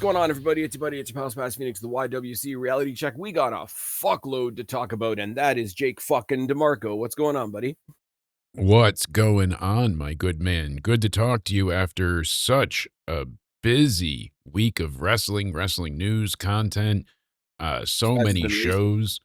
going on, everybody? It's your buddy, it's your pal Spaz Phoenix, the YWC Reality Check. We got a fuckload to talk about, and that is Jake fucking DeMarco. What's going on, buddy? What's going on, my good man? Good to talk to you after such a busy week of wrestling news, content, so Spaz has many been lazy. shows.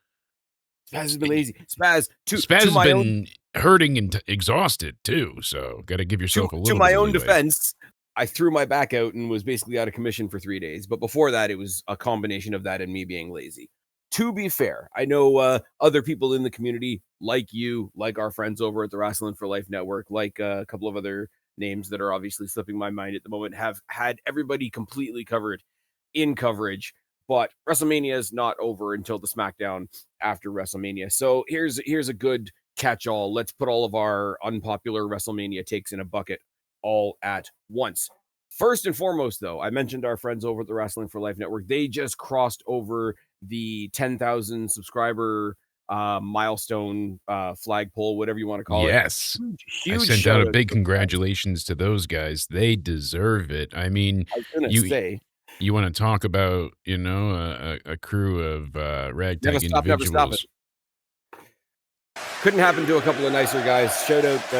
Spaz has been lazy. Spaz, Spaz to has my own been hurting and exhausted too, so got to give yourself a to little my bit of own leeway. defense, I threw my back out and was basically out of commission for 3 days. But before that, it was a combination of that and me being lazy. To be fair, I know other people in the community, like you, like our friends over at the Wrestling for Life Network, like a couple of other names that are obviously slipping my mind at the moment, have had everybody completely covered in coverage. But WrestleMania is not over until the SmackDown after WrestleMania. So here's a good catch-all. Let's put all of our unpopular WrestleMania takes in a bucket all at once. First and foremost, though, I mentioned our friends over at the Wrestling for Life Network. They just crossed over the 10,000 subscriber milestone flagpole, whatever you want to call it. Yes. Huge I sent out a shout-out big to those guys. congratulations to those guys. They deserve it. I mean, I was gonna you say, you want to talk about, a crew of ragtag never stop it. individuals. Couldn't happen to a couple of nicer guys. Shout out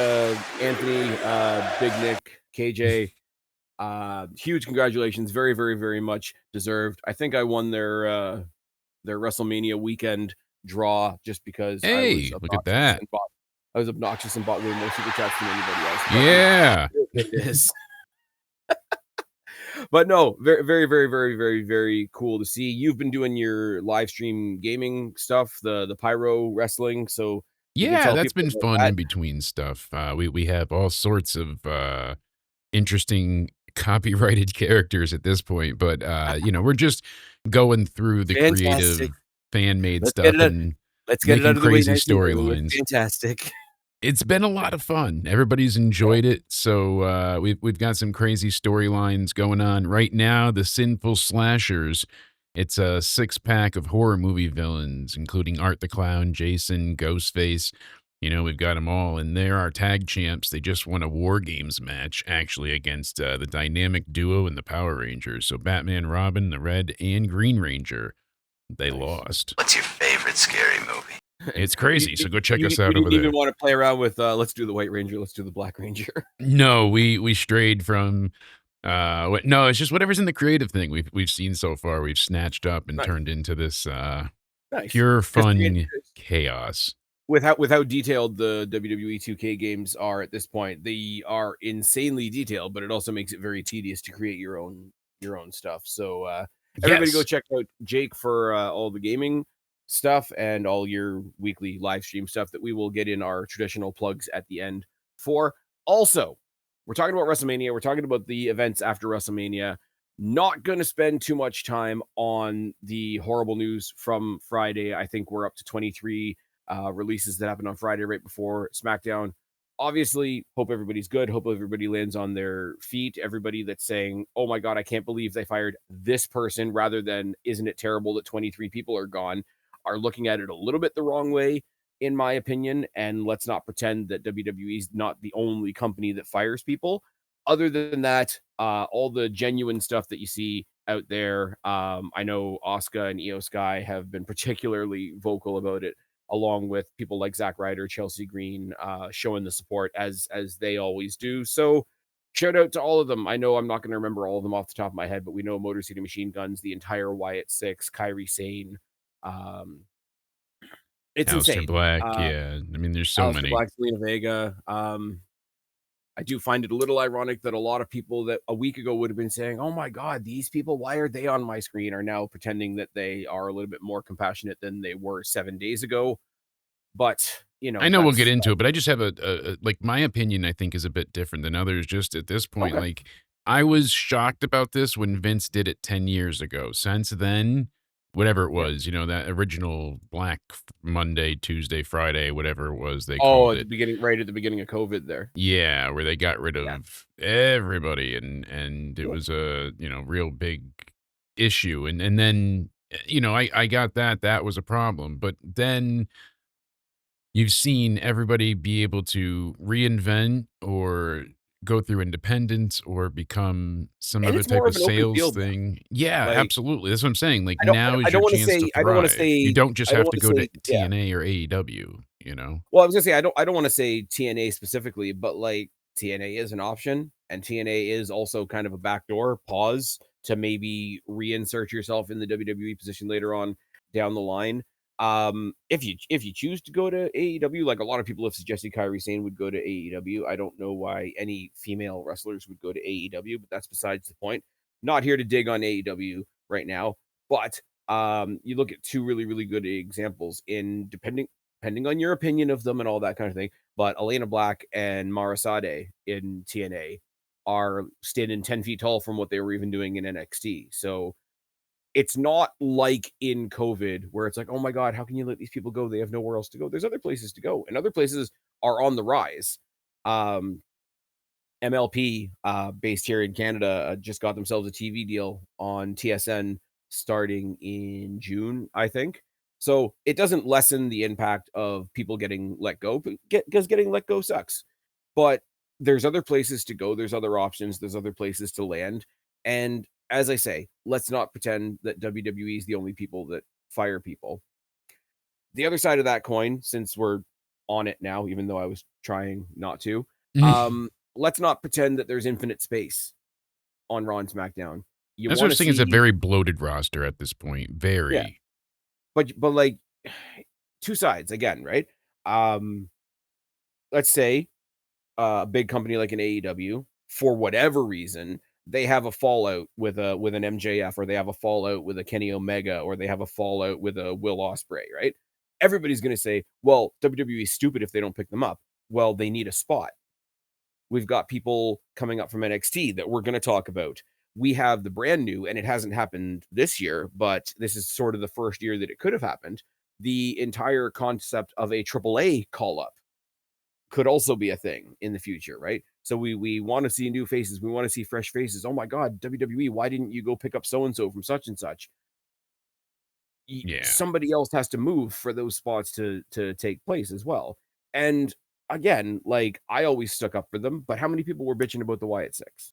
Anthony, Big Nick, KJ. Huge congratulations. Very, very, very much deserved. I think I won their WrestleMania weekend draw just because I was Hey, look at obnoxious that. and bought way more super chats than anybody else. Yeah. It is. But no, very, very, very, very, very, very cool to see. You've been doing your live stream gaming stuff, the pyro wrestling. So you can Yeah, tell that's people been about fun that. in between stuff. We have all sorts of interesting copyrighted characters at this point, but we're just going through the Fantastic. creative fan-made Let's get stuff it out. and Let's get it making out of the way crazy nice and early. It's storylines. fantastic. It's been a lot of fun. Everybody's enjoyed it. So we've got some crazy storylines going on right now. The Sinful Slashers. It's a 6-pack of horror movie villains, including Art the Clown, Jason, Ghostface. We've got them all, and they're our tag champs. They just won a War Games match, actually, against the dynamic duo and the Power Rangers. So Batman, Robin, the Red, and Green Ranger. They Nice. lost. What's your favorite scary movie? It's crazy. So go check us You out over didn't even there. want to play around with let's do the White Ranger, let's do the Black Ranger. No, we strayed from no, it's just whatever's in the creative thing we've seen so far, we've snatched up and Nice. turned into this Nice. pure 'Cause fun chaos. with how detailed the WWE 2K games are at this point, they are insanely detailed, but it also makes it very tedious to create your own stuff. So everybody go Yes. check out Jake for all the gaming stuff and all your weekly live stream stuff that we will get in our traditional plugs at the end for. Also, we're talking about WrestleMania. We're talking about the events after WrestleMania. Not going to spend too much time on the horrible news from Friday. I think we're up to 23 releases that happened on Friday right before SmackDown. Obviously, hope everybody's good. Hope everybody lands on their feet. Everybody that's saying, oh my God, I can't believe they fired this person rather than, isn't it terrible that 23 people are gone, are looking at it a little bit the wrong way, in my opinion. And let's not pretend that WWE is not the only company that fires people. Other than that, all the genuine stuff that you see out there, I know Asuka and Io Sky have been particularly vocal about it, along with people like Zack Ryder, Chelsea Green, showing the support as they always do. So shout out to all of them. I know I'm not going to remember all of them off the top of my head, but we know Motor City Machine Guns, the entire Wyatt Six, Kairi Sane. It's Aleister insane. Black, yeah. I mean, there's so Aleister many. Black, Selena Vega. I do find it a little ironic that a lot of people that a week ago would have been saying, oh my God, these people, why are they on my screen, are now pretending that they are a little bit more compassionate than they were 7 days ago. But, I know we'll get into it, but I just have a like, my opinion, I think, is a bit different than others just at this point. Okay. Like, I was shocked about this when Vince did it 10 years ago. Since then, whatever it was, that original Black Monday, Tuesday, Friday, whatever it was they called it. Right at the beginning of COVID there. Yeah, where they got rid of everybody and it was a, real big issue. And then, I got that was a problem. But then you've seen everybody be able to reinvent or go through independence or become some And other it's type more of of an open sales field now. thing. Yeah, Like, absolutely. That's what I'm saying. Like, now I is your don't wanna chance to say I don't wanna thrive. You say don't just I don't have to wanna go to say yeah. TNA or AEW, you know? Well, I was gonna say I don't wanna say TNA specifically, but, like, TNA is an option, and TNA is also kind of a backdoor pause to maybe reinsert yourself in the WWE position later on down the line. If you choose to go to AEW, like a lot of people have suggested Kairi Sane would go to AEW. I don't know why any female wrestlers would go to AEW, but that's besides the point. Not here to dig on AEW right now, but you look at two really, really good examples in depending on your opinion of them and all that kind of thing. But Elena Black and Mara Sade in TNA are standing 10 feet tall from what they were even doing in NXT. So it's not like in COVID where it's like, oh my God, how can you let these people go? They have nowhere else to go. There's other places to go, and other places are on the rise. Um, MLP, based here in Canada, just got themselves a TV deal on TSN starting in June, I think. So it doesn't lessen the impact of people getting let go, because getting let go sucks. But there's other places to go, there's other options, there's other places to land. And as I say, let's not pretend that WWE is the only people that fire people. The other side of that coin, since we're on it now, even though I was trying not to, let's not pretend that there's infinite space on Raw and SmackDown. You That's what I want to was thinking. It's a see, very bloated roster at this point. yeah, Very. but like two sides again, right? Um, let's say a big company like an AEW, for whatever reason, they have a fallout with an MJF, or they have a fallout with a Kenny Omega, or they have a fallout with a Will Ospreay, right? Everybody's going to say, well, WWE is stupid if they don't pick them up. Well, they need a spot. We've got people coming up from NXT that we're going to talk about. We have the brand new, and it hasn't happened this year, but this is sort of the first year that it could have happened. The entire concept of a AAA call up could also be a thing in the future, right? So we want to see new faces. We want to see fresh faces. Oh my God, WWE, why didn't you go pick up so and so from such and such? Yeah. Somebody else has to move for those spots to take place as well. And again, like I always stuck up for them, but how many people were bitching about the Wyatt Six?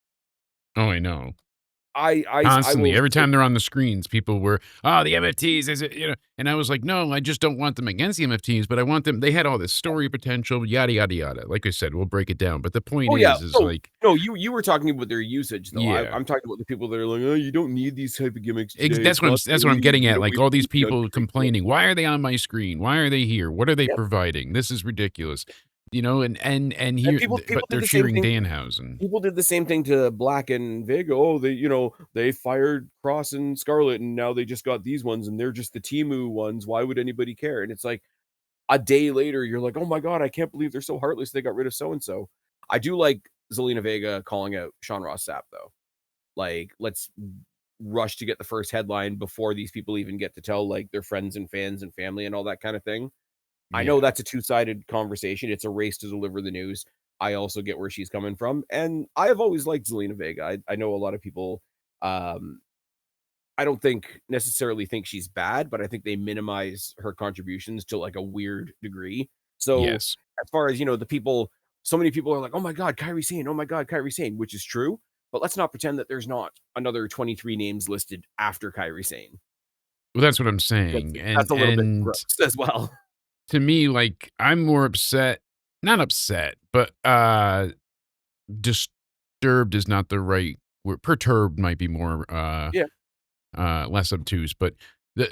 Oh, I know. I Constantly. will Every say, time they're on the screens, people were, oh, the MFTs, is it, you know? And I was like, no, I just don't want them against the MFTs, but I want them. They had all this story potential, yada, yada, yada. Like I said, we'll break it down. But the point oh yeah, is no, like, no, you were talking about their usage though. yeah. I'm talking about the people that are like, oh, you don't need these type of gimmicks today. It's That's what I'm not the that's what I'm 80s. getting We at. don't Like waste all these money on people gimmicks. complaining, why are they on my screen? Why are they here? What are they Yep. providing? This is ridiculous. You know, and And here, people but did they're the same cheering thing. Danhausen. People did the same thing to Black and Vig. Oh, they fired Cross and Scarlet, and now they just got these ones, and they're just the Timu ones. Why would anybody care? And it's like a day later, you're like, oh my God, I can't believe they're so heartless. They got rid of so and so. I do like Zelina Vega calling out Sean Ross Sapp though. Like, let's rush to get the first headline before these people even get to tell like their friends and fans and family and all that kind of thing. I know Yeah. that's a two-sided conversation. It's a race to deliver the news. I also get where she's coming from, and I have always liked Zelina Vega. I know a lot of people, um, I don't think necessarily think she's bad, but I think they minimize her contributions to like a weird degree. So Yes. as far as the people, so many people are like, "Oh my God, Kyrie Sane! Oh my God, Kyrie Sane!" Which is true, but let's not pretend that there's not another 23 names listed after Kyrie Sane. Well, that's what I'm That's saying. that's And a little bit and gross as well. to me, like, I'm more upset, not upset, but disturbed is not the right word. Perturbed might be more Yeah. less obtuse, but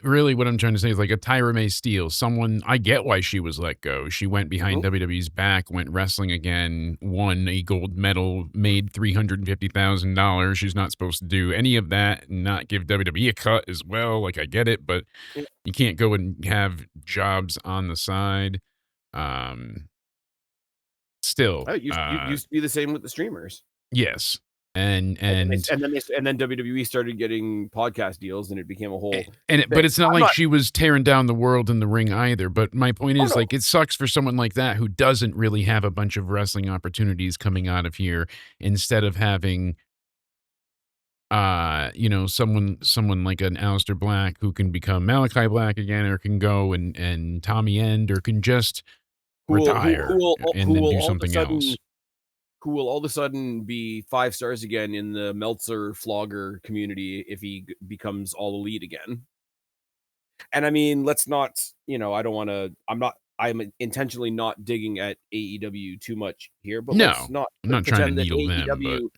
really what I'm trying to say is like a Tyra May Steele, someone I get why she was let go. She went behind Mhm. WWE's back, went wrestling again, won a gold medal, made $350,000. She's not supposed to do any of that and not give WWE a cut as well. Like I get it, but Yeah. you can't go and have jobs on the side. Um, still, You used to be the same with the streamers. yes, and And then and WWE started getting podcast deals, and it became a whole But thing. it's not I'm like not she was tearing down the world in the ring either. But my point oh, is, no. like, it sucks for someone like that who doesn't really have a bunch of wrestling opportunities coming out of here instead of having, someone like an Aleister Black who can become Malachi Black again, or can go and Tommy End, or can just retire Who and then will do all of a something sudden else. who will all of a sudden be 5 stars again in the Meltzer flogger community if he becomes all elite again. And I mean, let's not, I don't want to, I'm intentionally not digging at AEW too much here, but let's No, not I'm not trying to pretend that needle them, but AEW,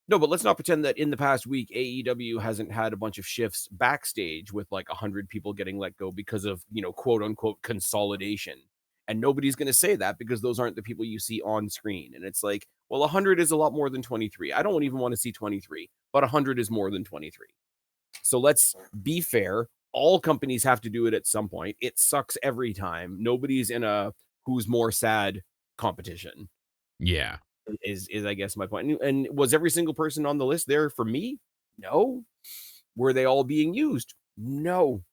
no, but let's not pretend that in the past week, AEW hasn't had a bunch of shifts backstage with like 100 people getting let go because of, quote unquote consolidation. And nobody's going to say that because those aren't the people you see on screen. And it's like, well, 100 is a lot more than 23. I don't even want to see 23, but 100 is more than 23. So let's be fair. All companies have to do it at some point. It sucks every time. Nobody's in a who's more sad competition. yeah. Is I guess my point. And was every single person on the list there for me? No. Were they all being used? No.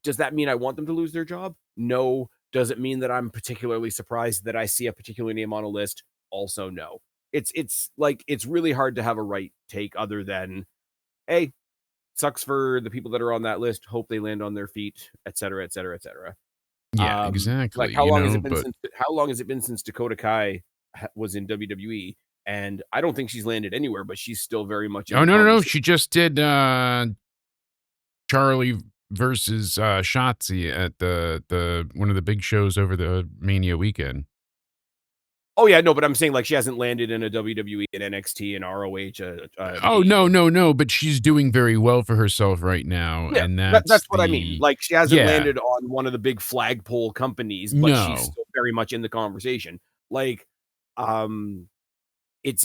Does that mean I want them to lose their job? No. Does it mean that I'm particularly surprised that I see a particular name on a list? Also no. It's like it's really hard to have a right take other than, hey, sucks for the people that are on that list. Hope they land on their feet, et cetera, et cetera, et cetera. Yeah, Like exactly, how long has it been but since Dakota Kai was in WWE? And I don't think she's landed anywhere, but she's still very much in oh, the no, conversation. she just did, Charlie versus, Shotzi at the one of the big shows over the Mania weekend. Oh yeah, no, but I'm saying like she hasn't landed in a WWE, an NXT, an ROH, Oh, no, AEW. no, no, but she's doing very well for herself right now, Yeah, and that's that's what I mean. the Like she hasn't yeah. landed on one of the big flagpole companies, but she's No. still very much in the conversation. Like, um, it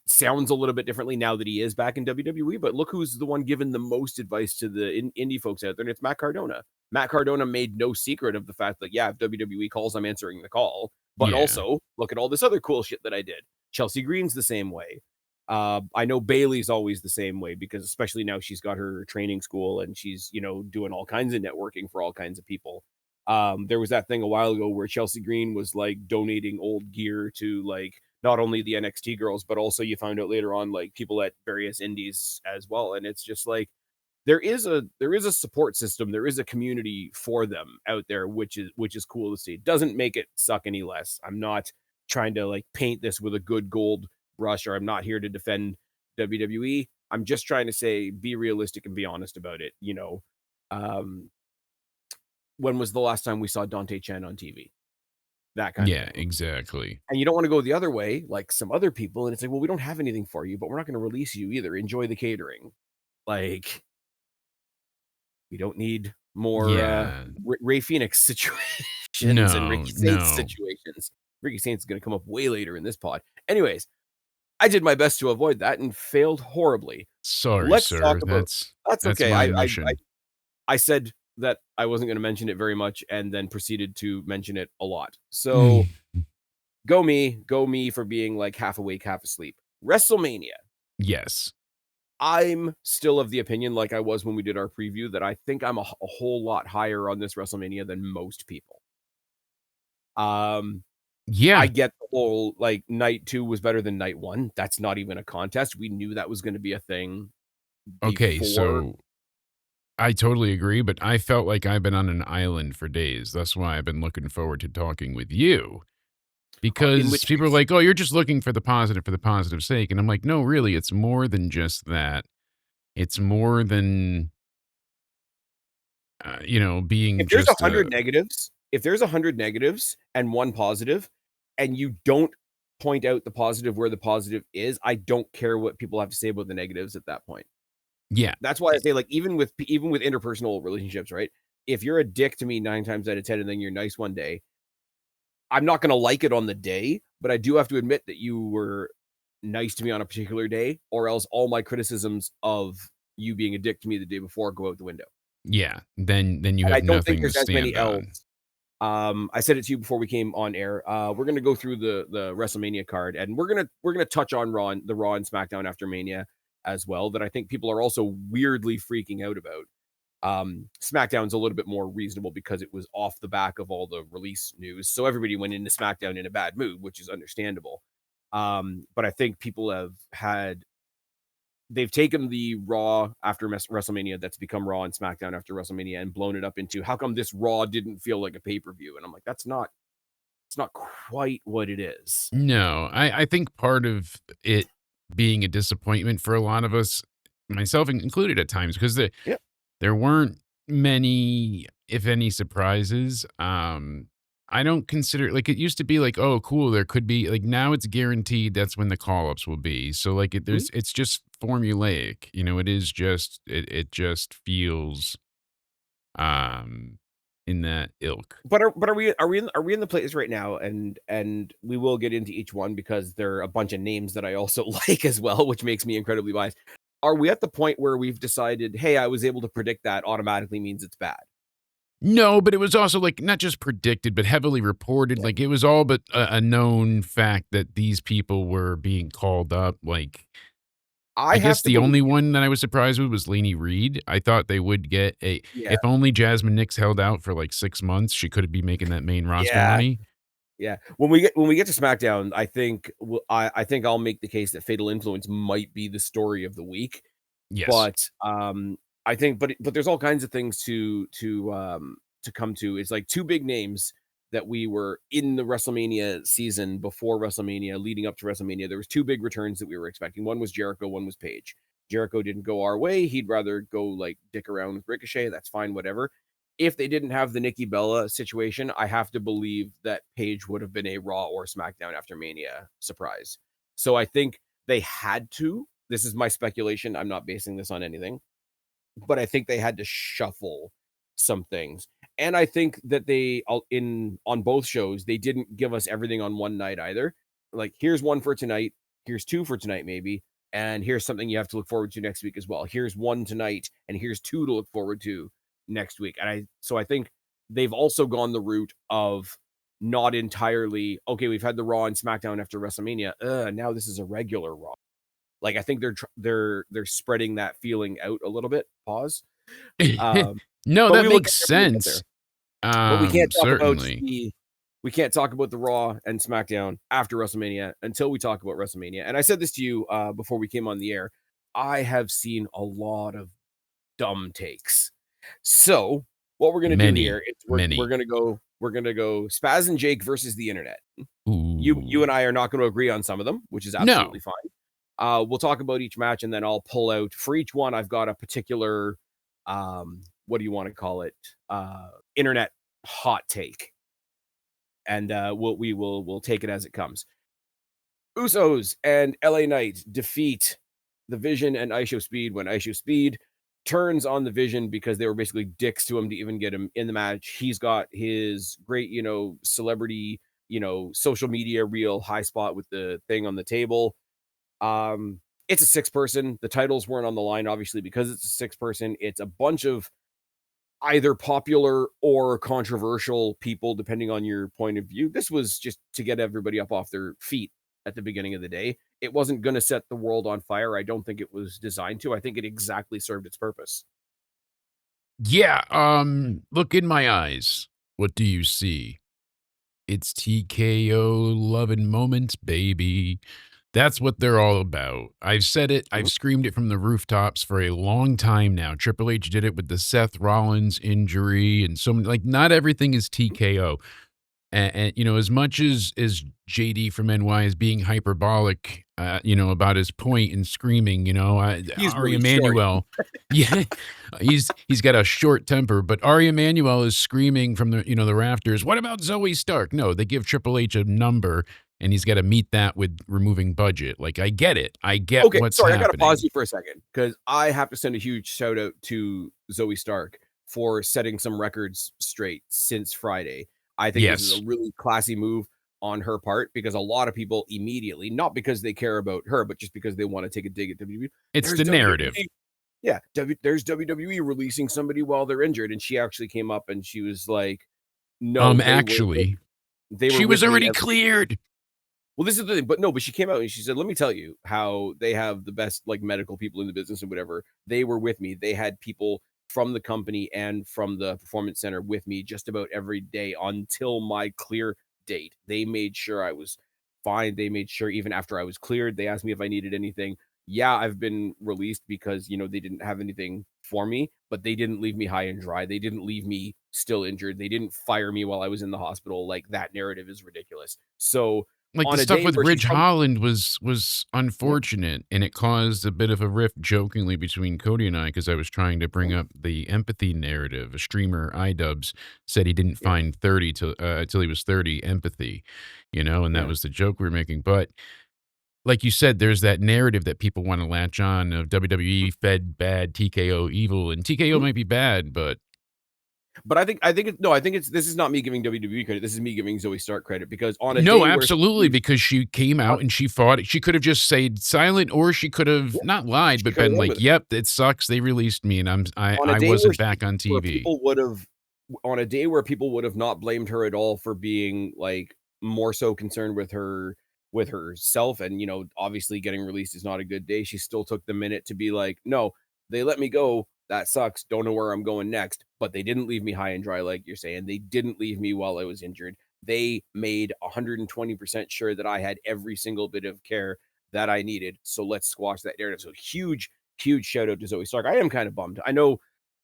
sounds a little bit differently now that he is back in WWE, but look who's the one giving the most advice to the indie folks out there, and it's Matt Cardona. Matt Cardona made no secret of the fact that, yeah, if WWE calls, I'm answering the call. But Yeah. also, look at all this other cool shit that I did. Chelsea Green's the same way. I know Bailey's always the same way because especially now she's got her training school and she's, doing all kinds of networking for all kinds of people. There was that thing a while ago where Chelsea Green was like donating old gear to like not only the NXT girls, but also you found out later on like people at various indies as well. And it's just like there is a support system, there is a community for them out there, which is cool to see. It doesn't make it suck any less. I'm not trying to like paint this with a good gold brush, or I'm not here to defend WWE. I'm just trying to say be realistic and be honest about it. Um, when was the last time we saw Dante Chen on TV? That kind of Yeah, thing. exactly. And you don't want to go the other way, like some other people, and it's like, well, we don't have anything for you, but we're not going to release you either. Enjoy the catering. Like, we don't need more Yeah. Ray Phoenix situations and No, Ricky Saints no. situations. Ricky Saints is going to come up way later in this pod. Anyways, I did my best to avoid that and failed horribly. Sorry, Let's talk sir. about. That's That's okay. my I mission. I said that I wasn't going to mention it very much, and then proceeded to mention it a lot. So go me for being like half awake, half asleep. WrestleMania. Yes. I'm still of the opinion, like I was when we did our preview, that I think I'm a whole lot higher on this WrestleMania than most people. Um, I Yeah. get the whole like night 2 was better than night 1. That's not even a contest. We knew that was going to be a thing Okay, before. so I totally agree, but I felt like I've been on an island for days. That's why I've been looking forward to talking with you. In Because which people are case, like, "Oh, you're just looking for the positive sake." And I'm like, "No, really, it's more than just that. It's more than being if there's just a 100 negatives, if there's 100 negatives and one positive, and you don't point out the positive where the positive is, I don't care what people have to say about the negatives at that point. yeah. That's why I say, like, even with interpersonal relationships, right? If you're a dick to me 9 times out of 10 and then you're nice one day, I'm not gonna like it on the day, but I do have to admit that you were nice to me on a particular day, or else all my criticisms of you being a dick to me the day before go out the window. Yeah, then you And I have don't think nothing to there's as many stand L's. on. I said it to you before we came on air. We're gonna go through the WrestleMania card, and we're gonna touch on the Raw and SmackDown after Mania as well. That I think people are also weirdly freaking out about. SmackDown's a little bit more reasonable because it was off the back of all the release news, so everybody went into SmackDown in a bad mood, which is understandable. But I think people they've taken the Raw after WrestleMania that's become Raw and SmackDown after WrestleMania and blown it up into how come this Raw didn't feel like a pay-per-view? And I'm like, that's not It's not quite what it is. No, I think part of it being a disappointment for a lot of us, myself included at times, because Yeah. there weren't many, if any, surprises. I don't consider like it used to be like, oh, cool, there could be like now it's guaranteed that's when the call-ups will be. So like Mhm. it's just formulaic. It is just it just feels um in that ilk. But are we in the place right now, and we will get into each one because there are a bunch of names that I also like as well, which makes me incredibly biased. Are we at the point where we've decided, "Hey, I was able to predict that," automatically means it's bad? No, but it was also, like, not just predicted, but heavily reported, Yeah. like, it was all but a known fact that these people were being called up, like, I I have guess to the believe only one that I was surprised with was Lainey Reed. I thought they would get a yeah, if only Jasmine Nix held out for, like, 6 months, she could be making that main roster yeah, money. yeah. When we get to SmackDown, I think I think I'll make the case that Fatal Influence might be the story of the week. Yes. But, I think but there's all kinds of things to come to. It's like 2 big names that we were in the WrestleMania season before WrestleMania, leading up to WrestleMania. There was 2 big returns that we were expecting. One was Jericho, one was Paige. Jericho didn't go our way. He'd rather go, like, dick around with Ricochet. That's fine, whatever. If they didn't have the Nikki Bella situation, I have to believe that Paige would have been a Raw or SmackDown after Mania surprise. So I think they had to. This is my speculation. I'm not basing this on anything, but I think they had to shuffle some things. And I think that they in on both shows, they didn't give us everything on one night either. Like, here's one for tonight, here's two for tonight, maybe, and here's something you have to look forward to next week as well. Here's one tonight, and here's two to look forward to next week. And I think they've also gone the route of not entirely okay. We've had the Raw and SmackDown after WrestleMania. Now this is a regular Raw. Like, I think they're spreading that feeling out a little bit. Pause. Um, No, but that we will makes get there when we get sense. there. But Certainly. we can't talk about the Raw and SmackDown after WrestleMania until we talk about WrestleMania. And I said this to you before we came on the air. I have seen a lot of dumb takes. So what we're gonna do here Many, is we're many. gonna go Spaz and Jake versus the internet. You Ooh. and I are not going to agree on some of them, which is absolutely No. fine. We'll talk about each match, and then I'll pull out for each one. I've got a particular, what do you want to call it? Internet hot take, and we'll take it as it comes. Usos and LA Knight defeat the Vision and ISO Speed when ISO Speed turns on the Vision because they were basically dicks to him to even get him in the match. He's got his great, celebrity, social media real high spot with the thing on the table. It's a six person. The titles weren't on the line, obviously, because it's a six person. It's a bunch of either popular or controversial people, depending on your point of view. This was just to get everybody up off their feet at the beginning of the day. It wasn't going to set the world on fire. I don't think it was designed to. I think it exactly served its purpose. Yeah, look in my eyes. What do you see? It's TKO loving moments, baby. That's what they're all about. I've said it, I've Mhm. screamed it from the rooftops for a long time now. Triple H did it with the Seth Rollins injury and so many, like, not everything is TKO. And as much as JD from NY is being hyperbolic, about his point and screaming, He's Ari really short. Emanuel, yeah, he's got a short temper, but Ari Emanuel is screaming from the rafters. What about Zoe Stark? No, they give Triple H a number, and he's got to meet that with removing budget. Like, I get it, I get Okay, what's sorry, I gotta pause happening. you for a second because I have to send a huge shout out to Zoe Stark for setting some records straight since Friday. I think this is a Yes, really classy move on her part because a lot of people immediately, not because they care about her, but just because they want to take a dig at WWE. it's There's the narrative. WWE. Yeah, there's WWE releasing somebody while they're injured, and she actually came up and she was like, "No, Actually, they were she was with me." already cleared. Well, this is the thing, but no, but she came out and she said, "Let me tell you how they have the best like medical people in the business and whatever. They were with me. They had people from the company and from the performance center with me just about every day until my clear date. They made sure I was fine. They made sure even after I was cleared, they asked me if I needed anything. yeah, I've been released because, they didn't have anything for me, but they didn't leave me high and dry. They didn't leave me still injured. They didn't fire me while I was in the hospital. Like, that narrative is ridiculous. So, Like, the on a stuff day with where she's Ridge probably Holland was yeah, unfortunate, and it caused a bit of a rift jokingly between Cody and I because I was trying to bring mhm, up the empathy narrative. A streamer, iDubbbz, said he didn't yeah, find 30 till he was 30 empathy, and that yeah, was the joke we were making. But like you said, there's that narrative that people wanna latch on of WWE fed bad, TKO evil, and TKO mhm. might be bad, but But I think it's no, I think it's this is not me giving WWE credit. This is me giving Zoe Stark credit because on a no, day where absolutely, she's because she came on out and she fought. She could have just stayed silent, or she could have yeah, not lied, she but could have been run with like, it. "Yep, it sucks. They released me, and I On a I day where wasn't she back on where TV." people would have on a day where people would have not blamed her at all for being, like, more so concerned with herself and, obviously getting released is not a good day, she still took the minute to be like, "No, they let me go, that sucks, don't know where I'm going next, but they didn't leave me high and dry like you're saying, they didn't leave me while I was injured. They made 120% sure that I had every single bit of care that I needed, so let's squash that narrative." So huge, huge shout out to Zoe Stark. I am kind of bummed. I know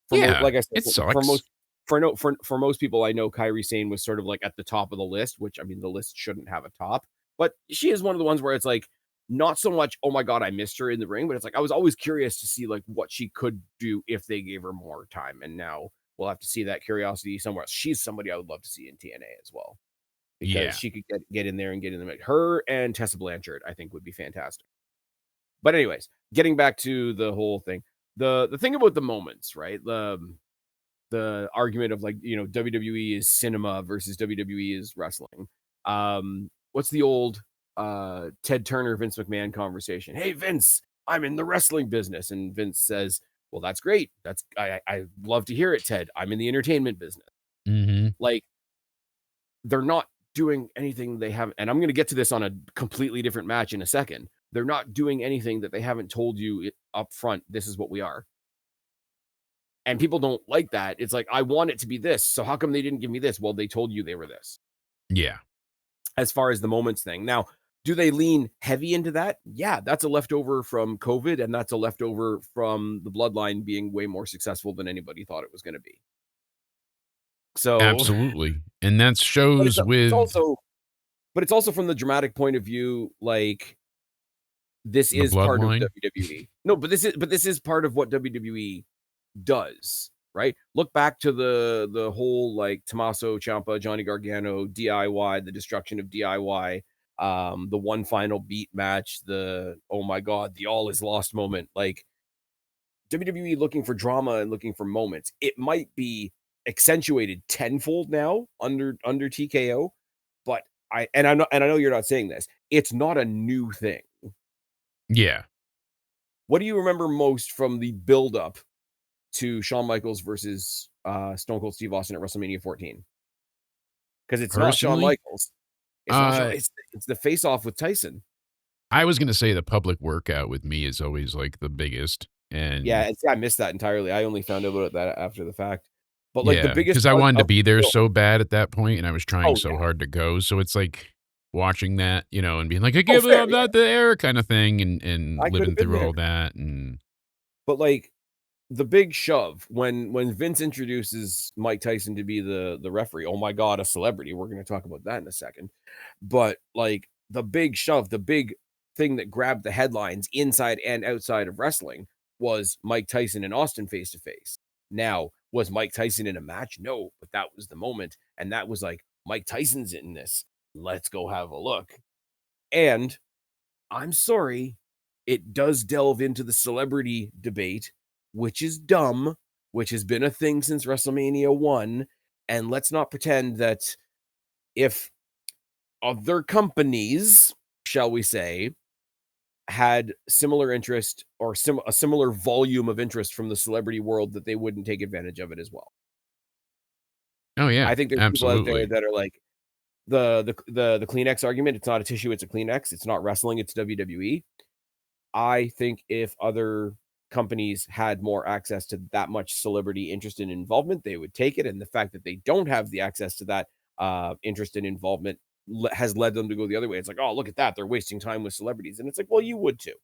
for most, Yeah, like I said, it for sucks. most for no for most people, I know Kyrie Sane was sort of like at the top of the list, which I mean the list shouldn't have a top, but she is one of the ones where it's like not so much, oh my god, I missed her in the ring, but it's like I was always curious to see like what she could do if they gave her more time. And now we'll have to see that curiosity somewhere else. She's somebody I would love to see in TNA as well. Because Yeah, she could get in there and get in the mix. Her and Tessa Blanchard, I think, would be fantastic. But anyways, getting back to the whole thing, the thing about the moments, right? The argument of like, WWE is cinema versus WWE is wrestling. What's the old Ted Turner, Vince McMahon conversation? Hey Vince, I'm in the wrestling business. And Vince says, well, that's great. I love to hear it, Ted. I'm in the entertainment business. mhm. Like they're not doing anything they haven't, and I'm gonna get to this on a completely different match in a second. They're not doing anything that they haven't told you up front, this is what we are. And people don't like that. It's like, I want it to be this. So how come they didn't give me this? Well, they told you they were this. Yeah. As far as the moments thing. Now, do they lean heavy into that? Yeah, that's a leftover from COVID, and that's a leftover from the bloodline being way more successful than anybody thought it was gonna be. So, Absolutely, and that but it's shows it's with also but it's also from the dramatic point of view, like this the is part of bloodline. WWE. No, but this is part of what WWE does, right? Look back to the whole like Tommaso Ciampa, Johnny Gargano, DIY, the destruction of DIY, the one final beat match, the oh my god, the all is lost moment. Like WWE looking for drama and looking for moments. It might be accentuated tenfold now under TKO, but I know you're not saying this. It's not a new thing. Yeah, What do you remember most from the build up to Shawn Michaels versus Stone Cold Steve Austin at WrestleMania 14? Because it's not Shawn personally, Michaels. It's not Shawn. uh, It's the face off with Tyson. I was gonna say the public workout with me is always, like, the biggest, Yeah, and and see, I missed that entirely. I only found out about that after the fact. But like the yeah, biggest because I part wanted to of be the there build. so bad at that point, and I was trying Oh so yeah. hard to go, so it's like watching that, and being like, "I Oh can't believe fair. I'm Yeah, not there," kinda thing, and I could have living been through there. all that, and But like the big shove when Vince introduces Mike Tyson to be the referee. Oh my god, a celebrity. We're going to talk about that in a second. But like the big shove, the big thing that grabbed the headlines inside and outside of wrestling was Mike Tyson and Austin face to face. Now, was Mike Tyson in a match? No, but that was the moment and that was like Mike Tyson's in this. Let's go have a look. And I'm sorry, it does delve into the celebrity debate, which is dumb, which has been a thing since WrestleMania 1. And let's not pretend that if other companies, shall we say, had similar interest or a similar volume of interest from the celebrity world, that they wouldn't take advantage of it as well. oh, yeah, I think there's people out there absolutely. that are like the Kleenex argument. It's not a tissue, it's a Kleenex. It's not wrestling, it's WWE. I think if other companies had more access to that much celebrity interest and involvement, they would take it. And the fact that they don't have the access to that interest and involvement has led them to go the other way. It's like, oh, look at that. They're wasting time with celebrities. And it's like, well, you would too.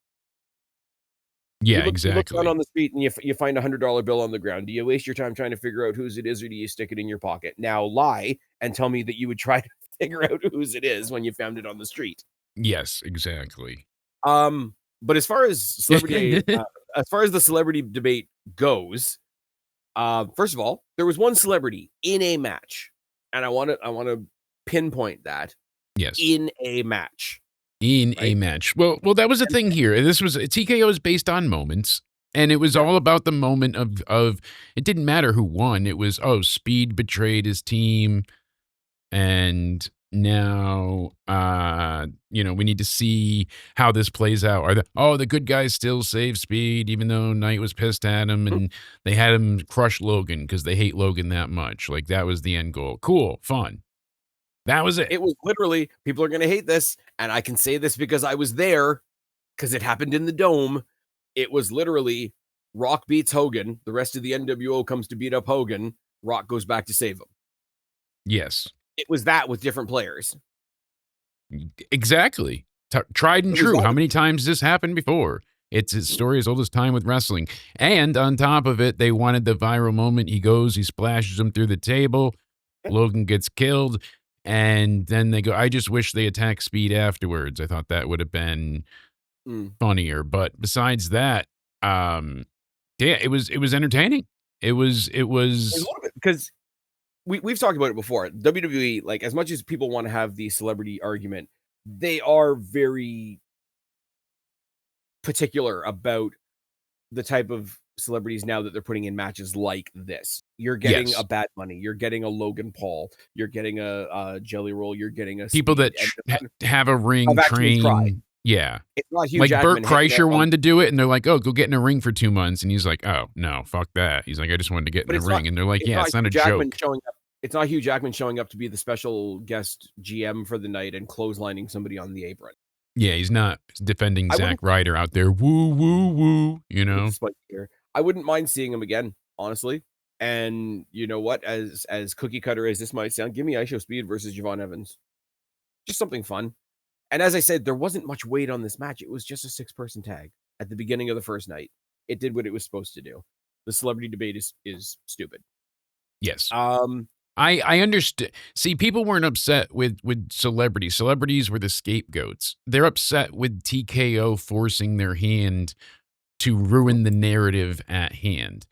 Yeah, You look down exactly. on the street and you find a $100 bill on the ground. Do you waste your time trying to figure out whose it is, or do you stick it in your pocket? Now lie and tell me that you would try to figure out whose it is when you found it on the street. Yes, exactly. But as far as the celebrity debate goes, first of all, there was one celebrity in a match, and I wanna pinpoint that, Yes. in a match, In a right? match. Well, that was the thing here. This was TKO is based on moments, and it was Yep. all about the moment of it didn't matter who won. It was, oh, Speed betrayed his team, and now we need to see how this plays out. The good guys still save Speed, even though Knight was pissed at him, Mhm. and they had him crush Logan because they hate Logan that much. Like, that was the end goal. Cool, fun. That was it. It was literally, people are gonna hate this, and I can say this because I was there, because it happened in the Dome. It was literally Rock beats Hogan, the rest of the NWO comes to beat up Hogan, Rock goes back to save him. Yes. It was that with different players. Exactly. Tried and It was true. that How with many times this happened before? It's a story as old as time with wrestling. And on top of it, they wanted the viral moment. He goes, he splashes him through the table. Logan gets killed. And then they go, I just wish they attacked Speed afterwards. I thought that would have been Mm. funnier. But besides that, yeah, it was entertaining. It was There's a little bit, because we've talked about it before. WWE, like, as much as people want to have the celebrity argument, they are very particular about the type of celebrities now that they're putting in matches like this. You're getting a yes. Bad Bunny, you're getting a Logan Paul, you're getting a Jelly Roll, you're getting a People Speed, that and have a ring I've actually tried. train. Yeah. It's not Hugh Like, Burt Jackman hanging out Kreischer on, wanted to do it, and they're like, "Oh, go get in a ring for 2 months," and he's like, "Oh, no, fuck that." He's like, "I just wanted to get in but a ring," and they're like, "Yeah, it's not Hugh a Jackman joke." showing up. It's not Hugh Jackman showing up to be the special guest GM for the night and clotheslining somebody on the apron. Yeah, he's not defending I Zack wouldn't Ryder out there, "Woo, woo, woo," you with the know? spike here. I wouldn't mind seeing him again, honestly. And you know what? As cookie cutter as this might sound, give me ISO Speed versus Javon Evans. Just something fun. And as I said, there wasn't much weight on this match. It was just a six-person tag at the beginning of the first night. It did what it was supposed to do. The celebrity debate is stupid. Yes. Um, I understand. See, people weren't upset with celebrities. Celebrities were the scapegoats. They're upset with TKO forcing their hand to ruin the narrative at hand.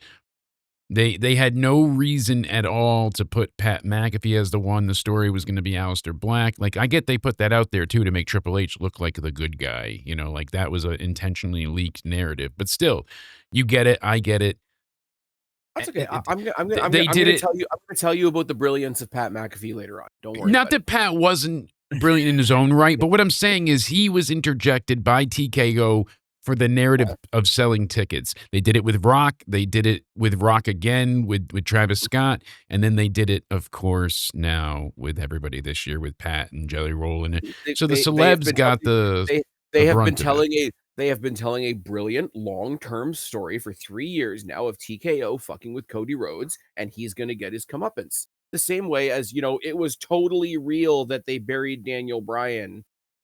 They had no reason at all to put Pat McAfee as the one. The story was going to be Aleister Black. Like, I get they put that out there too to make Triple H look like the good guy. Like, that was a intentionally leaked narrative. But still, you get it. I get it. that's okay. They I'm did gonna it. tell you. I'm gonna tell you about the brilliance of Pat McAfee later on. Don't worry Not about it. that Pat wasn't brilliant in his own right, but what I'm saying is he was interjected by TKO for the narrative of selling tickets. They did it with Rock. They did it with Rock again with Travis Scott. And then they did it, of course, now with everybody this year with Pat and Jelly Roll in it. So the They have celebs been got the they have been brunt of it. telling a brilliant long-term story for 3 years now of TKO fucking with Cody Rhodes, and he's gonna get his comeuppance. The same way as, it was totally real that they buried Daniel Bryan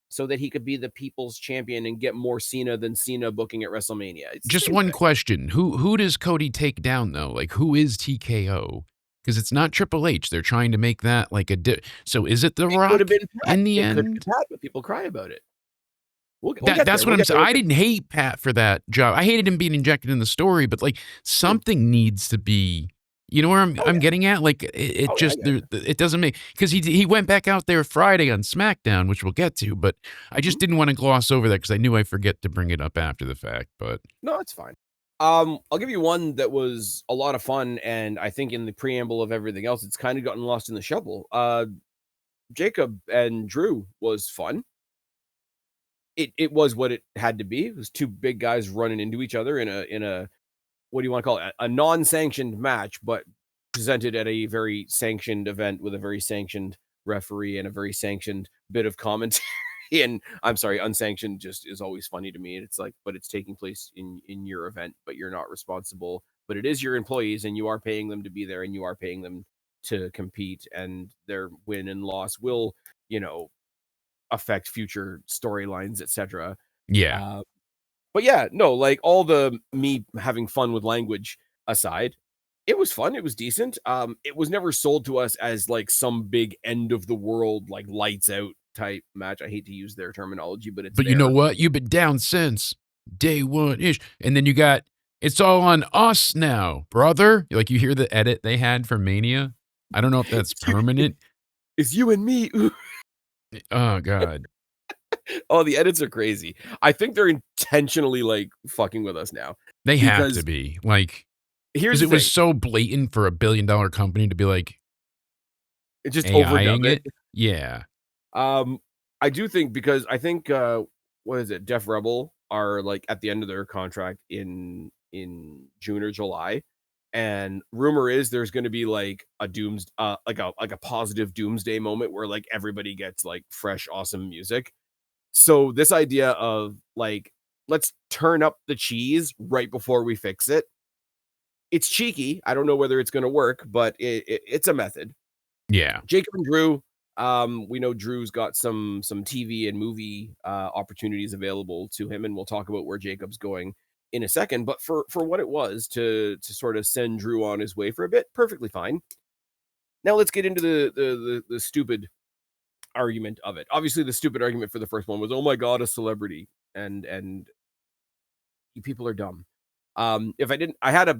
so that he could be the people's champion and get more Cena than Cena booking at WrestleMania. It's the Just same one thing. question. Who does Cody take down though? Like, who is TKO? Because it's not Triple H. They're trying to make that like so is it The It could have Rock been Pat. in the It could have end? been Pat, but people cry about it. We'll get there. That's what We'll I'm get saying. there. I didn't hate Pat for that job. I hated him being injected in the story, but like something needs to be. You know where I'm Oh, I'm yeah. getting at? Like it Oh, yeah, I just get it. it doesn't make because he went back out there Friday on SmackDown, which we'll get to, but I just Mhm. didn't want to gloss over that because I knew I forget to bring it up after the fact. But No, it's fine. I'll give you one that was a lot of fun, and I think in the preamble of everything else, it's kind of gotten lost in the shuffle. Jacob and Drew was fun. It was what it had to be. It was two big guys running into each other in a what do you want to call it? A non-sanctioned match, but presented at a very sanctioned event with a very sanctioned referee and a very sanctioned bit of commentary. And I'm sorry, unsanctioned just is always funny to me. It's like, but it's taking place in your event, but you're not responsible. But it is your employees, and you are paying them to be there, and you are paying them to compete, and their win and loss will, you know, affect future storylines, etc. yeah, Uh, But yeah, no, like all the me having fun with language aside, it was fun. It was decent. It was never sold to us as like some big end of the world, like lights out type match. I hate to use their terminology, but it's But you know there. what? You've been down since day one ish. And then you got, it's all on us now, brother. Like you hear the edit they had for Mania. I don't know if that's permanent. It's you and me. Ooh. Oh, God. Oh, the edits are crazy. I think they're intentionally like fucking with us now. They have to Because be. Like, here's because the it was thing. so blatant for $1 billion company to be like It just overdub AIing it. it. Yeah. I do think because I think what is it? Def Rebel are like at the end of their contract in June or July. And rumor is there's going to be like a like a positive doomsday moment where like everybody gets like fresh awesome music. So this idea of like let's turn up the cheese right before we fix it. It's cheeky. I don't know whether it's going to work, but it's a method. Yeah. Jacob and Drew, we know Drew's got some TV and movie opportunities available to him, and we'll talk about where Jacob's going in a second. But for what it was to sort of send Drew on his way for a bit, perfectly fine. Now let's get into the stupid argument of it. Obviously, the stupid argument for the first one was, "Oh my God, a celebrity," and you people are dumb. If I didn't, I had a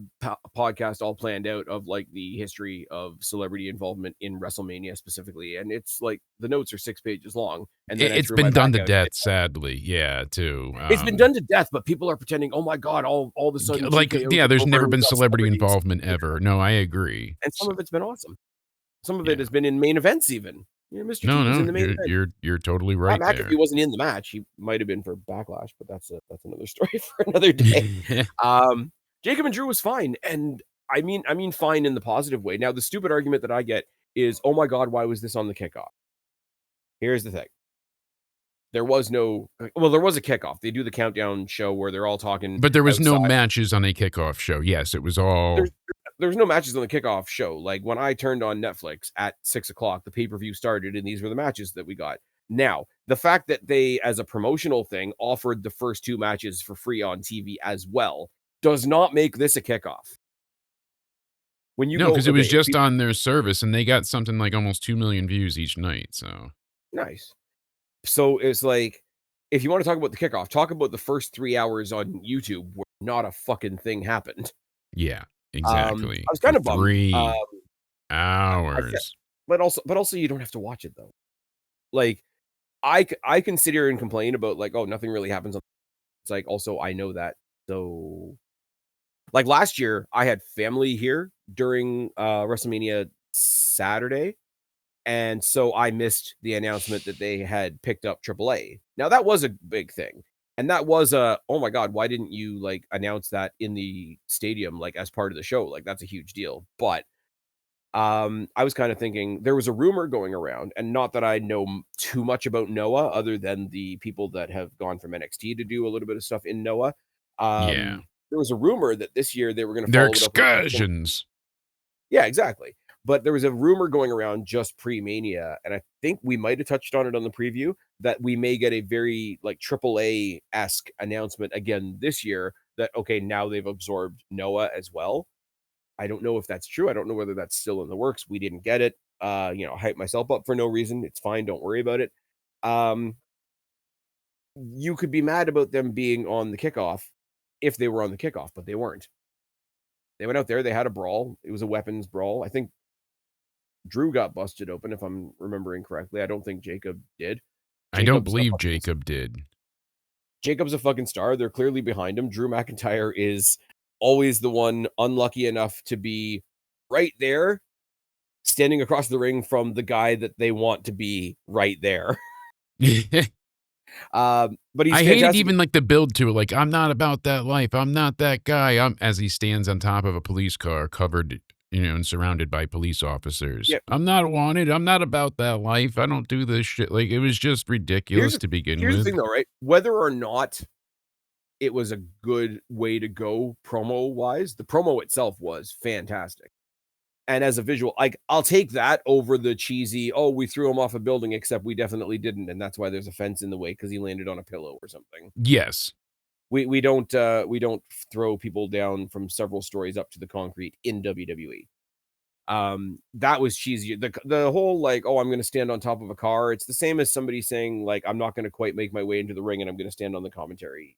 podcast all planned out of like the history of celebrity involvement in WrestleMania specifically, and it's like the notes are 6 pages long, and then I It's threw my been done back to out. death, sadly. Yeah, too. It's been done to death, but people are pretending, oh my God, all of a sudden Like, TKO yeah, took there's over never and we been got celebrity celebrities. involvement ever. No, I agree. And some of it's been awesome. Some of it Yeah. has been in main events even. You know, Mr. T was in No, the main event. you're totally Matt right McAfee there. wasn't in the match. He might have been for Backlash, but that's another story for another day. Um, Jacob and Drew was fine, and I mean fine in the positive way. Now, the stupid argument that I get is, "Oh my God, why was this on the kickoff?" Here's the thing: there was no, well, there was a kickoff. They do the countdown show where they're all talking But there was no outside. matches on a kickoff show. Yes, it was all. There's no matches on the kickoff show. Like when I turned on Netflix at 6 o'clock, the pay-per-view started, and these were the matches that we got. Now, the fact that they, as a promotional thing, offered the first 2 matches for free on TV as well does not make this a kickoff. When you No, go, because it was okay, just on their service, and they got something like almost 2 million views each night, so. nice. So it's like, if you want to talk about the kickoff, talk about the first 3 hours on YouTube where not a fucking thing happened. Yeah, I exactly. was For kind of bummed. 3 I fe hours. but also you don't have to watch it though. Like, I can sit here and complain about like, "Oh, nothing really happens on." It's like, also, I know that. So, like last year, I had family here during, WrestleMania Saturday, and so I missed the announcement that they had picked up AAA. Now, that was a big thing, and that was a, "Oh my God, why didn't you, like, announce that in the stadium, like, as part of the show?" Like, that's a huge deal, but I was kind of thinking there was a rumor going around, and not that I know too much about Noah, other than the people that have gone from NXT to do a little bit of stuff in Noah. Yeah. There was a rumor that this year they were going to They're follow it up with excursions. yeah, exactly. But there was a rumor going around just pre-Mania, and I think we might have touched on it on the preview that we may get a very like AAA-esque announcement again this year that okay, now they've absorbed Noah as well. I don't know if that's true. I don't know whether that's still in the works. We didn't get it. Hype myself up for no reason. It's fine. Don't worry about it. Um, you could be mad about them being on the kickoff if they were on the kickoff, but they weren't. They went out there. They had a brawl. It was a weapons brawl. I think Drew got busted open, if I'm remembering correctly. I don't think Jacob did. I don't Jacob's a believe fucking, Jacob did. Jacob's a fucking star. They're clearly behind him. Drew McIntyre is always the one unlucky enough to be right there standing across the ring from the guy that they want to be right there. But he's I hated fantastic. even like the build to it. Like, I'm not about that life. I'm not that guy. I'm as he stands on top of a police car covered, and surrounded by police officers. Yeah. I'm not wanted. I'm not about that life. I don't do this shit. Like, it was just ridiculous to begin Here's the with. thing though, right? Whether or not it was a good way to go promo wise, the promo itself was fantastic. And as a visual, like I'll take that over the cheesy, oh, we threw him off a building, except we definitely didn't. And that's why there's a fence in the way because he landed on a pillow or something. Yes. We don't throw people down from several stories up to the concrete in WWE. That was cheesy. The whole like, oh, I'm gonna stand on top of a car. It's the same as somebody saying like, I'm not gonna quite make my way into the ring and I'm gonna stand on the commentary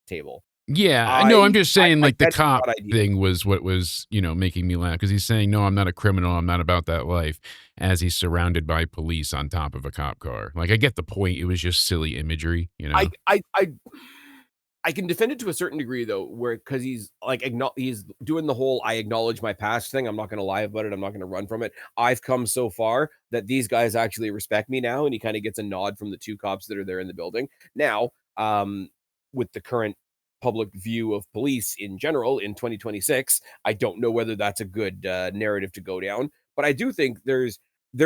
table. Yeah, no, I'm I just saying, I like, the get it's cop not ideal. thing was what was, making me laugh because he's saying, "No, I'm not a criminal. I'm not about that life," as he's surrounded by police on top of a cop car. Like, I get the point. It was just silly imagery, you I know? I I I can defend it to a certain degree though, where because he's like he's doing the whole I acknowledge my past thing. I'm not going to lie about it. I'm not going to run from it. I've come so far that these guys actually respect me now, and he kind of gets a nod from the two cops that are there in the building now. With the current public view of police in general in 2026, I don't know whether that's a good narrative to go down, but I do think there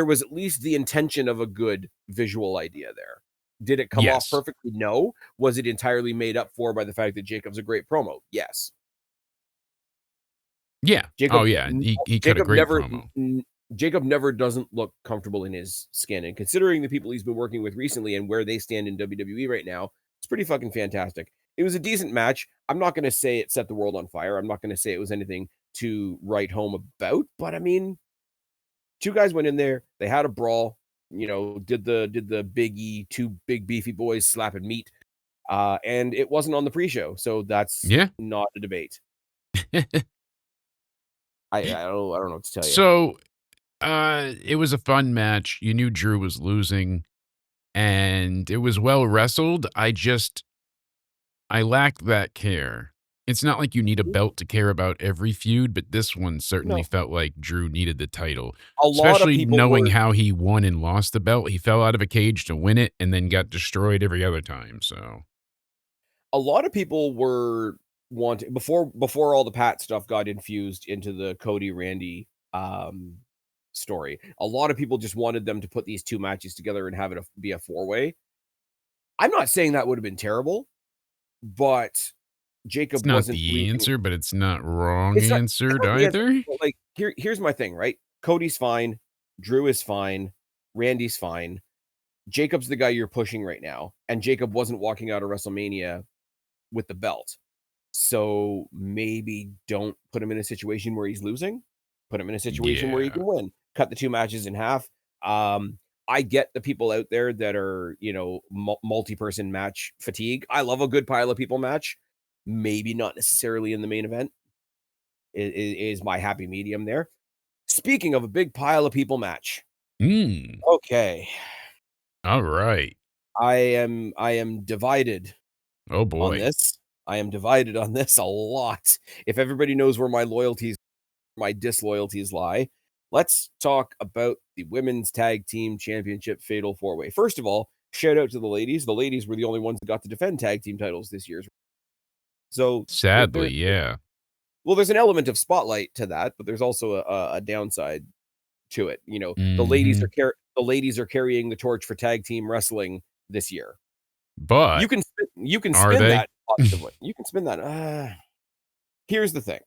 was at least the intention of a good visual idea there. Did it come off Yes. perfectly? No. Was it entirely made up for by the fact that Jacob's a great promo? Yes. Yeah. Jacob Oh, yeah. n He cut a Jacob great never promo. Jacob never doesn't look comfortable in his skin, and considering the people he's been working with recently and where they stand in WWE right now, it's pretty fucking fantastic. It was a decent match. I'm not gonna say it set the world on fire. I'm not gonna say it was anything to write home about, but I mean, 2 guys went in there, they had a brawl, did the Big E, 2 big beefy boys slapping meat. And it wasn't on the pre-show, so that's Yeah. not a debate. I don't know what to tell you. So, it was a fun match. You knew Drew was losing, and it was well wrestled. I lacked that care. It's not like you need a belt to care about every feud, but this one certainly No, felt like Drew needed the title, a lot of especially people knowing were how he won and lost the belt. He fell out of a cage to win it and then got destroyed every other time. So, a lot of people were wanting before all the Pat stuff got infused into the Cody Randy story. A lot of people just wanted them to put these 2 matches together and have it be a four-way. I'm not saying that would have been terrible, but it's Jacob not wasn't the reaping. answer, but it's not wrong It's answered not the answer, either. but, like, here's my thing, right? Cody's fine, Drew is fine, Randy's fine. Jacob's the guy you're pushing right now, and Jacob wasn't walking out of WrestleMania with the belt. So maybe don't put him in a situation where he's losing. Put him in a situation where he Yeah. can win. Cut the 2 matches in half. I get the people out there that are, multi-person match fatigue. I love a good pile of people match. Maybe not necessarily in the main event is my happy medium there. Speaking of a big pile of people match. Mm. Okay. All right. I am divided Oh on boy. this. I am divided on this a lot. If everybody knows where my loyalties, my disloyalties lie, let's talk about the women's tag team championship fatal four way. First of all, shout out to the ladies. The ladies were the only ones that got to defend tag team titles this year. So Sadly, yeah. there's an element of spotlight to that, but there's also a downside to it. Mhm. The ladies are carrying the torch for tag team wrestling this year. But You can are spin they? that positively. You can spin that. Here's the thing.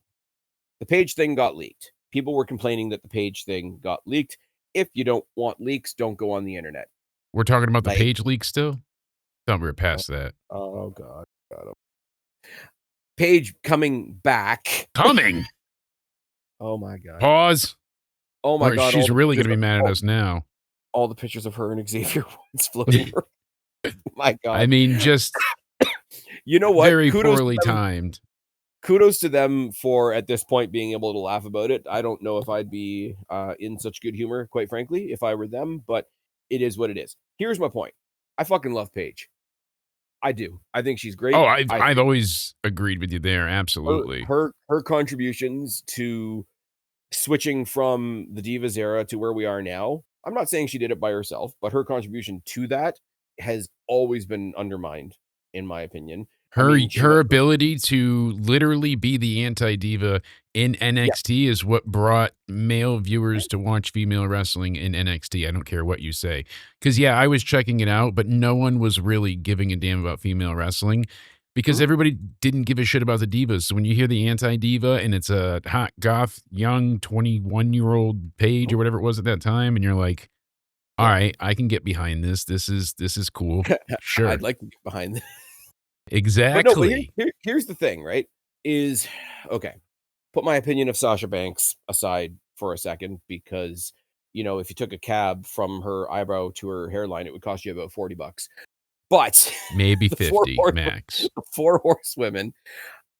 The page thing got leaked. People were complaining that the page thing got leaked. If you don't want leaks, don't go on the internet. We're talking about the Like, page leak still? Thought we were oh, past that. oh god, god. Page coming back. Coming. Oh my god. Pause. Oh my Or god. she's really gonna be mad at us now. All the pictures of her and Xavier Woods floating around. My I god. mean, just You know what? very poorly timed. Kudos to them for at this point being able to laugh about it. I don't know if I'd be in such good humor, quite frankly, if I were them, but it is what it is. Here's my point. I fucking love Paige. I do. I think she's great. Oh, I've I I've think always agreed with you there, her absolutely. her her contributions to switching from the Divas era to where we are now. I'm not saying she did it by herself, but her contribution to that has always been undermined, in my opinion. I Her mean, she her went ability to literally be the anti-diva in yeah, NXT is what brought male viewers to watch female wrestling in NXT. I don't care what you say. Because, yeah, I was checking it out, but no one was really giving a damn about female wrestling because mhm, everybody didn't give a shit about the divas. So when you hear the anti-diva and it's a hot, goth, young 21-year-old Paige or whatever it was at that time, and you're like, all yeah. right, I can get behind this. This is cool. I'd Sure. like to get behind But no, but Exactly. here's the thing, right? Is okay. Put my opinion of Sasha Banks aside for a second because if you took a cab from her eyebrow to her hairline, it would cost you about $40. But Maybe the four 50 horse, max. the four horsewomen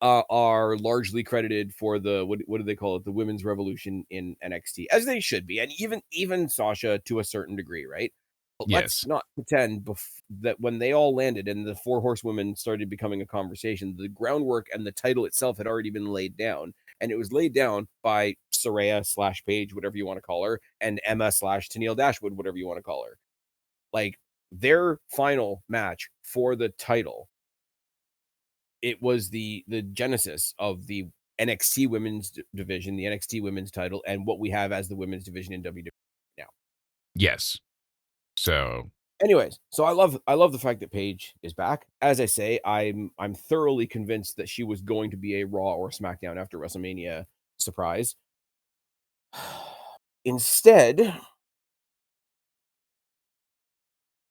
are largely credited for the what do they call it? The women's revolution in NXT, as they should be, and even Sasha to a certain degree, right? But let's Yes. not pretend that when they all landed and the four horsewomen started becoming a conversation, the groundwork and the title itself had already been laid down, and it was laid down by Saraya/Paige, whatever you want to call her, and Emma/Tennille Dashwood, whatever you want to call her. Like their final match for the title, it was the genesis of the NXT women's division, the NXT women's title, and what we have as the women's division in WWE now. Yes. So Anyways, so I love the fact that Paige is back. As I say, I'm thoroughly convinced that she was going to be a Raw or SmackDown after WrestleMania surprise. Instead,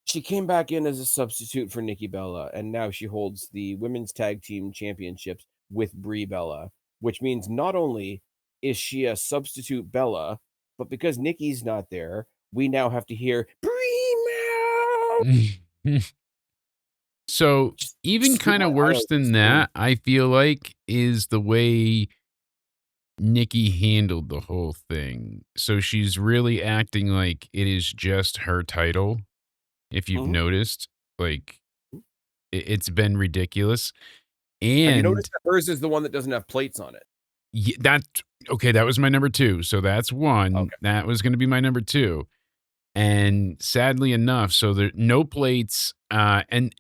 she came back in as a substitute for Nikki Bella, and now she holds the women's tag team championships with Brie Bella, which means not only is she a substitute Bella, but because Nikki's not there, we now have to hear Brie Meow. so Just even scoop kind my of eye worse out and than scream. that, I feel like, is the way Nikki handled the whole thing. So she's really acting like it is just her title. If you've Mhm. noticed, like it's been ridiculous. Have you And noticed that hers is the one that doesn't have plates on it? that okay, that was my number 2. So that's one. Okay. That was going to be my number 2. And sadly enough, so there no plates. And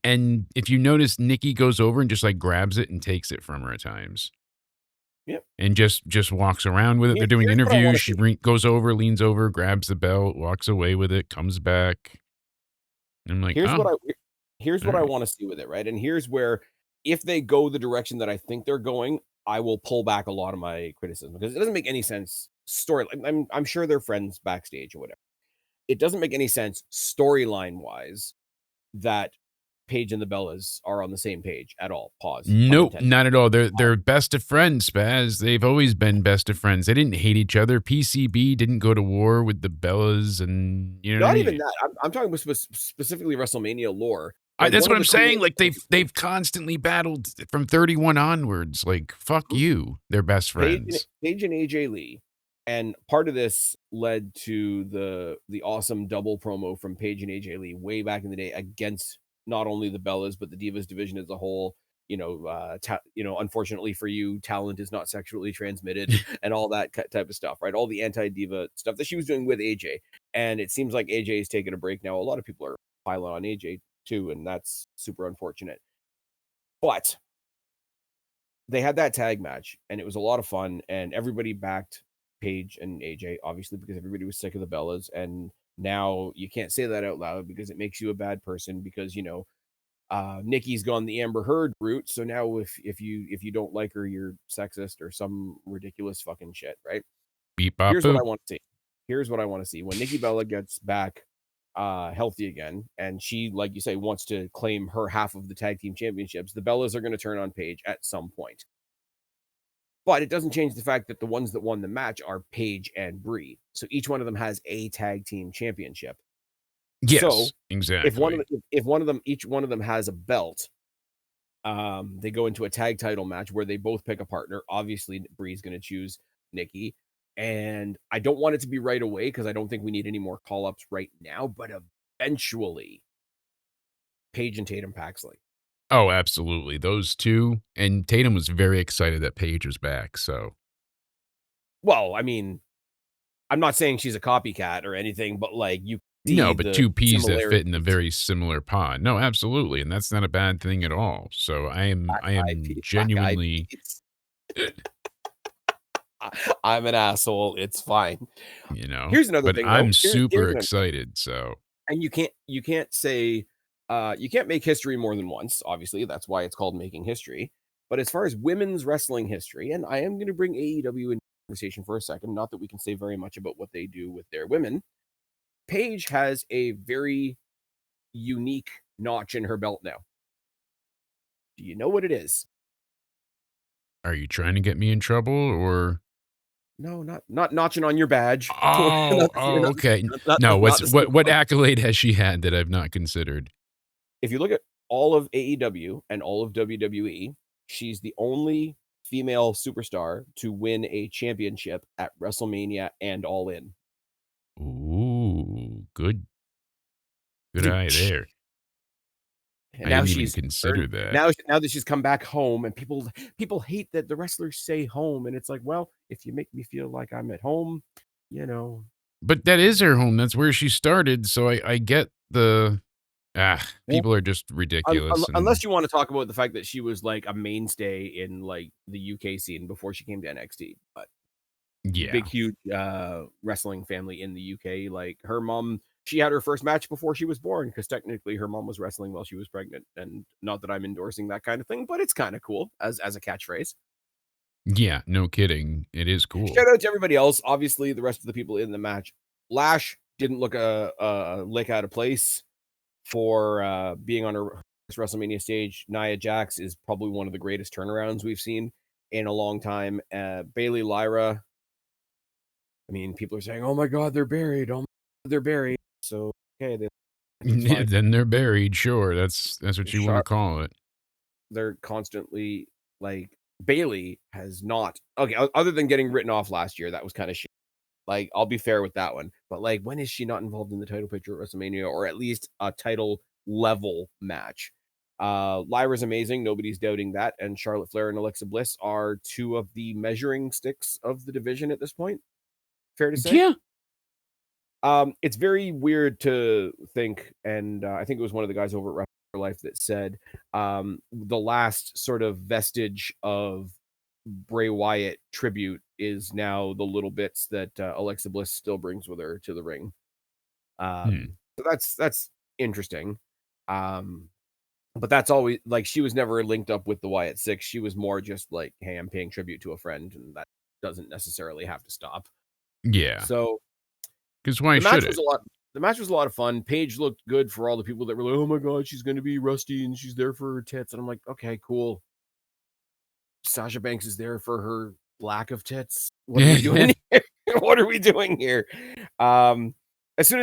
if you notice, Nikki goes over and just like grabs it and takes it from her at times, Yep. and just walks around with it. They're doing Here's what I want interviews. to She see. goes over, leans over, grabs the belt, walks away with it, comes back. And I'm like, Here's what oh, I here's all what I right. want to see with it, right? And here's where if they go the direction that I think they're going, I will pull back a lot of my criticism because it doesn't make any sense story. I'm sure they're friends backstage or whatever. It doesn't make any sense storyline wise that Paige and the Bellas are on the same page at all. Pause. Pun Nope, intended. not at all. They're best of friends, Spaz. They've always been best of friends. They didn't hate each other. PCB didn't go to war with the Bellas, and you know what I Not even mean. that. I'm talking about specifically WrestleMania lore. Like That's one what of I'm the saying. creators. Like they've constantly battled from 31 onwards. Like fuck you. They're best friends. Paige and AJ Lee, and part of this led to the awesome double promo from Paige and AJ Lee way back in the day against not only the Bellas but the Divas division as a whole. Unfortunately for you, talent is not sexually transmitted, and all that type of stuff, right? All the anti-diva stuff that she was doing with AJ, and it seems like AJ is taking a break now. A lot of people are piling on AJ too, and that's super unfortunate. But they had that tag match and it was a lot of fun and everybody backed Paige and AJ obviously because everybody was sick of the Bellas and now you can't say that out loud because it makes you a bad person because Nikki's gone the Amber Heard route, so now if you don't like her you're sexist or some ridiculous fucking shit, right? Beep bop Here's what boop. I want to see. Here's what I want to see. When Nikki Bella gets back healthy again and she, like you say, wants to claim her half of the tag team championships, the Bellas are going to turn on Paige at some point. But it doesn't change the fact that the ones that won the match are Paige and Brie. So each one of them has a tag team championship. So Yes, exactly. if one of them each one of them has a belt, they go into a tag title match where they both pick a partner. Obviously, Brie's going to choose Nikki, and I don't want it to be right away because I don't think we need any more call ups right now. But eventually, Paige and Tatum Paxley. Oh, absolutely. Those two. And Tatum was very excited that Paige was back. So Well, I mean, I'm not saying she's a copycat or anything, but like you no, see but the two peas that fit in a similarities. very similar pod. No, absolutely. And that's not a bad thing at all. So I am Black eyed genuinely peas. I'm an asshole. It's fine. Here's another but thing though. I'm super Here's another thing. excited. So And you can't say you can't make history more than once. Obviously, that's why it's called making history. But as far as women's wrestling history, and I am going to bring AEW into conversation for a second. Not that we can say very much about what they do with their women. Paige has a very unique notch in her belt now. Do you know what it is? Are you trying to get me in trouble or? No, not notching on your badge. Oh, oh, okay. No, Not the same what one. accolade has she had that I've not considered? If you look at all of AEW and all of WWE, she's the only female superstar to win a championship at WrestleMania and All In. Ooh, good Dude, eye there. and I now didn't even she's consider that. now that she's come back home, and people hate that the wrestlers say home, and it's like, well, if you make me feel like I'm at home, you know. But that is her home. That's where she started. So I get the Well, people are just ridiculous. And unless you want to talk about the fact that she was like a mainstay in like the UK scene before she came to NXT, but yeah, big huge wrestling family in the UK. Like her mom, she had her first match before she was born because technically her mom was wrestling while she was pregnant. And not that I'm endorsing that kind of thing, but it's kind of cool as a catchphrase. yeah, no kidding. It is cool. Shout out to everybody else. Obviously, the rest of the people in the match. Lash didn't look a lick out of place for being on her WrestleMania stage. Nia Jax is probably one of the greatest turnarounds we've seen in a long time. Bailey Lyra, I mean, people are saying, "Oh my God, they're buried. Oh, my God, they're buried." So okay, it's fine. Then they're buried. Sure, that's what you want to call it. They're constantly like Bailey has not okay. Other than getting written off last year, that was kind of shit. Like, I'll be fair with that one. But like, when is she not involved in the title picture at WrestleMania or at least a title level match? Lyra's amazing. Nobody's doubting that. And Charlotte Flair and Alexa Bliss are two of the measuring sticks of the division at this point. Fair to say? Yeah, It's very weird to think, and I think it was one of the guys over at Wrestling Life that said the last sort of vestige of Bray Wyatt tribute is now the little bits that Alexa Bliss still brings with her to the ring. Hmm. So that's interesting. But that's always like she was never linked up with the Wyatt Six. She was more just like, hey, I'm paying tribute to a friend, and that doesn't necessarily have to stop. Yeah, So because why the match should was it? a lot. The match was a lot of fun. Paige looked good for all the people that were like, "Oh my God, she's going to be rusty and she's there for her tits." And I'm like, "Okay, cool." Sasha Banks is there for her lack of tits. What are we doing here? What are we doing here? As soon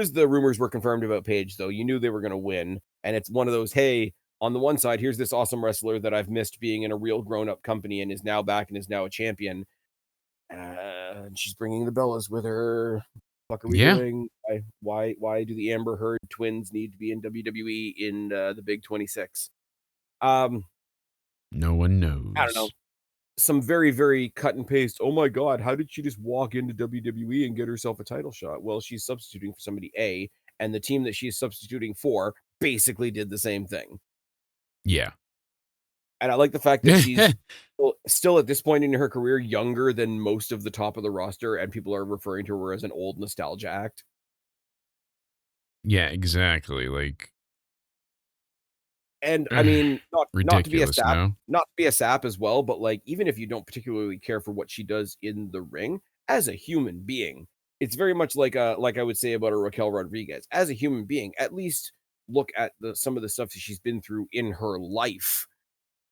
as the rumors were confirmed about Paige, though, you knew they were going to win. And it's one of those, hey, on the one side, here's this awesome wrestler that I've missed being in a real grown-up company and is now back and is now a champion. And she's bringing the Bellas with her. What are we Yeah, doing? Why do the Amber Heard twins need to be in WWE in the Big 26? Um, no one I don't know. knows. Some very, very cut and paste. Oh my God, how did she just walk into WWE and get herself a title shot? Well, she's substituting for somebody A, and the team that she's substituting for basically did the same thing. Yeah. And I like the fact that she's still at this point in her career younger than most of the top of the roster, and people are referring to her as an old nostalgia act. Yeah, exactly. Like, And I mean, not to be a ridiculous, sap, no? not to be a sap as well, but like even if you don't particularly care for what she does in the ring as a human being, it's very much like I would say about a Raquel Rodriguez. As a human being, at least look at some of the stuff that she's been through in her life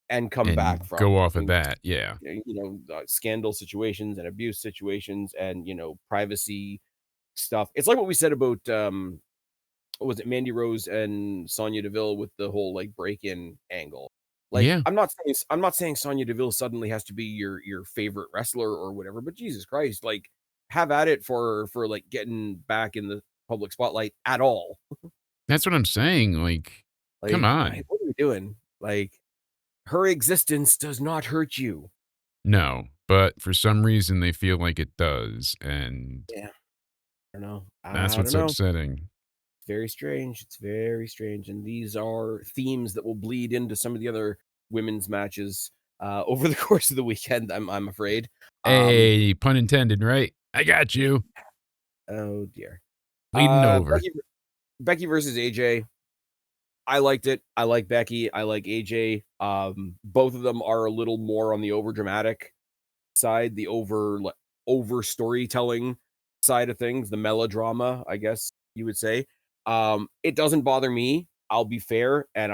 and come back And from. go off I of mean, that, yeah. scandal situations and abuse situations and privacy stuff. It's like what we said about what was it, Mandy Rose and Sonya Deville with the whole like break-in angle. Like Yeah, I'm not saying Sonya Deville suddenly has to be your favorite wrestler or whatever, but Jesus Christ, like have at it for like getting back in the public spotlight at all. that's what I'm saying, like, come Like, on. what are we doing? Like her existence does not hurt you. No, but for some reason, they feel like it does, and Yeah, I don't know. that's I don't what's know. upsetting. Very strange. It's very strange. And these are themes that will bleed into some of the other women's matches over the course of the weekend, I'm afraid. Um, Hey, pun intended, right? I got you. oh dear. Bleeding over. Becky versus AJ. I liked it. I like Becky. I like AJ. Both of them are a little more on the over dramatic side, the over storytelling side of things, the melodrama, I guess you would say. It doesn't bother me. I'll be fair, and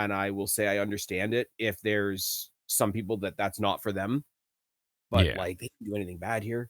and I will say I understand it if there's some people that's not for them, but, Yeah. like, they didn't do anything bad here.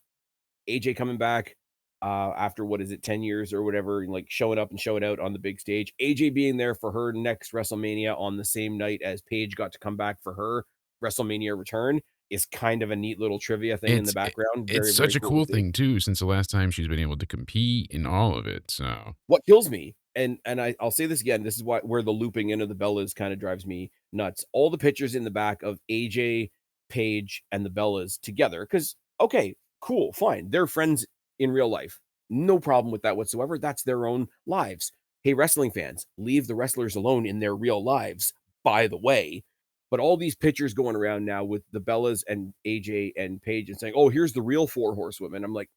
AJ coming back, after what is it, 10 years or whatever, and, like, showing up and showing out on the big stage. AJ being there for her next WrestleMania on the same night as Paige got to come back for her WrestleMania return is kind of a neat little trivia thing in the It's it background. it's Very, very such a cool to cool see. thing too since the last time she's been able to compete in all of it, so What kills me, and I'll say this again, this is where the looping in of the Bellas kind of drives me nuts. All the pictures in the back of AJ, Paige, and the Bellas together, because okay, cool, fine. They're friends in real life. No problem with that whatsoever. That's their own lives. Hey, wrestling fans, leave the wrestlers alone in their real lives, by the way. But all these pictures going around now with the Bellas and AJ and Paige and saying, oh, here's the real four horsewomen. I'm like,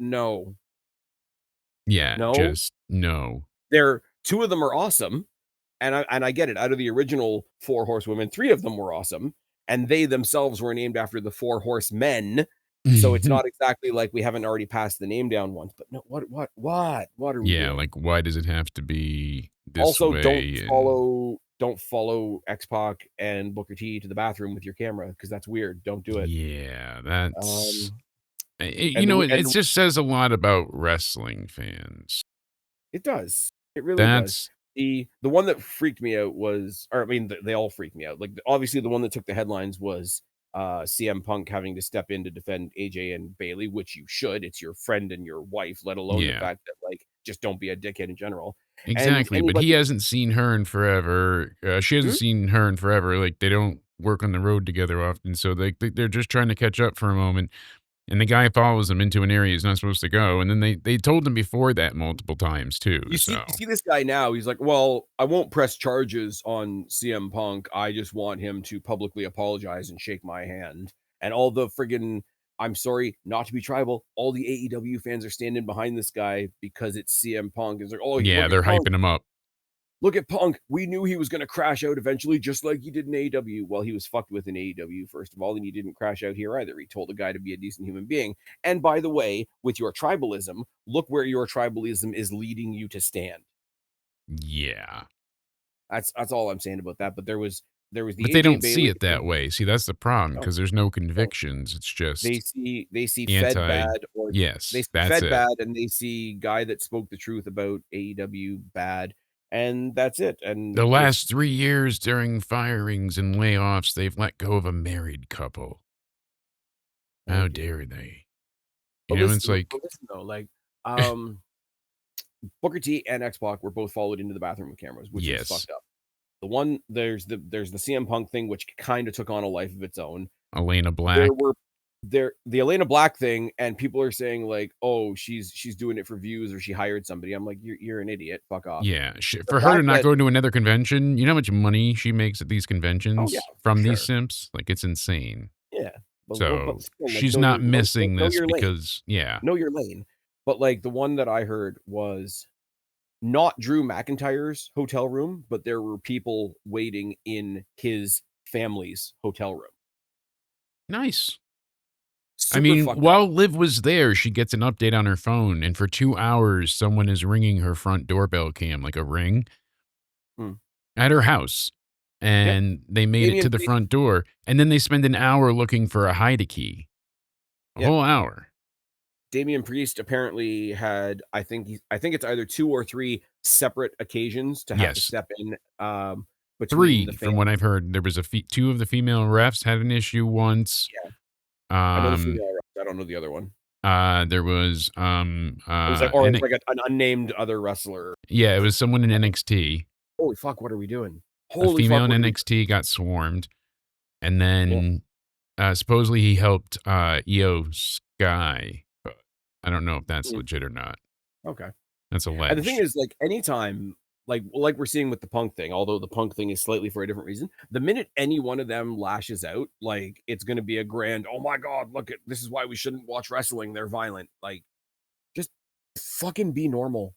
no, yeah, no, just no. they're two of them are awesome, and I get it. Out of the original four horsewomen, three of them were awesome, and they themselves were named after the four horsemen. So it's not exactly like we haven't already passed the name down once. But no, what are we Yeah, doing? like, why does it have to be this Also, way? And don't follow X-Pac and Booker T to the bathroom with your camera because that's weird. Don't do it. yeah, that's Um, you and know, the it just says a lot about wrestling fans. It does. It really does. That's The one that freaked me out was, or I mean, they all freaked me out. Like, obviously, the one that took the headlines was CM Punk having to step in to defend AJ and Bailey, which you should. It's your friend and your wife, let alone the yeah. fact that, like, just don't be a dickhead in general. And Exactly, but he anybody, hasn't seen her in forever. She hasn't hmm? seen her in forever. Like they don't work on the road together often, so they're just trying to catch up for a moment. And the guy follows him into an area he's not supposed to go. And then they told him before that multiple times too. You So see this guy now, he's like, "Well, I won't press charges on CM Punk. I just want him to publicly apologize and shake my hand." And all the friggin' I'm sorry, not to be tribal, all the AEW fans are standing behind this guy because it's CM Punk. It's like, "Oh, yeah, look at they're Punk. hyping him up. Look at Punk. We knew he was going to crash out eventually, just like he did in AEW." Well, he was fucked with in AEW, first of all, and he didn't crash out here either. He told the guy to be a decent human being. And by the way, with your tribalism, look where your tribalism is leading you to stand. Yeah, That's all I'm saying about that. But there was but the they AJ don't see Bailey it that thing. way. See, that's the problem No, because there's no no. convictions. It's They just see Fed anti. bad, or they Yes, see that's Fed it. bad, and they see guy that spoke the truth about AEW bad, and that's it. The And last it's 3 years during firings and layoffs, they've let go of a married couple. How thank you. dare they? You know, it's But like, listen though, like um Booker T and X Pac were both followed into the bathroom with cameras, which is yes, fucked up. There's the CM Punk thing, which kind of took on a life of its own. Elena There Black. were the Elena Black thing, and people are saying like, "Oh, she's doing it for views, or she hired somebody." I'm like, "You're an idiot. Fuck off." Yeah, The for her to fact not that go to another convention, you know how much money she makes at these oh yeah, conventions for from these sure. simps? Like, it's insane. Yeah. But So, still, like, she's not missing know this your lane. because yeah. Know your lane. But like the one that I heard was not Drew McIntyre's hotel room, but there were people waiting in his family's hotel room. Nice. I Super mean, fucked up. while Liv was there, she gets an update on her phone, and for 2 hours, someone is ringing her front doorbell cam, like a ring, Mm. at her house, Yep. and they made it to Damian the Priest. front door, and then they spend an hour looking for a hide-a-key. A Yep. whole hour. Damian Priest apparently had, I think it's either two or three separate occasions to have to Yes. step in between the 3 from what I've fans. heard. There was 2 of the female refs had an issue once. Yeah. I know the Um, female ref, I don't know the other one. there was, It was like, or and it's like an unnamed other wrestler. yeah, it was someone in NXT. Holy fuck, what are we doing? A Holy female fuck, in what are we NXT got swarmed, and doing? then, supposedly he helped, Io Sky, but I don't know if that's Yeah. legit or not. Okay. That's And the thing alleged. is, like, anytime, like we're seeing with the Punk thing, although the Punk thing is slightly for a different reason, the minute any one of them lashes out, like, it's gonna be a grand, "Oh my god, look at this is why we shouldn't watch wrestling, they're violent." Like, just fucking be normal.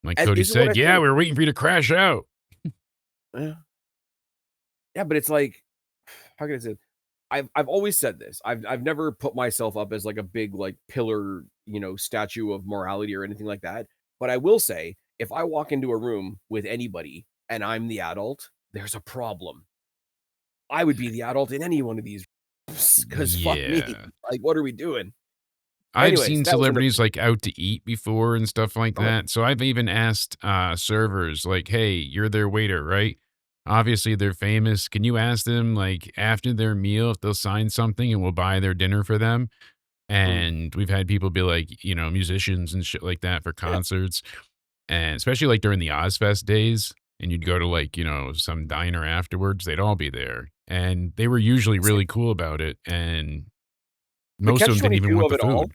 Like And Cody this is what I said, "Yeah, feel we're waiting for you to crash out." yeah. Yeah, but it's like, how can I say it? I've always said this. I've never put myself up as like a big like pillar, statue of morality or anything like that. But I will say, if I walk into a room with anybody and I'm the adult, there's a problem. I would be the adult in any one of these because fuck me. Yeah. Like, what are we doing? I've Anyways, seen that was celebrities like out to eat before and stuff like oh, that. So I've even asked servers like, "Hey, you're their waiter, right? Obviously they're famous. Can you ask them like after their meal if they'll sign something and we'll buy their dinner for them?" mm, And we've had people be like, musicians and shit like that for yeah, concerts, and especially like during the Ozfest days, and you'd go to like, some diner afterwards, they'd all be there. And they were usually listen, really cool about it, and the most of catch them didn't even 22 want of the it all food.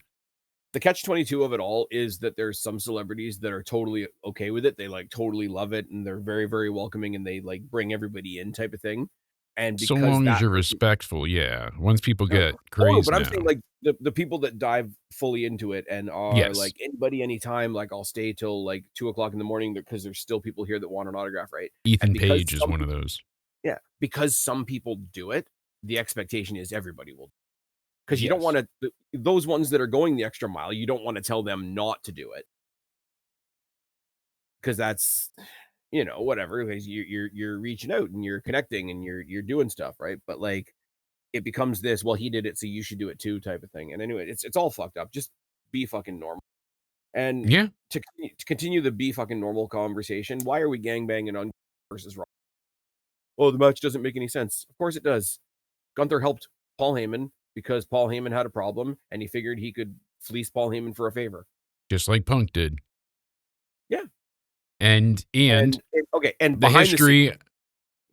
the catch 22 of it all is that there's some celebrities that are totally okay with it. They like totally love it and they're very, very welcoming and they like bring everybody in type of thing. And So because long as that you're person respectful, yeah. Once people no, get oh no, crazed but I'm saying now. like the people that dive fully into it and are Yes. like anybody anytime, like I'll stay till like 2 o'clock in the morning because there's still people here that want an autograph, right? And Ethan because Page is some one of people those. yeah, because some people do it, the expectation is everybody will because you don't Yes. want to those ones that are going the extra mile, you don't want to tell them not to do it because that's whatever. Because you're reaching out and you're connecting and you're doing stuff, right? But like it becomes this, well, he did it, so you should do it too, type of thing. And anyway, it's all fucked up. Just be fucking normal. And Yeah. to continue the be fucking normal conversation, why are we gangbanging on versus Raw? Oh, the match doesn't make any sense. Of course it does. Gunther helped Paul Heyman because Paul Heyman had a problem and he figured he could fleece Paul Heyman for a favor. Just like Punk did. Yeah. And Okay, and the behind the scenes, history. yeah,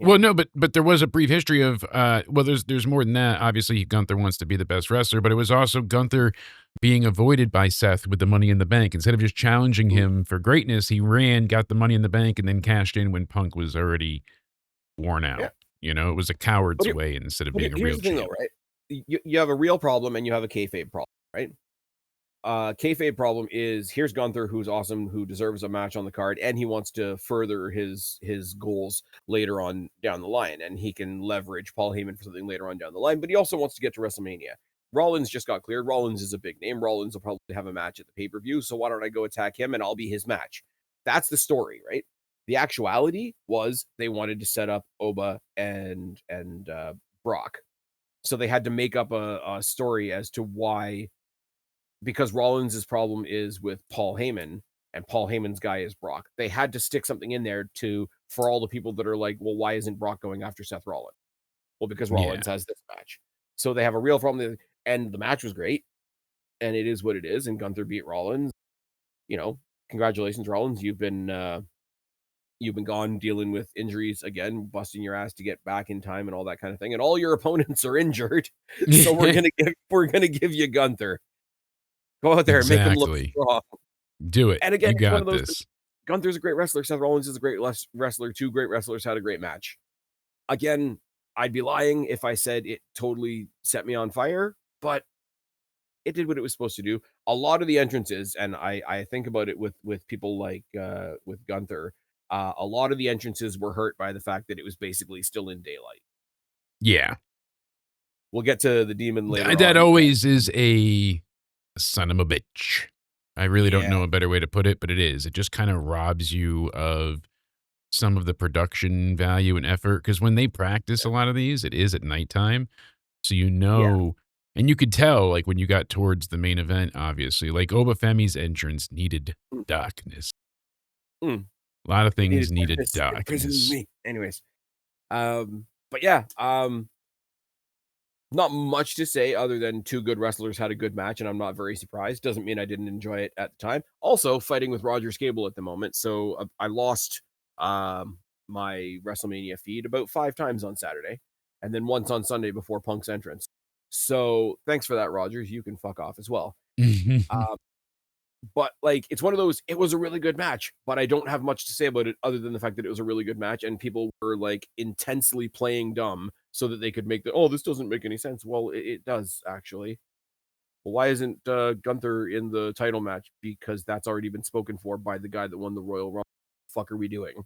Well, no, but there was a brief history of there's more than that. Obviously, Gunther wants to be the best wrestler, but it was also Gunther being avoided by Seth with the Money in the Bank. Instead of just challenging mm, him for greatness, he ran, got the Money in the Bank, and then cashed in when Punk was already worn yeah. out. It was a But coward's way instead of being a here's real the thing, though, champ. right? You have a real problem and you have a kayfabe problem, right? Kayfabe problem is here's Gunther, who's awesome, who deserves a match on the card, and he wants to further his goals later on down the line, and he can leverage Paul Heyman for something later on down the line. But he also wants to get to WrestleMania. Rollins just got cleared. Rollins is a big name. Rollins will probably have a match at the pay per view. So why don't I go attack him and I'll be his match? That's the story, right? The actuality was they wanted to set up Oba and Brock, so they had to make up a story as to why because Rollins' problem is with Paul Heyman and Paul Heyman's guy is Brock. They had to stick something in there for all the people that are like, well, why isn't Brock going after Seth Rollins? Well, because Yeah. Rollins has this match. So they have a real problem. And the match was great. And it is what it is. And Gunther beat Rollins. Congratulations, Rollins. You've been gone dealing with injuries again, busting your ass to get back in time and all that kind of thing. And all your opponents are injured. So we're gonna give you Gunther. Go out there and make him look Exactly. strong. Do it. And again, You it's one of got those this. Gunther's a great wrestler. Seth Rollins is a great wrestler. Two great wrestlers had a great match. Again, I'd be lying if I said it totally set me on fire, but it did what it was supposed to do. A lot of the entrances, and I think about it with people like with Gunther, a lot of the entrances were hurt by the fact that it was basically still in daylight. Yeah. We'll get to the demon later That on. always is a son of a bitch. I really don't Yeah, know a better way to put it, but it is. It just kind of robs you of some of the production value and effort because when they practice a lot of these, it is at nighttime. So yeah. and you could tell like when you got towards the main event, obviously, like Obafemi's entrance needed Mm, darkness. mm. A lot of It needed things needed darkness imprisoning darkness. me. Anyways, but yeah, not much to say other than two good wrestlers had a good match, and I'm not very surprised. Doesn't mean I didn't enjoy it at the time. Also, fighting with Roger Cable at the moment, so I lost my WrestleMania feed about 5 times on Saturday, and then once on Sunday before Punk's entrance. So thanks for that, Rogers. You can fuck off as well. Um, but like, it's one of those. It was a really good match, but I don't have much to say about it other than the fact that it was a really good match, and people were like intensely playing dumb so that they could make oh, this doesn't make any sense. Well, it does actually. Well, why isn't Gunther in the title match? Because that's already been spoken for by the guy that won the Royal Rumble. Fuck are we doing?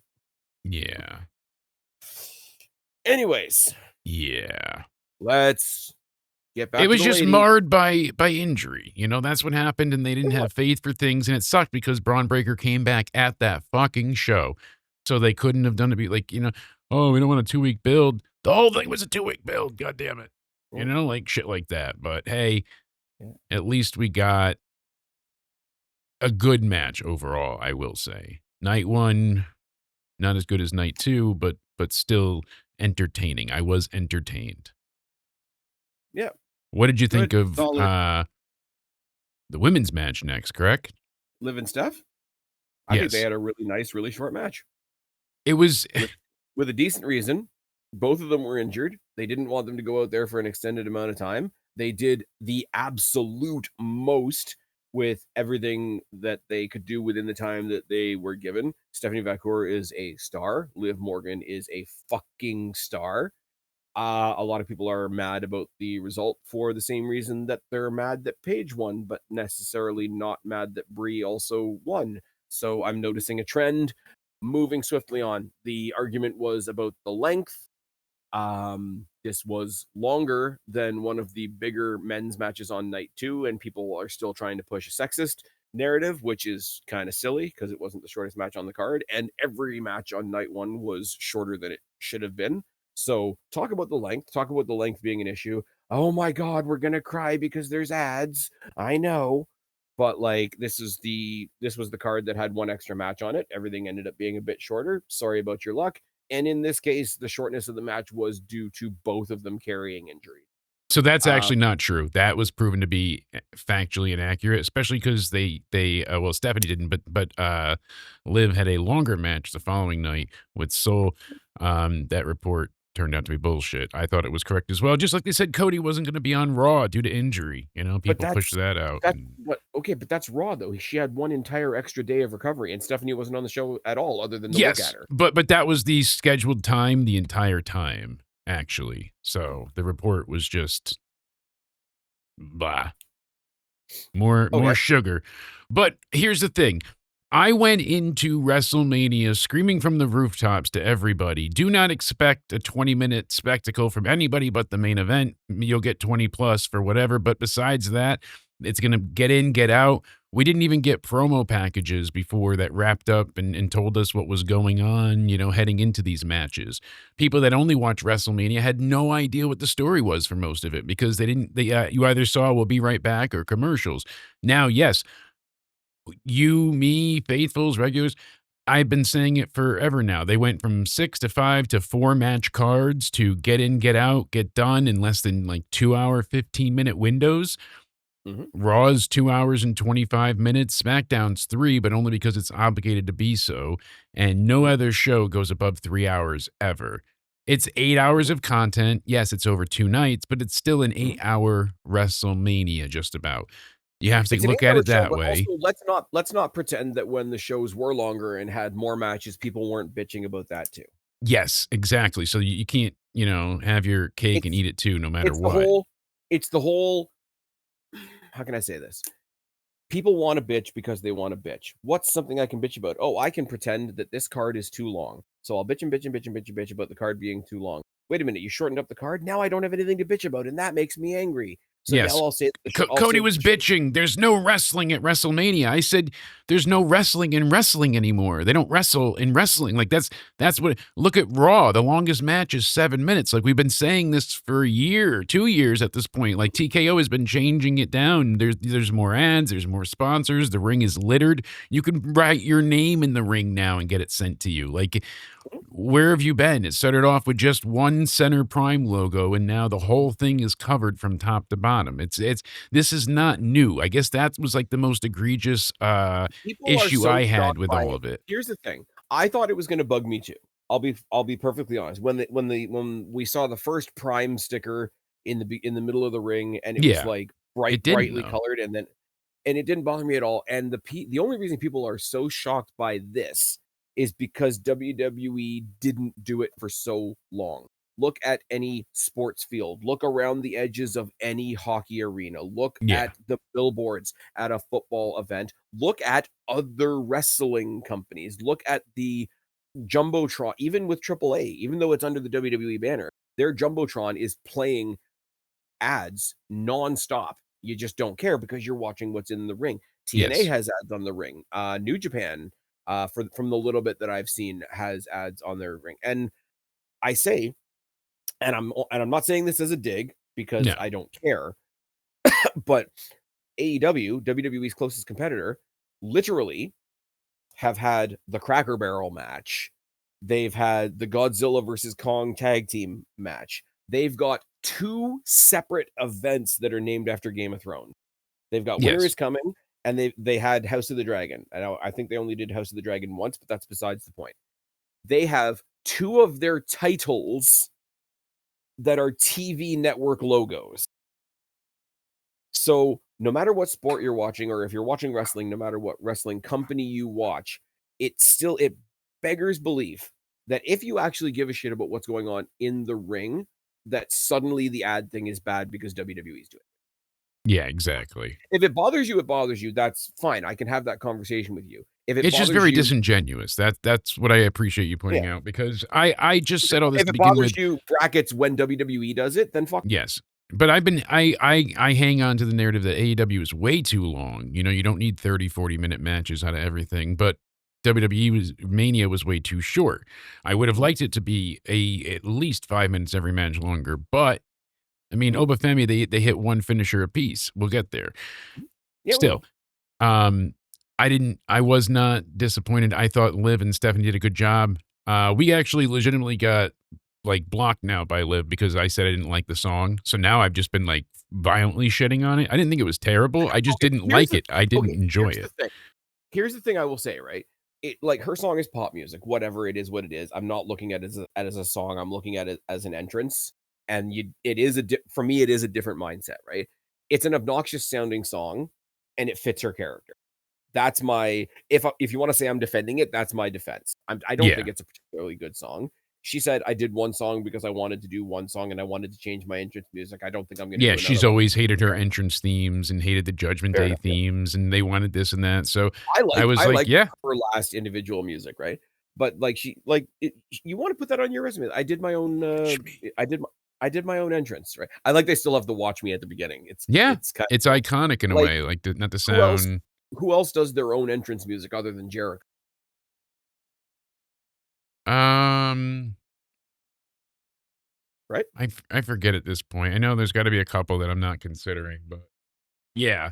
Yeah. Anyways, Yeah. let's get It back to was the just lady. marred by injury. That's what happened, and they didn't It was. have faith for things, and it sucked because Braun Breaker came back at that fucking show. So they couldn't have done it. Like, oh, we don't want a 2-week build. The whole thing was a 2-week build. God damn it. You Yeah. know, like shit like that. But hey, Yeah. at least we got a good match overall, I will say. Night 1, not as good as night 2, but still entertaining. I was entertained. Yeah. What did you think Good. of Solid. the women's match next, correct? Liv and Steph. I think they Yes. had a really nice, really short match It was with a decent reason. Both of them were injured. They didn't want them to go out there for an extended amount of time. They did the absolute most with everything that they could do within the time that they were given. Stephanie Vacour is a star. Liv Morgan is a fucking star. A lot of people are mad about the result for the same reason that they're mad that Paige won, but necessarily not mad that Brie also won. So I'm noticing a trend. Moving swiftly on, the argument was about the length. This was longer than one of the bigger men's matches on night 2, and people are still trying to push a sexist narrative, which is kind of silly because it wasn't the shortest match on the card, and every match on night 1 was shorter than it should have been. So talk about the length, talk about the length being an issue. Oh my god, we're gonna cry because there's ads. I know. But like this was the card that had one extra match on it. Everything ended up being a bit shorter. Sorry about your luck. And in this case, the shortness of the match was due to both of them carrying injury. So that's Um, actually not true. That was proven to be factually inaccurate, especially because well, Stephanie didn't, but Liv had a longer match the following night with Soul. That report turned out to be bullshit. I thought it was correct as well. Just like they said, Cody wasn't going to be on Raw due to injury. You know, but people pushed that out. that's what okay, but that's Raw though. She had one entire extra day of recovery, and Stephanie wasn't on the show at all, other than to look at Yes, her. but that was the scheduled time the entire time, actually. So the report was just blah. More Okay. sugar. But here's the thing. I went into WrestleMania screaming from the rooftops to everybody, do not expect a 20-minute spectacle from anybody but the main event. You'll get 20 plus for whatever, but besides that, it's going to get in, get out. We didn't even get promo packages before that wrapped up and told us what was going on, heading into these matches. People that only watch WrestleMania had no idea what the story was for most of it because you either saw "We'll be right back" or commercials. Now, yes, you, me, faithfuls, regulars, I've been saying it forever now. They went from 6 to 5 to 4 match cards to get in, get out, get done in less than like 2-hour, 15-minute windows. Mhm. Raw's 2 hours and 25 minutes. SmackDown's 3, but only because it's obligated to be so. And no other show goes above 3 hours ever. It's 8 hours of content. Yes, it's over 2 nights, but it's still an 8-hour WrestleMania, just about. You have to It's an look at 8-hour it show, that but way. also let's not pretend that when the shows were longer and had more matches, people weren't bitching about that too. Yes, exactly. So you can't, have your cake and It's eat it too, no matter it's the what. whole it's the whole how can I say this? People want to bitch because they want to bitch. What's something I can bitch about? Oh, I can pretend that this card is too long. So I'll bitch and bitch and bitch and bitch and bitch about the card being too long. Wait a minute, you shortened up the card? Now I don't have anything to bitch about, and that makes me angry. So now Yes. I'll say I'll Cody say that was the show. bitching. There's no wrestling at WrestleMania. I said there's no wrestling in wrestling anymore. They don't wrestle in wrestling. Like that's what. Look at Raw. The longest match is 7 minutes. Like we've been saying this for a year, 2 years at this point. Like TKO has been changing it down. There's more ads. There's more sponsors. The ring is littered. You can write your name in the ring now and get it sent to you. Like where have you been? It started off with just one Center Prime logo, and now the whole thing is covered from top to bottom. This is not new. I guess that was like the most egregious People are issue so I had shocked with by all it. of it. Here's the thing. I thought it was going to bug me too. I'll be perfectly honest. When we saw the first Prime sticker in the middle of the ring, and it was Yeah, like it didn't brightly though. colored, and it didn't bother me at all. And the only reason people are so shocked by this is because WWE didn't do it for so long. Look at any sports field. Look around the edges of any hockey arena. Look Yeah. at the billboards at a football event. Look at other wrestling companies. Look at the Jumbotron, even with AAA, even though it's under the WWE banner, their Jumbotron is playing ads nonstop. You just don't care because you're watching what's in the ring. TNA Yes. has ads on the ring. New Japan, from the little bit that I've seen, has ads on their ring. And I say, and I'm not saying this as a dig because No. I don't care, but AEW, WWE's closest competitor, literally have had the Cracker Barrel match. They've had the Godzilla versus Kong tag team match. They've got 2 separate events that are named after Game of Thrones. They've got Winter Yes. is Coming, and they had House of the Dragon. And I think they only did House of the Dragon once, but that's besides the point. They have 2 of their titles that are TV network logos. So no matter what sport you're watching, or if you're watching wrestling, no matter what wrestling company you watch, it beggars belief that if you actually give a shit about what's going on in the ring, that suddenly the ad thing is bad because WWE is doing it. Yeah, exactly. If it bothers you, it bothers you. That's fine. I can have that conversation with you. If it It's just bothers very you, disingenuous. That's what I appreciate you pointing out, because I just said all this if to it begin bothers with. you, brackets when WWE does it, then fuck. Yes. But I hang on to the narrative that AEW is way too long. You know, you don't need 30, 40-minute matches out of everything, but Mania was way too short. I would have liked it to be at least 5 minutes every match longer, but I mean, Obafemi, they hit one finisher apiece. We'll get there. Yeah, we Still, will. I was not disappointed. I thought Liv and Stephanie did a good job. We actually legitimately got like blocked now by Liv because I said I didn't like the song. So now I've just been like violently shitting on it. I didn't think it was terrible. I just didn't like it. I didn't enjoy it. Here's the thing I will say, right? It, like, her song is pop music, whatever it is, what it is. I'm not looking at it as a song. I'm looking at it as an entrance. And for me, it is a different mindset, right? It's an obnoxious sounding song, and it fits her character. That's my, if you want to say I'm defending it, that's my defense. I don't think it's a particularly good song. She said I did one song because I wanted to do one song and I wanted to change my entrance music. I don't think I'm going to do another she's one. always hated her entrance themes and hated the Judgment Day themes, and they wanted this and that. So I was like, yeah, her last individual music, right? But like you want to put that on your resume. I did my own. I did my own entrance, right? I like they still have the "Watch Me" at the beginning. It's kind it's iconic in a way, like not the sound. Who else does their own entrance music other than Jericho? Right? I forget at this point. I know there's got to be a couple that I'm not considering, but yeah.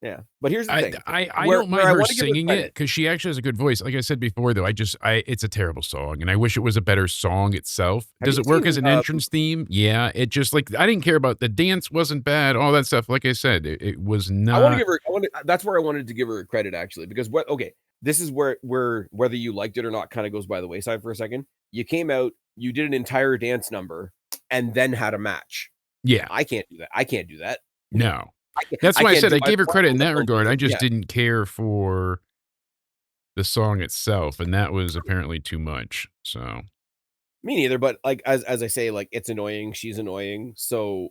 Yeah. But here's the thing. I don't mind her singing it because she actually has a good voice. Like I said before, though, it's a terrible song, and I wish it was a better song itself. Does it work as an entrance theme? Yeah. It just like I didn't care about the dance wasn't bad, all that stuff. Like I said, it was not. I want to give her. That's where I wanted to give her credit actually, because this is where whether you liked it or not kind of goes by the wayside for a second. You came out, you did an entire dance number, and then had a match. Yeah. I can't do that. I can't do that. No. That's why I said I gave her credit in that regard. I just didn't care for the song itself, and that was apparently too much. So me neither. But like as I say, like it's annoying. She's annoying. So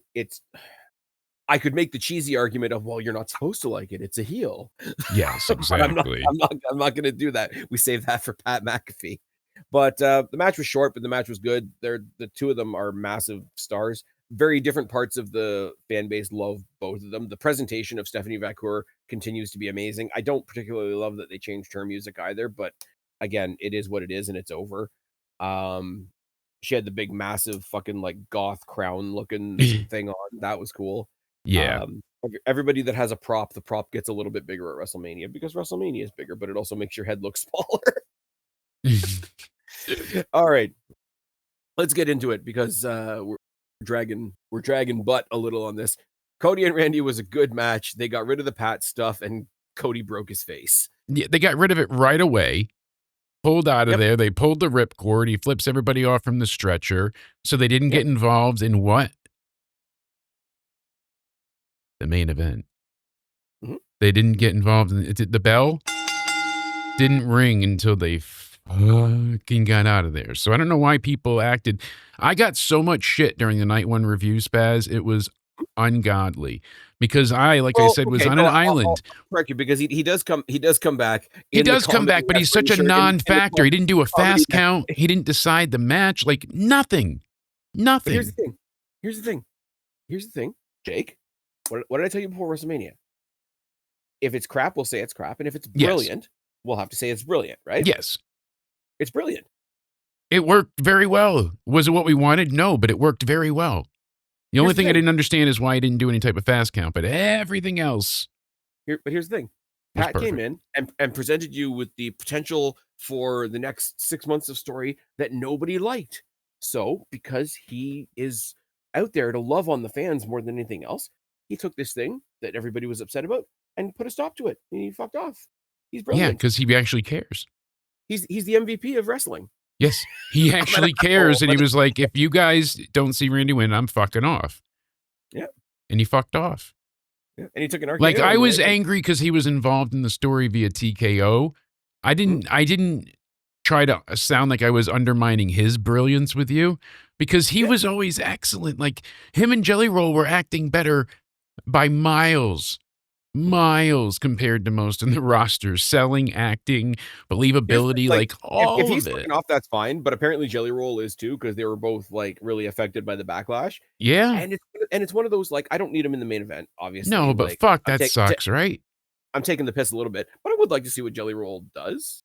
I could make the cheesy argument of, well, you're not supposed to like it. It's a heel. Yes, exactly. I'm not going to do that. We saved that for Pat McAfee. But the match was short, but the match was good. The two of them are massive stars. Very different parts of the fan base love both of them. The presentation of Stephanie Vacour continues to be amazing. I don't particularly love that they changed her music either, but again, it is what it is and it's over. She had the big, massive fucking like goth crown looking thing on. That was cool. Yeah. Everybody that has a prop, the prop gets a little bit bigger at WrestleMania because WrestleMania is bigger, but it also makes your head look smaller. All right, let's get into it because we're dragging butt a little on this. Cody and Randy was a good match. They got rid of the Pat stuff, and Cody broke his face. Yeah, they got rid of it right away. Pulled out of there. They pulled the ripcord. He flips everybody off from the stretcher, so they didn't get involved in what? The main event. Mm-hmm. They didn't get involved in it. The bell didn't ring until they fucking got out of there. So I don't know why people acted. I got so much shit during the night one review, Spaz. It was ungodly because I said, was on an island. I'll correct you because he does come back. He does come back, but he's such a non-factor. He didn't do a fast count. He didn't decide the match. Like nothing. But here's the thing. Jake, what did I tell you before WrestleMania? If it's crap, we'll say it's crap. And if it's brilliant, we'll have to say it's brilliant, right? Yes. It's brilliant. It worked very well. Was it what we wanted? No, but it worked very well. The only thing I didn't understand is why I didn't do any type of fast count, but everything else Here's the thing. was Pat came perfect. in and presented you with the potential for the next 6 months of story that nobody liked. So, because he is out there to love on the fans more than anything else, he took this thing that everybody was upset about and put a stop to it. And he fucked off. He's Yeah, brilliant. because he actually cares. He's the MVP of wrestling. Yes, he actually cares, and he was like, "If you guys don't see Randy win, I'm fucking off." Yeah. And he fucked off. Yeah. And he took an RKO. Like, I was angry because he was involved in the story via TKO. I didn't try to sound like I was undermining his brilliance with you, because he was always excellent. Like, him and Jelly Roll were acting better by miles compared to most in the roster. Selling, acting, believability, like all if he's of it. fucking off, that's fine. But apparently Jelly Roll is too, because they were both like really affected by the backlash. Yeah. And it's one of those, like, I don't need him in the main event, obviously. No, but like, fuck, that sucks, right? I'm taking the piss a little bit, but I would like to see what Jelly Roll does.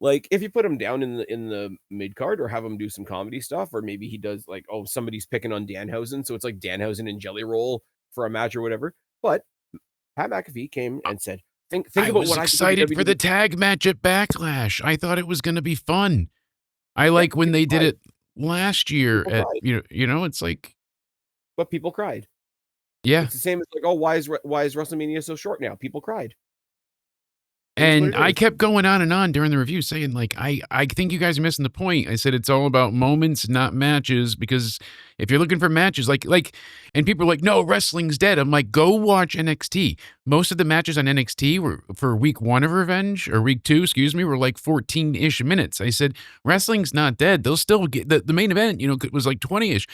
Like, if you put him down in the mid card, or have him do some comedy stuff, or maybe he does like, oh, somebody's picking on Danhausen, so it's like Danhausen and Jelly Roll for a match or whatever. But Pat McAfee came and said, think I about was what excited I for the tag match at Backlash. I thought it was going to be fun. I like when they did it last year at, it's like, but people cried. Yeah. It's the same as like, oh, why is WrestleMania so short now? People cried. And I kept going on and on during the review saying, like, I think you guys are missing the point. I said it's all about moments, not matches, because if you're looking for matches, like, and people are like, no, wrestling's dead. I'm like, go watch NXT. Most of the matches on NXT were for week 1 of Revenge, or week 2, excuse me, were like 14-ish minutes. I said, wrestling's not dead. They'll still get the main event, was like 20-ish.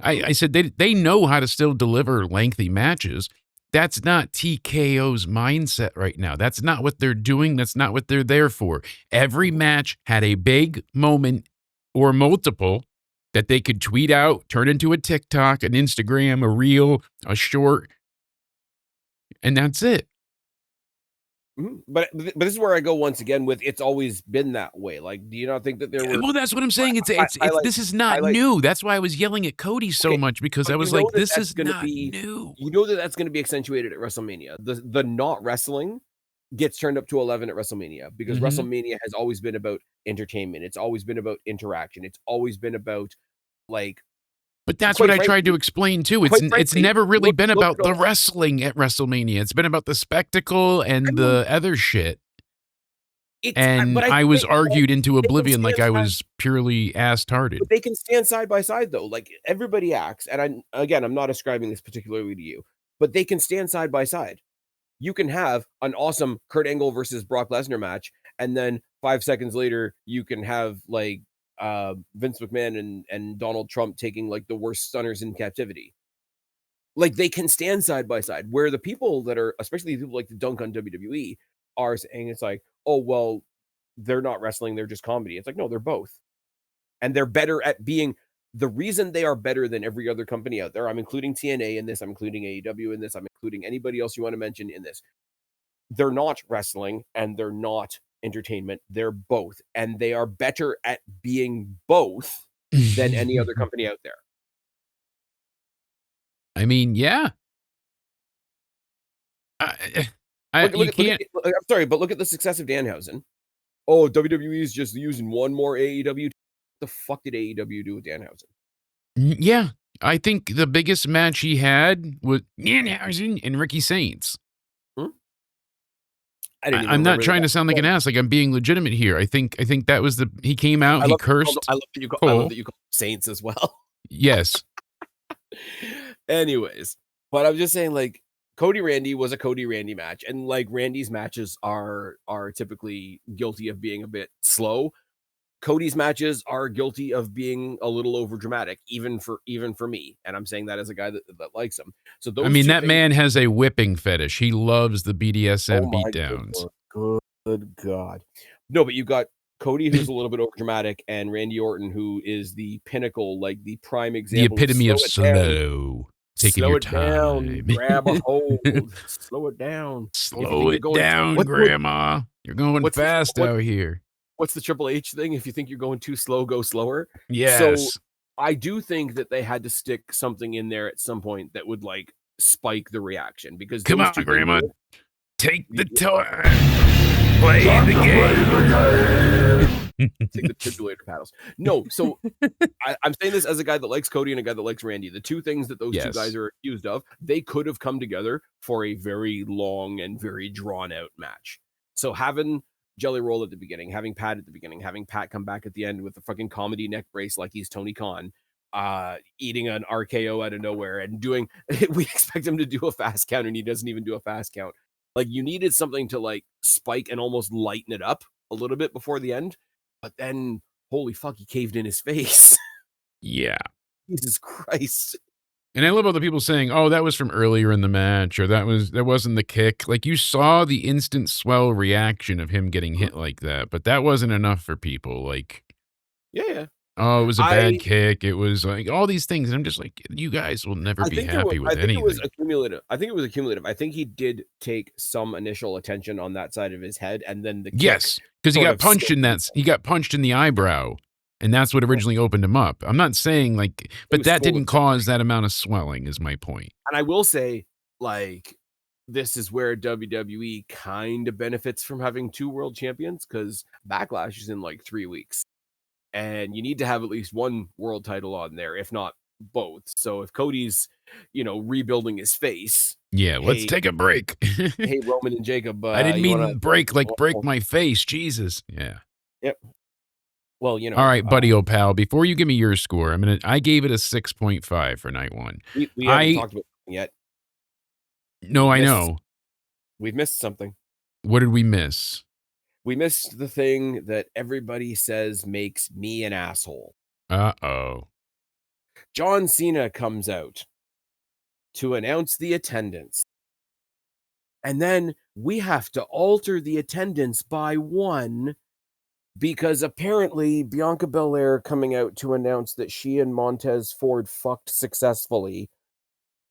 I said they know how to still deliver lengthy matches. That's not TKO's mindset right now. That's not what they're doing. That's not what they're there for. Every match had a big moment or multiple that they could tweet out, turn into a TikTok, an Instagram, a reel, a short, and that's it. But this is where I go once again with, it's always been that way. Like, do you not think that there were? Well, that's what I'm saying. This is not new. That's why I was yelling at Cody so much, because I was like, this is not new. You know that's going to be accentuated at WrestleMania. The not wrestling gets turned up to 11 at WrestleMania, because WrestleMania has always been about entertainment. It's always been about interaction. It's always been about, like. But that's what I tried to explain too. It's never really been about the wrestling at WrestleMania. It's been about the spectacle and the other shit. And I was argued into oblivion, like I was purely ass-tarded. But they can stand side by side, though. Like, everybody acts, and I'm not ascribing this particularly to you, but they can stand side by side. You can have an awesome Kurt Angle versus Brock Lesnar match, and then 5 seconds later, you can have like Vince McMahon and Donald Trump taking like the worst stunners in captivity. Like, they can stand side by side, where the people that are, especially people like to dunk on WWE, are saying it's like, oh, well, they're not wrestling, they're just comedy. It's like, no, they're both. And they're better at being, the reason they are better than every other company out there, I'm including TNA in this, I'm including AEW in this, I'm including anybody else you want to mention in this. They're not wrestling and they're not entertainment. They're both. And they are better at being both than any other company out there. I mean, yeah. I'm sorry, but look at the success of Danhausen. Oh, WWE is just using one more AEW. What the fuck did AEW do with Danhausen? Yeah, I think the biggest match he had was Danhausen and Ricky Saints. I'm not trying to sound like an ass. Like, I'm being legitimate here. I think that was he came out, he cursed. I love that you call Saints as well. Yes. Anyways, but I'm just saying, like, Cody Randy was a Cody Randy match, and like Randy's matches are typically guilty of being a bit slow. Cody's matches are guilty of being a little over dramatic, even for me. And I'm saying that as a guy that likes him. So those, I mean, that man has a whipping fetish. He loves the BDSM beatdowns. Good God. No, but you got Cody, who's a little bit over dramatic, and Randy Orton, who is the pinnacle, like the prime example. The epitome of slow. Taking your time. Down, grab a hold. Slow it down. Slow it down, Grandma. You're going fast out here. what's the Triple H thing? If you think you're going too slow, go slower. So Yes. I do think that they had to stick something in there at some point that would like spike the reaction because Come those on, two things. Grandma. Take the Y- time. Play the game. Take the defibrillator paddles. No, so I'm saying this as a guy that likes Cody and a guy that likes Randy. The two things that those two guys Yes. are accused of, they could have come together for a very long and very drawn out match. So having Jelly Roll at the beginning, having Pat at the beginning, having Pat come back at the end with the fucking comedy neck brace like he's Tony Khan, eating an RKO out of nowhere and doing, we expect him to do a fast count and he doesn't even do a fast count. Like you needed something to like spike and almost lighten it up a little bit before the end. But then, holy fuck, he caved in his face. Yeah. Jesus Christ. And I love all the people saying, "Oh, that was from earlier in the match," or that wasn't the kick. Like you saw the instant swell reaction of him getting hit like that, but that wasn't enough for people. Like, Yeah. oh, it was a bad kick. It was like all these things, and I'm just like, you guys will never be happy with anything. It was accumulative. I think he did take some initial attention on that side of his head, and then the kick. Yes, because he got punched in that. He got punched in the eyebrow, and that's what originally opened him up. I'm not saying like, but that didn't cause that amount of swelling. Is my point. And I will say, like, this is where WWE kind of benefits from having two world champions because Backlash is in like 3 weeks. And you need to have at least one world title on there, if not both. So if Cody's, rebuilding his face. Yeah, let's take a break. Hey, Roman and Jacob. I didn't mean break my face. Jesus. Yeah. Yep. Well, All right, buddy, old pal. Before you give me your score, I gave it a 6.5 for night one. We haven't talked about it yet. No, I know. We've missed something. What did we miss? We missed the thing that everybody says makes me an asshole. Uh-oh. John Cena comes out to announce the attendance. And then we have to alter the attendance by 1 because apparently Bianca Belair coming out to announce that she and Montez Ford fucked successfully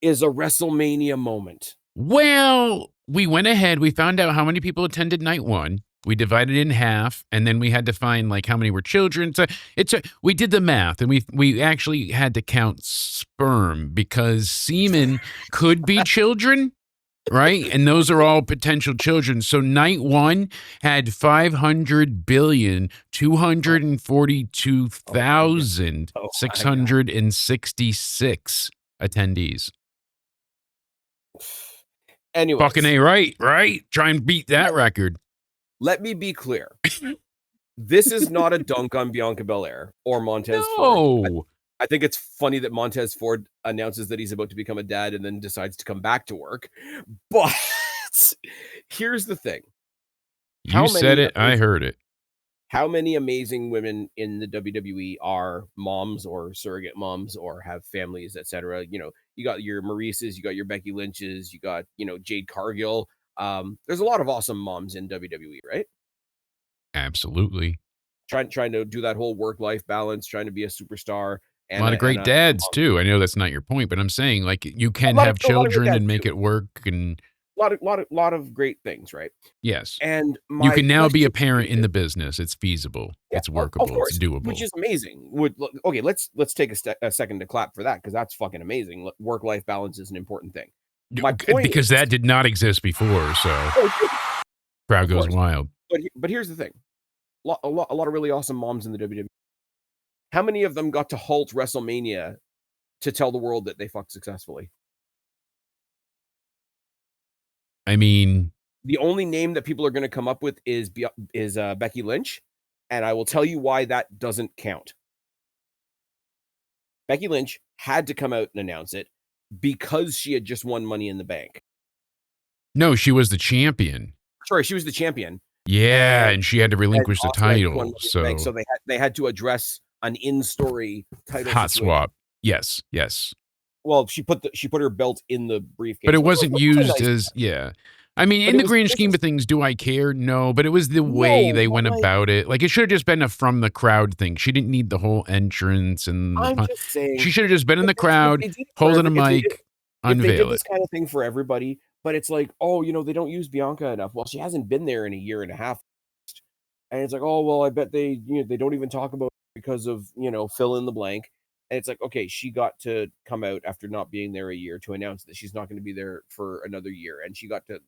is a WrestleMania moment. Well, we went ahead. We found out how many people attended night one. We divided it in half, and then we had to find like how many were children. So we did the math, and we actually had to count sperm because semen could be children, right? And those are all potential children. So night one had 500,242,666 attendees. Anyway, fucking A, right? Try and beat that record. Let me be clear. This is not a dunk on Bianca Belair or Montez Ford. I think it's funny that Montez Ford announces that he's about to become a dad and then decides to come back to work. But here's the thing. You said it, I heard it. How many amazing women in the WWE are moms or surrogate moms or have families, etc.? You got your Maurices, you got your Becky Lynches, you got, Jade Cargill. There's a lot of awesome moms in WWE, right? Absolutely. Trying to do that whole work-life balance, trying to be a superstar. And a lot of great dads, too. I know that's not your point, but I'm saying, like, you can have children and make it work. And a lot of great things, right? Yes. And you can now be a parent in the business. It's feasible. Yeah, it's workable. Of course, it's doable. Which is amazing. Okay, let's take a second to clap for that because that's fucking amazing. Work-life balance is an important thing. My point because that did not exist before, so crowd goes wild. But here's the thing. A lot of really awesome moms in the WWE. How many of them got to halt WrestleMania to tell the world that they fucked successfully? I mean, the only name that people are going to come up with is Becky Lynch, and I will tell you why that doesn't count. Becky Lynch had to come out and announce it because she had just won Money in the Bank. No, she was the champion. Sorry, she was the champion. Yeah, and she had to relinquish the title. So they had to address an in-story title hot situation. swap. Yes. Well, she put her belt in the briefcase, but it wasn't used as I mean, in the grand scheme of things, do I care? No, but it was the way they went about it. Like, it should have just been a from the crowd thing. She didn't need the whole entrance and I'm just saying, she should have just been in the crowd, holding a mic, unveil they did it. This kind of thing for everybody, but it's like, they don't use Bianca enough. Well, she hasn't been there in a year and a half. And it's like, oh well, I bet they they don't even talk about it because of fill in the blank. And it's like, okay, she got to come out after not being there a year to announce that she's not going to be there for another year, and she got to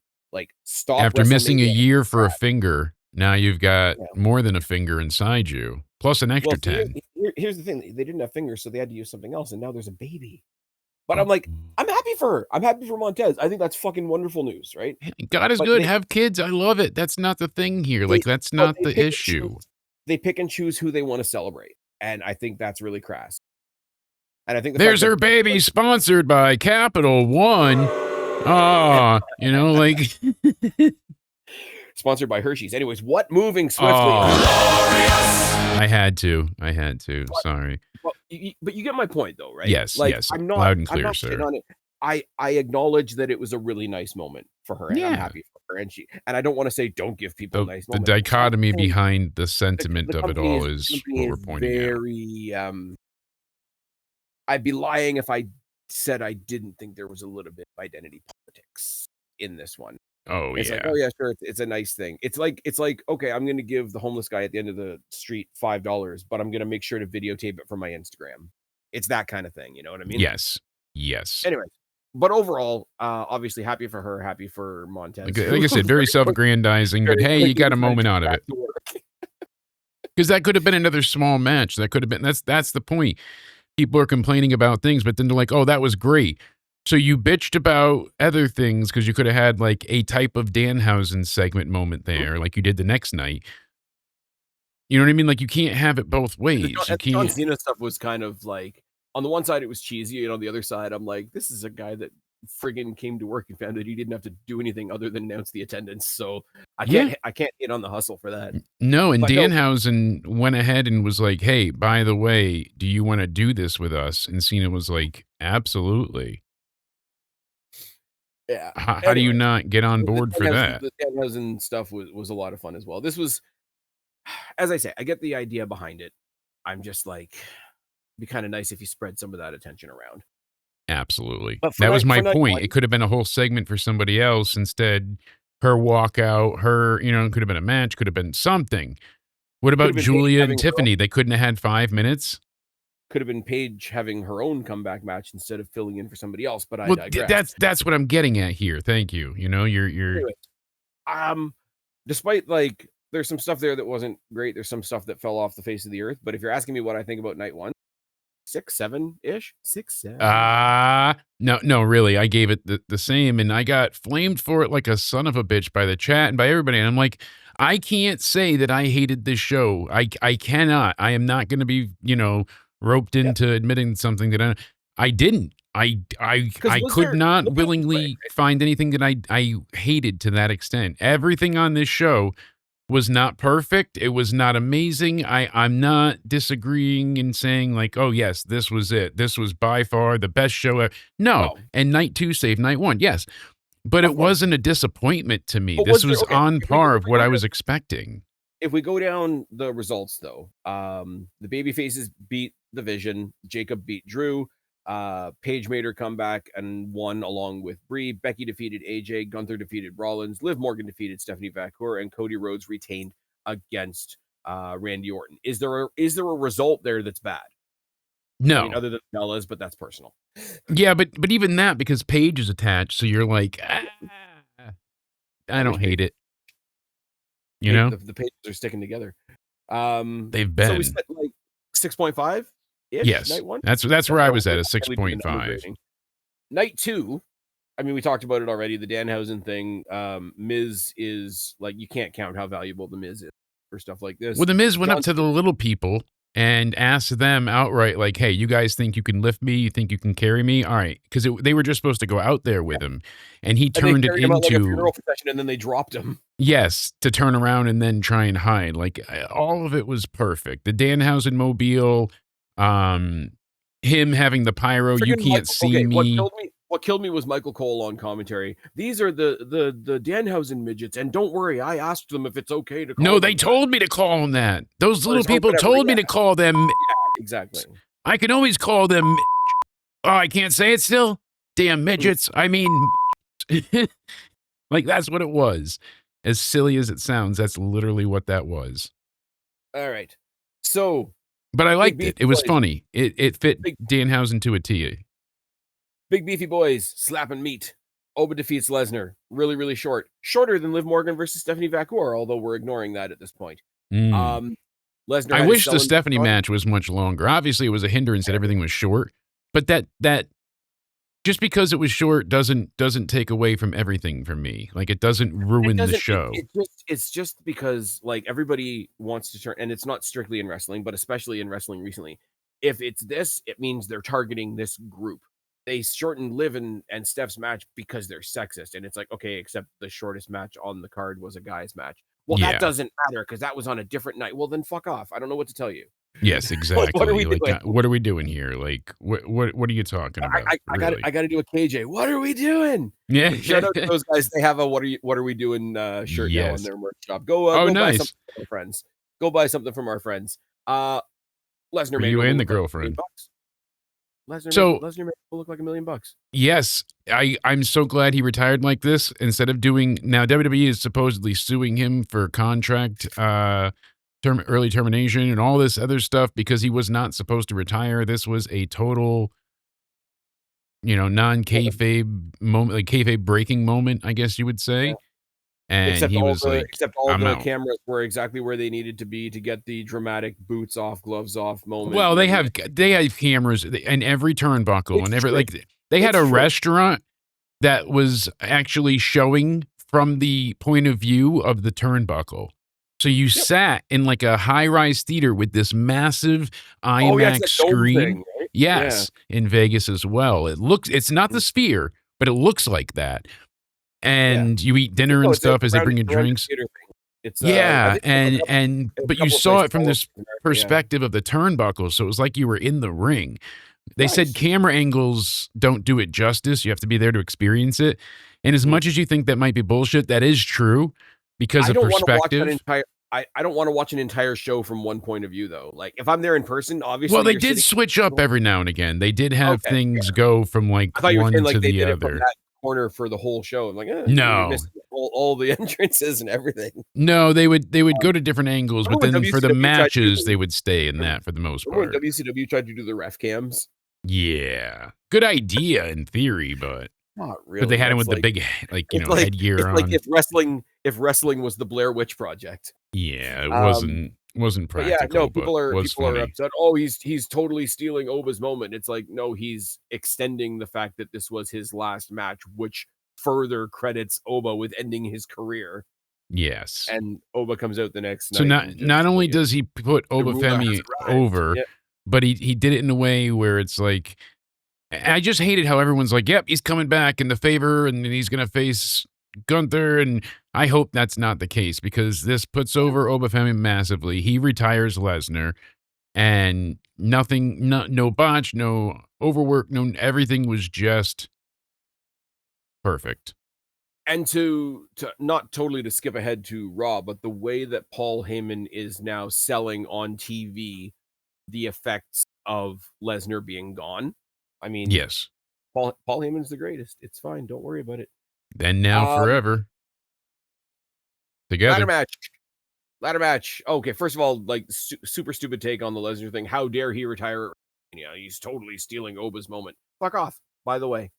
stop After missing a WrestleMania. year for a finger, now you've got Yeah. more than a finger inside you, plus an extra Well, 10. here's the thing: they didn't have fingers, so they had to use something else, and now there's a baby. But I'm Oh. like, I'm happy for her. I'm happy for Montez. I think that's fucking wonderful news, right? God is But good. Have kids. I love it. That's not the thing here. Like, that's not the issue. They pick and choose who they want to celebrate, and I think that's really crass. And I think There's her baby, sponsored by Capital One. Like sponsored by Hershey's. Anyways, what moving swiftly? I had to. Sorry. Well, but you get my point, though, right? Yes, yes. I'm not Loud and clear, I'm not sir. shitting on it. I acknowledge that it was a really nice moment for her, and I'm happy for her. And I don't want to say don't give people nice moments. The dichotomy behind the sentiment of it all is what we're pointing out. Very. I'd be lying if I said I didn't think there was a little bit of identity politics in this one. Oh, it's yeah. like, oh yeah, sure, it's a nice thing. It's like, okay, I'm going to give the homeless guy at the end of the street $5, but I'm going to make sure to videotape it for my Instagram. It's that kind of thing, you know what I mean? Yes. Anyway, but overall, obviously happy for her, happy for Montez. Like I said, very self-aggrandizing, but hey, you got a moment out of it. Because that could have been another small match. That could have been, that's the point. People are complaining about things, but then they're like, oh, that was great. So you bitched about other things because you could have had like a type of Danhausen segment moment there, like you did the next night. You know what I mean? Like you can't have it both ways. The John Cena stuff was kind of like, on the one side it was cheesy, and on the other side I'm like, this is a guy that friggin' came to work and found that he didn't have to do anything other than announce the attendance. So I can't hit on the hustle for that. No, and Danhausen went ahead and was like, hey, by the way, do you want to do this with us? And Cena was like, absolutely. Yeah. How do you not get on board for that? The Danhausen stuff was a lot of fun as well. This was, as I say, I get the idea behind it. I'm just like, it'd be kind of nice if you spread some of that attention around. Absolutely. That was my point. It could have been a whole segment for somebody else. Instead, her walkout, it could have been a match, could have been something. What about Julia and Tiffany? They couldn't have had 5 minutes? Could have been Paige having her own comeback match instead of filling in for somebody else, but I digress. That's what I'm getting at here. Thank you. You're despite like there's some stuff there that wasn't great. There's some stuff that fell off the face of the earth. But if you're asking me what I think about night one, 6, 7-ish, 6, 7. No, really. I gave it the same, and I got flamed for it like a son of a bitch by the chat and by everybody. And I'm like, I can't say that I hated this show. I cannot. I am not going to be, roped into admitting something that I didn't. I could not willingly find anything that I hated to that extent. Everything on this show was not perfect. It was not amazing. I'm not disagreeing and saying like, oh yes, this was it. This was by far the best show ever. No. And night 2 saved night 1. Yes. But it wasn't a disappointment to me. This was on par of what I was expecting. If we go down the results though, the babyfaces beat the Vision. Jacob beat Drew. Paige made her comeback and won along with Brie. Becky defeated AJ. Gunther defeated Rollins. Liv Morgan defeated Stephanie Vacour, and Cody Rhodes retained against Randy Orton. Is there a result there that's bad? No, I mean, other than Bella's, but that's personal. Yeah, but even that, because Paige is attached, so you're like, I don't hate it. The Pages are sticking together. They've been. So we said like 6.5. Yes, night 1? That's where I was at, a 6.5. Night 2, I mean, we talked about it already. The Danhausen thing. Miz is like, you can't count how valuable the Miz is for stuff like this. Well, the Miz went up to the little people and asked them outright, like, hey, you guys think you can lift me? You think you can carry me? All right. Because they were just supposed to go out there with him. And he turned it into like a funeral procession, and then they dropped him. Yes, to turn around and then try and hide. Like, all of it was perfect. The Danhausen mobile, him having the pyro, you can't see me. What killed me was Michael Cole on commentary. These are the Danhausen midgets, and don't worry, I asked them if it's okay to call them. No, they told me to call them that. Those little people told me to call them. Yeah, exactly. I can always call them. Oh, I can't say it still? Damn midgets. I mean, like, that's what it was. As silly as it sounds, that's literally what that was. All right. So, But I big liked it. beefy It was boys, funny. It fit big Danhausen to a T. big beefy boys slapping meat. Oba defeats Lesnar. Really, really short. Shorter than Liv Morgan versus Stephanie Vacour, although we're ignoring that at this point. Mm. Um, Lesnar I had his wish the selling Stephanie on. match was much longer. Obviously, it was a hindrance that everything was short, but that just because it was short doesn't take away from everything for me. Like it doesn't It ruin the doesn't. show. It's just because like everybody wants to turn, and it's not strictly in wrestling, but especially in wrestling recently. If it's this, it means they're targeting this group. They shortened Liv and Steph's match because they're sexist, and it's like okay, except the shortest match on the card was a guys' match. Well, that Yeah. doesn't matter because that was on a different night. Well, then fuck off. I don't know what to tell you. Yes, Like, what are exactly. we Like, doing? what are we doing here? Like, what are you talking about? I Really? got to do a KJ. What are we doing? Yeah. Shout out to those guys. They have a what are we doing shirt now on Yes. their merch shop. Go Oh, go buy something nice. from our friends. Go buy something from our friends. Lesnar For made you Oba and the look like $1 million. girlfriend. Lesnar So, made Oba look like $1 million. yes, I'm so glad he retired like this instead of doing now WWE is supposedly suing him for contract early termination and all this other stuff because he was not supposed to retire. This was a total, non-kayfabe moment, like kayfabe breaking moment, I guess you would Yeah. say. And he was like, Except all I'm the out. cameras were exactly where they needed to be to get the dramatic boots off, gloves off moment. Well, And then they have cameras in every turnbuckle and it's every true. they had It's a true. restaurant that was actually showing from the point of view of the turnbuckle. So you Yep. sat in like a high-rise theater with this massive Oh yeah, it's IMAX that dome screen. thing, right? Yeah. Yes, in Vegas as well. It's not the Sphere, but it looks like that. Yeah. And you eat dinner and It's a stuff as they bring you rounded drinks. theater thing. It's I Yeah, think there's but a you couple of saw places it from all over this America, yeah. perspective of the turnbuckle, so it was like you were in the ring. They said Nice. camera angles don't do it justice. You have to be there to experience it. And as much as you think that might be bullshit, that is true because I of don't wanna watch that perspective. entire I don't wanna watch an entire show from one point of view, though. Like, if I'm there in person, Well, obviously, they you're did sitting. switch up every now and again. They did have Okay, things yeah. go from like I thought you were saying, one like, to they the did it from other. that corner for the whole show. I'm like, you're No. missing all the entrances and everything. No, they would go to different angles, but Remember when then for the WCW tried to do matches, they would stay in that for the most remember when part. WCW tried to do the ref cams? Yeah. Good idea in theory, but Not they really. had him That's with the like big, it's like headgear it's like on. if wrestling was the Blair Witch Project. Yeah, it Um wasn't But yeah, no, practical, but was people are funny. upset. Oh, he's totally stealing Oba's moment. It's like, no, he's extending the fact that this was his last match, which further credits Oba with ending his career. Yes. And Oba comes out the next So night and not just only like does he put the ruler has Obafemi arrived. over, Yeah. but he did it in a way where it's like I just hated how everyone's like, "Yep, he's coming back in the favor, and he's gonna face Gunther." And I hope that's not the case because this puts over Obafemi massively. He retires Lesnar, and nothing, no botch, no overwork, no everything was just perfect. And to not totally to skip ahead to Raw, but the way that Paul Heyman is now selling on TV the effects of Lesnar being gone. I mean, Yes. Paul Heyman's the greatest. It's fine. Don't worry about it. Then now Um, forever ladder together. match. Ladder match. Okay, first of all, like super stupid take on the Lesnar thing. How dare he retire? Yeah, he's totally stealing Oba's moment. Fuck off. By the way,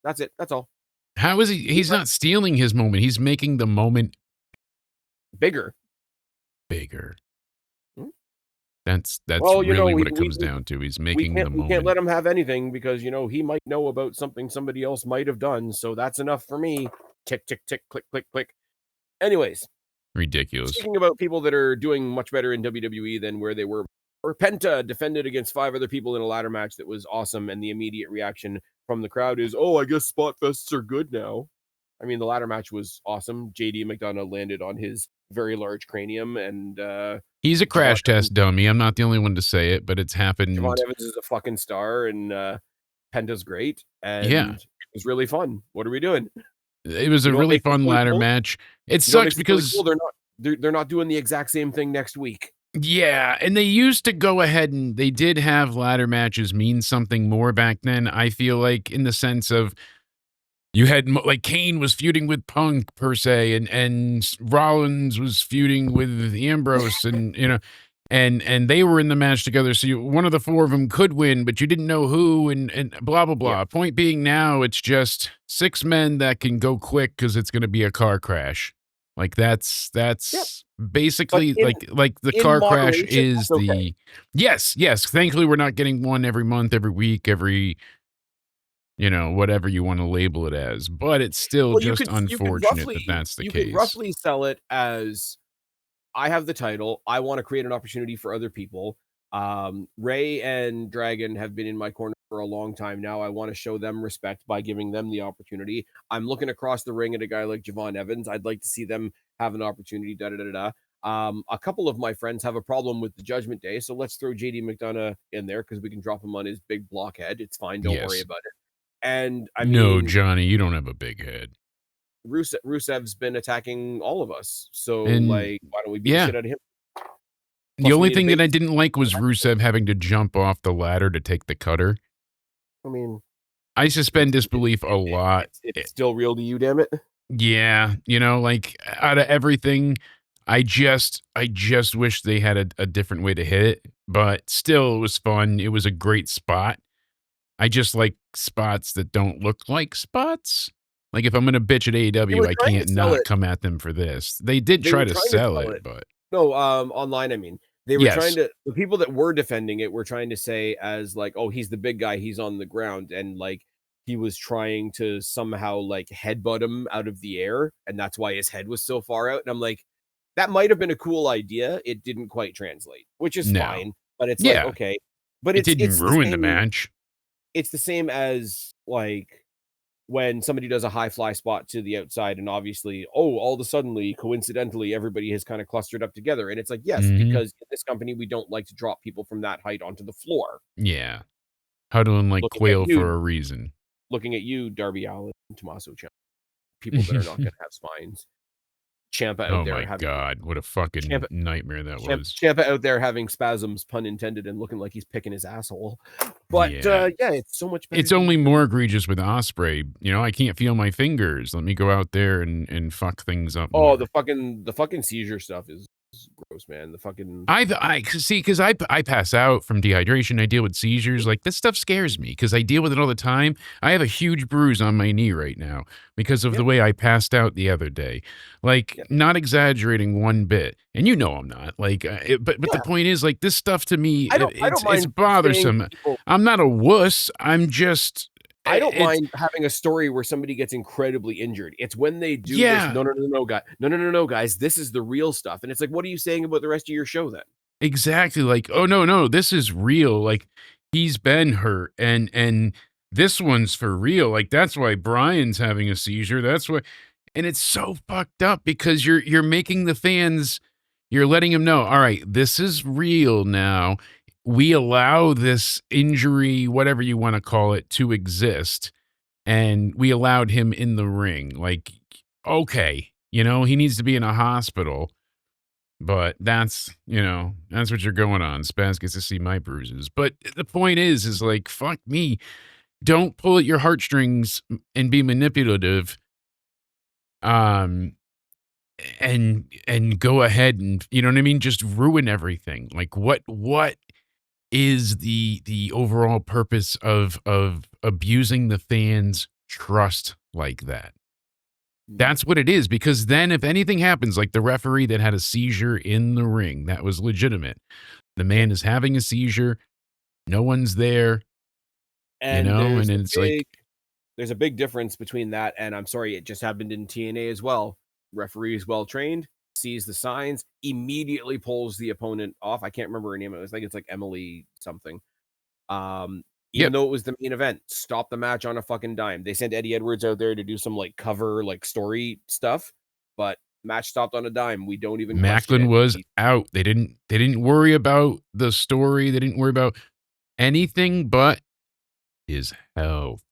that's it. That's all. How is he? He's not stealing his moment. He's making the moment Bigger. bigger. Hmm? That's Well, really what it comes down to. He's making the we can't moment. let him have anything because he might know about something somebody else might have done. So that's enough for me. Tick tick tick click click click. Anyways, Ridiculous. speaking about people that are doing much better in WWE than where they were, Penta defended against 5 other people in a ladder match that was awesome, and the immediate reaction from the crowd is, "Oh, I guess spot fests are good now." I mean, the ladder match was awesome. JD McDonough landed on his very large cranium, and He's a Javon crash test dummy. I'm not the only one to say it, but it's happened. Evans is a fucking star, and Penta's great, Yeah. and it was really fun. What are we doing? It was You a know what really makes this fun really ladder cool? match. It You know what sucks makes this really because cool? They're not doing the exact same thing next week. yeah, and they used to go ahead and they did have ladder matches mean something more back then. I feel like in the sense of You had like Kane was feuding with Punk per se, and Rollins was feuding with Ambrose, and and they were in the match together. So one of the four of them could win, but you didn't know who, and blah blah Yeah. blah. Point being, now it's just 6 men that can go quick because it's going to be a car crash. Like that's Yep. But basically like the in car crash moderation, is that's okay. the yes. Thankfully, we're not getting one every month, every week, every whatever you want to label it as, but it's still Well, just you could unfortunate that roughly that's the case. sell it as I have the title. I want to create an opportunity for other people. Ray and Dragon have been in my corner for a long time now. I want to show them respect by giving them the opportunity. I'm looking across the ring at a guy like Javon Evans. I'd like to see them have an opportunity. Da da da da. A couple of my friends have a problem with the Judgment Day, so let's throw JD McDonough in there because we can drop him on his big blockhead. It's fine. Don't worry Yes. about it. And I No, mean, Johnny, you don't have a big head. Rusev's been attacking all of us. So, And like, why don't we beat the yeah, shit out of him? the Plus, we only need a thing that I baby. didn't like was Rusev having to jump off the ladder to take the cutter. I mean, I suspend it's disbelief a lot. it's still real to you, damn it. Yeah, like out of everything, I just wish they had a different way to hit it, but still it was fun. It was a great spot. I just like spots that don't look like spots. Like if I'm gonna bitch at They AEW, were I trying to can't sell not it. come at them for this. They did They try were to trying to sell sell it, it. but No, online, I mean. They were trying yes, to the people that were defending it were trying to say as like, "Oh, he's the big guy, he's on the ground," and like he was trying to somehow like headbutt him out of the air, and that's why his head was so far out. And I'm like, that might have been a cool idea. It didn't quite translate, which is no. fine. But it's like, Yeah, okay. But it didn't it's the ruin the same match. it's the same as like when somebody does a high fly spot to the outside and obviously, oh, all of a suddenly, coincidentally, everybody has kind of clustered up together. And it's like, yes, Mhm. because in this company, we don't like to drop people from that height onto the floor. Yeah. Huddling like Looking at quail you, for a reason. Darby Allin, Tommaso Ciampa, people that are not going to have spines. Champa out Oh there my having god, what a Champa, fucking nightmare that was. Champa out there having spasms, pun intended, and looking like he's picking his asshole. But Yeah. yeah, it's so much better It's only more egregious with Osprey. I can't feel my fingers. Let me go out there and fuck things up Oh, more. the fucking seizure stuff is gross, man. The fucking I see because I pass out from dehydration. I deal with seizures. Like this stuff scares me because I deal with it all the time. I have a huge bruise on my knee right now because of the yep, way I passed out the other day. Like yep. not exaggerating one bit. And I'm not. Like, but the Yeah, point is like this stuff to me, I don't it's mind saying to bothersome. people I'm not a wuss. I'm just I don't it's mind having a story where somebody gets incredibly injured. It's when they do this, yeah. "No, no, no, no, guy no, no, no, no, guys, this is the real stuff," and it's like, "What are you saying about the rest of your show then?" Exactly, like, "Oh, no, this is real, like, he's been hurt, and this one's for real, like, that's why Brian's having a seizure, that's why." And it's so fucked up because you're making the fans, you're letting them know, "Alright, this is real now. We allow this injury, whatever you wanna call it, to exist, and we allowed him in the ring." Like, okay, he needs to be in a hospital. But that's what you're going on. Spaz gets to see my bruises. But the point is like, fuck me. Don't pull at your heartstrings and be manipulative. Um, and go ahead and you know what I mean? Just ruin everything. Like what is the overall purpose of abusing the fans' trust like that? Mm, That's what it is, because then if anything happens, like the referee that had a seizure in the ring, that was legitimate. The yep, man is having a seizure, no one's there, and and then it's like, there's a big difference between that and I'm sorry, it just happened in TNA as well. Referee is well trained, sees the signs, immediately pulls the opponent off. I can't remember her name. I think it's like Emily something. Even yep, though it was the main event, stop the match on a fucking dime. They sent Eddie Edwards out there to do some like cover, like story stuff, but match stopped on a dime. We don't even question Macklin it. was out. They didn't worry about the story. They didn't worry about anything but his health.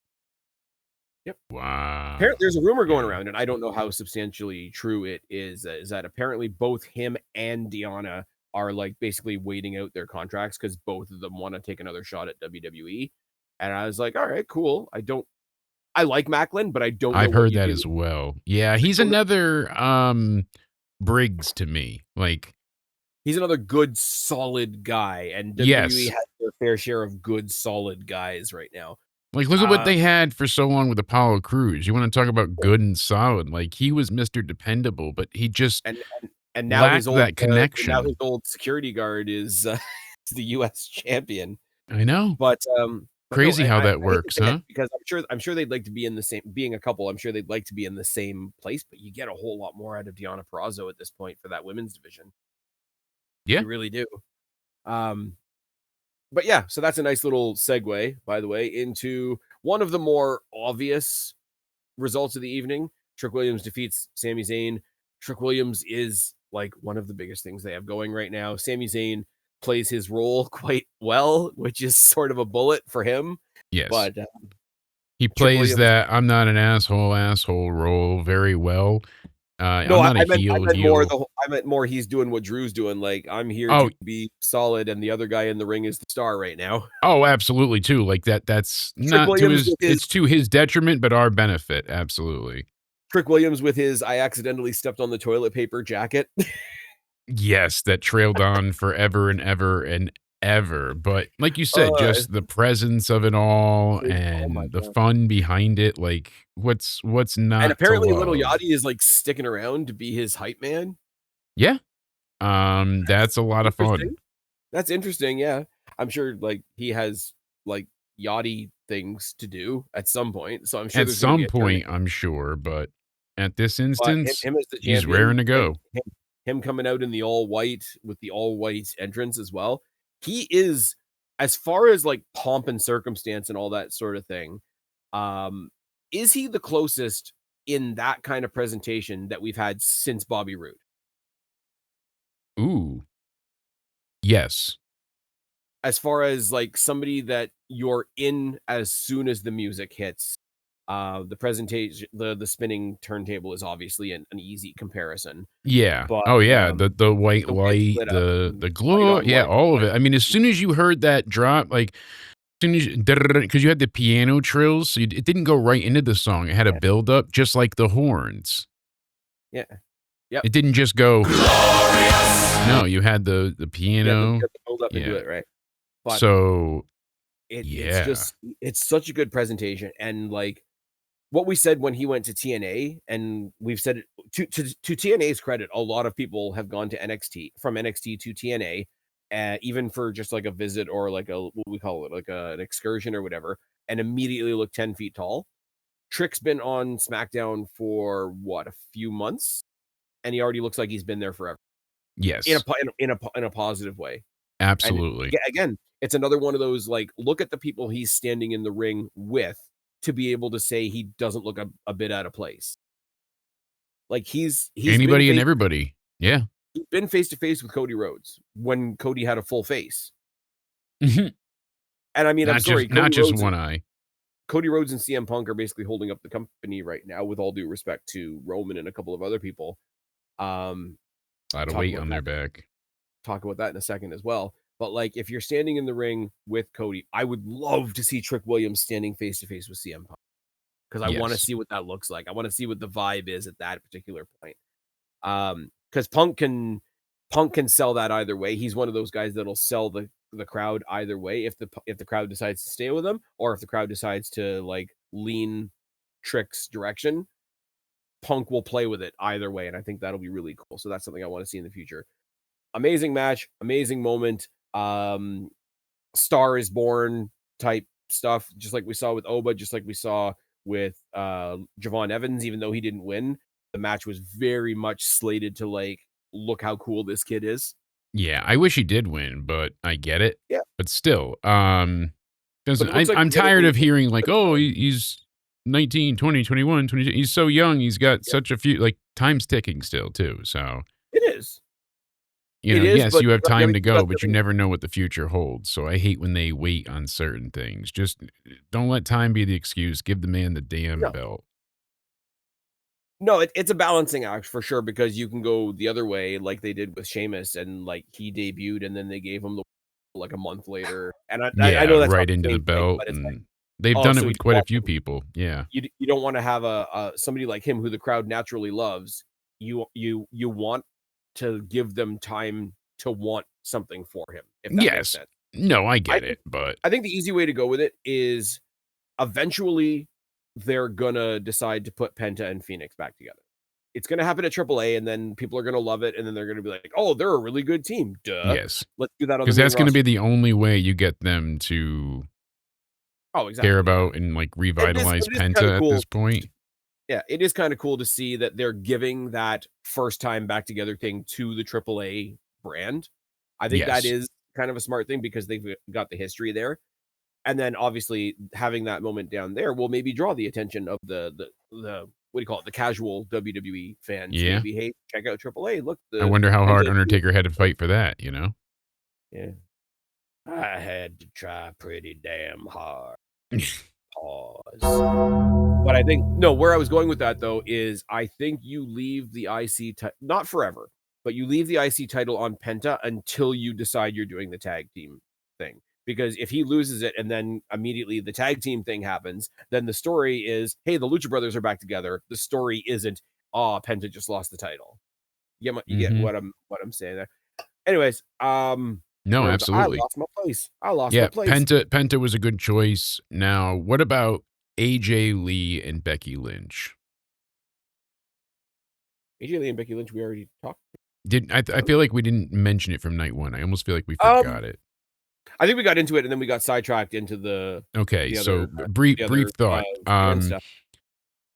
Yep. Apparently, Wow. there's a rumor going Yeah. around, and I don't know how substantially true it is that apparently both him and Deanna are like basically waiting out their contracts because both of them want to take another shot at WWE. And I was like, all right, cool. I don't I like Macklin, but I don't know I've what heard you that do. as well. Yeah, he's don't know- another Briggs to me. Like, He's another good, solid guy, and WWE yes. has their fair share of good, solid guys right now. Like, look at what they had for so long with Apollo Crews. You want to talk about good and solid? Like, he was Mr. Dependable, but he just And now lacked that connection. his old security guard is is the U.S. champion. I know. But no, Crazy how I that hate to works, say it huh? because I'm sure they'd like to be in the same being a couple. I'm sure they'd like to be in the same place, but you get a whole lot more out of Deonna Purrazzo at this point for that women's division. Yeah. You really do. But yeah, so that's a nice little segue, by the way, into one of the more obvious results of the evening. Trick Williams defeats Sami Zayn. Trick Williams is like one of the biggest things they have going right now. Sami Zayn plays his role quite well, which is sort of a bullet for him. Yes. But he Trick plays Williams, that I'm not an asshole role very well. no, I'm not a heel. I meant more he's doing what Drew's doing. Like, I'm here Oh, to be solid, and the other guy in the ring is the star right now. oh, absolutely too. Like that's Trick not to Williams with his it's to his detriment, but our benefit. Absolutely. Trick Williams with his I accidentally stepped on the toilet paper jacket. Yes, that trailed on forever and ever and ever. But like you said, Uh, just the presence of it all oh my and the god. fun behind it. Like what's And not to apparently Little love? Yachty is like sticking around to be his hype man. Yeah. That's a lot of fun. Interesting. That's interesting, yeah. I'm sure like he has like Yachty things to do at some point. So I'm sure At there's gonna be some a turn. point, I'm sure, but at this But instance, him as the he's raring champion to and go. him coming out in the all white with the all white entrance as well. He is, as far as like pomp and circumstance and all that sort of thing, um, is he the closest in that kind of presentation that we've had since Bobby Roode? Ooh. Yes. As far as like somebody that you're in as soon as the music hits, the presentation, the spinning turntable is obviously an easy comparison. Yeah. But Oh, yeah. The white the way it's light, lit up, the white glow. on Yeah, white, all of white it. I mean, as soon as you heard that drop, like, as soon as because you had the piano trills, so it didn't go right into the song. It had a yeah, build up, just like the horns. yeah, yep. It didn't just go. No, you had the You piano. have to build up into Yeah. it, right? But So it's yeah. just it's such a good presentation, and like what we said when he went to TNA, and we've said it to TNA's credit, a lot of people have gone to NXT from NXT to TNA, even for just like a visit or like a what we call it, like an excursion or whatever, and immediately look 10 feet tall. Trick's been on SmackDown for what, a few months, and he already looks like he's been there forever in Yes. a positive way. And Absolutely. again, it's another one of those like look at the people he's standing in the ring with to be able to say he doesn't look a bit out of place. Like Anybody and everybody. Yeah. he's been face to face with Cody Rhodes when Cody had a full face. Mhm. And I mean, I'm sorry, Not just one eye. Cody Rhodes and CM Punk are basically holding up the company right now, with all due respect to Roman and a couple of other people. A lot of Talk weight about on their that. back. Talk about that in a second as well. But like, if you're standing in the ring with Cody, I would love to see Trick Williams standing face to face with CM Punk because I want to Yes. see what that looks like. I want to see what the vibe is at that particular point. Because Punk can sell that either way. He's one of those guys that'll sell the crowd either way if the crowd decides to stay with him or if the crowd decides to like lean Trick's direction. Punk will play with it either way, and I think that'll be really cool. So that's something I want to see in the future. Amazing match, amazing moment. Star is born type stuff, just like we saw with Oba, just like we saw with Javon Evans, even though he didn't win. The match was very much slated to like, look how cool this kid is. Yeah, I wish he did win, but I get it. Yeah. But still, But doesn't it looks like I'm we're gonna tired be of hearing like, "Oh, he's 19, 20, 21, 22. He's so young. He's got yeah, such a few like time's ticking still too." So, it is. It is, yes, but you have I time mean, to that's go, the but you thing. never know what the future holds. So I hate when they wait on certain things. Just don't let time be the excuse. Give the man the damn No, belt. no, it's a balancing act for sure because you can go the other way, like they did with Sheamus, and like he debuted, and then they gave him the like a month later. And I Yeah, know that's not right the into the same thing, belt but it's like and They've Oh, done it so with you quite a want few people. Yeah. you don't wanna have a somebody like him who the crowd naturally loves. You want to give them time to want something for him, if that makes Yes. sense. No, I I get think it, but I think the easy way to go with it is eventually they're gonna decide to put Penta and Phoenix back together. It's gonna happen at AAA, and then people are gonna love it, and then they're gonna be like, "Oh, they're a really good team. Duh. yes. Let's do that on the Because main that's gonna be roster." the only way you get them to Oh, care exactly, yeah. about and, like, And revitalize it is kinda Penta at cool. this point. Yeah, it is kinda cool to see that they're giving that first time back together thing to the AAA brand. I think that Yes. is kind of a smart thing because they've got the history there. And then obviously having that moment down there will maybe draw the attention of the what do you call it? The casual WWE fans. Yeah. Maybe, hey, check out AAA. Look, I the wonder how hard Penta. Undertaker had to fight for that, you know? Yeah. I had to try pretty damn hard. Pause. But I think no, where I was going with that though is I think you leave the IC not forever, but you leave the IC title on Penta until you decide you're doing the tag team thing. Because if he loses it and then immediately the tag team thing happens, then the story is, hey, the Lucha Brothers are back together. The story isn't, oh, Penta just lost the title. You get Mhm. what I'm saying there. Anyways, No, where was I? absolutely. Lost my place. I lost my Yeah, place. Penta was a good choice. Now, what about AJ Lee and Becky Lynch? AJ Lee and Becky Lynch, we already talked Did I about. feel like we didn't mention it from night one. I almost feel like we Um, forgot it. I think we got into it and then we got sidetracked into Okay, the so other brief the other, thought. fan stuff. I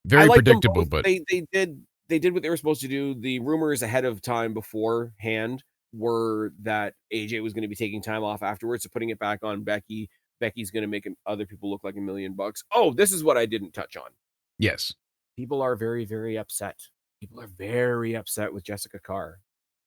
Very like them predictable, both. but They did what they were supposed to do. The rumors ahead of time beforehand were that AJ was gonna be taking time off afterwards, so putting it back on Becky. Becky's gonna make other people look like $1,000,000. Oh, this is what I didn't touch on. yes. People are very, very upset. People are very upset with Jessica Carr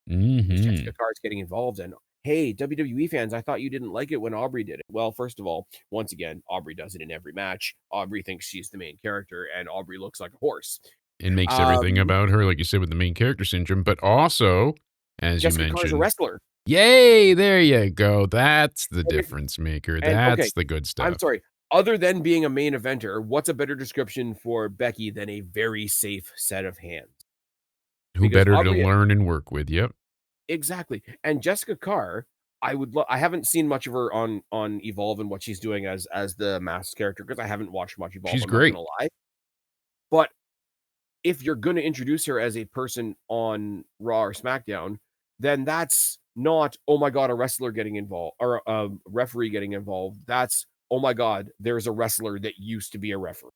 because Jessica Mhm. Carr is getting involved. And hey, WWE fans, I thought you didn't like it when Aubrey did it. Well, first of all, once again, Aubrey does it in every match. Aubrey thinks she's the main character, and Aubrey looks like a horse. It makes everything Um, about her, like you said, with the main character syndrome, but also, as you Jessica Carr is a mentioned, wrestler. yay, there you go. That's the And, difference maker. okay, That's the good I'm stuff. sorry. Other than being a main eventer, what's a better description for Becky than a very safe set of hands? Who Because better to Aubrey, learn and work with? Yep. exactly. And Jessica Carr, I haven't seen much of her on Evolve and what she's doing as the masked character because I haven't watched much Evolve, She's I'm not great. gonna lie. But if you're gonna introduce her as a person on Raw or SmackDown, then that's not, "Oh my god, a wrestler getting involved or a referee getting involved." That's, "Oh my god, there's a wrestler that used to be a referee."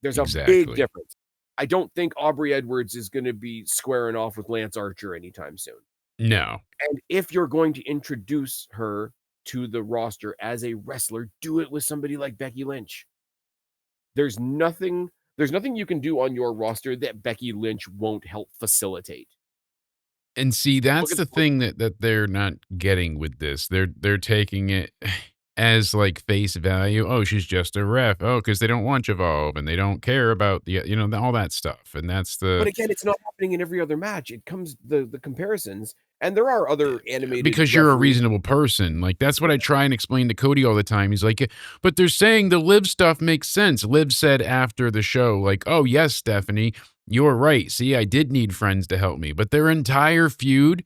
There's a big Exactly. difference. I don't think Aubrey Edwards is gonna be squaring off with Lance Archer anytime soon. No. And if you're going to introduce her to the roster as a wrestler, do it with somebody like Becky Lynch. There's nothing there's nothing you can do on your roster that Becky Lynch won't help facilitate. And see, Look that's at the the thing that they're not getting with this. They're taking it as like face value. Oh, she's just a ref. Oh, because they don't want Evolve and they don't care about the all that stuff. And that's but the again, it's not happening in every other match. It comes the comparisons, and there are other animated because you're a referees. reasonable person. Like that's what I try and explain to Cody all the time. He's like, but they're saying the Liv stuff makes sense. Liv said after the show, like, oh yes, Stephanie, you're right. See, I did need friends to help me. But their entire feud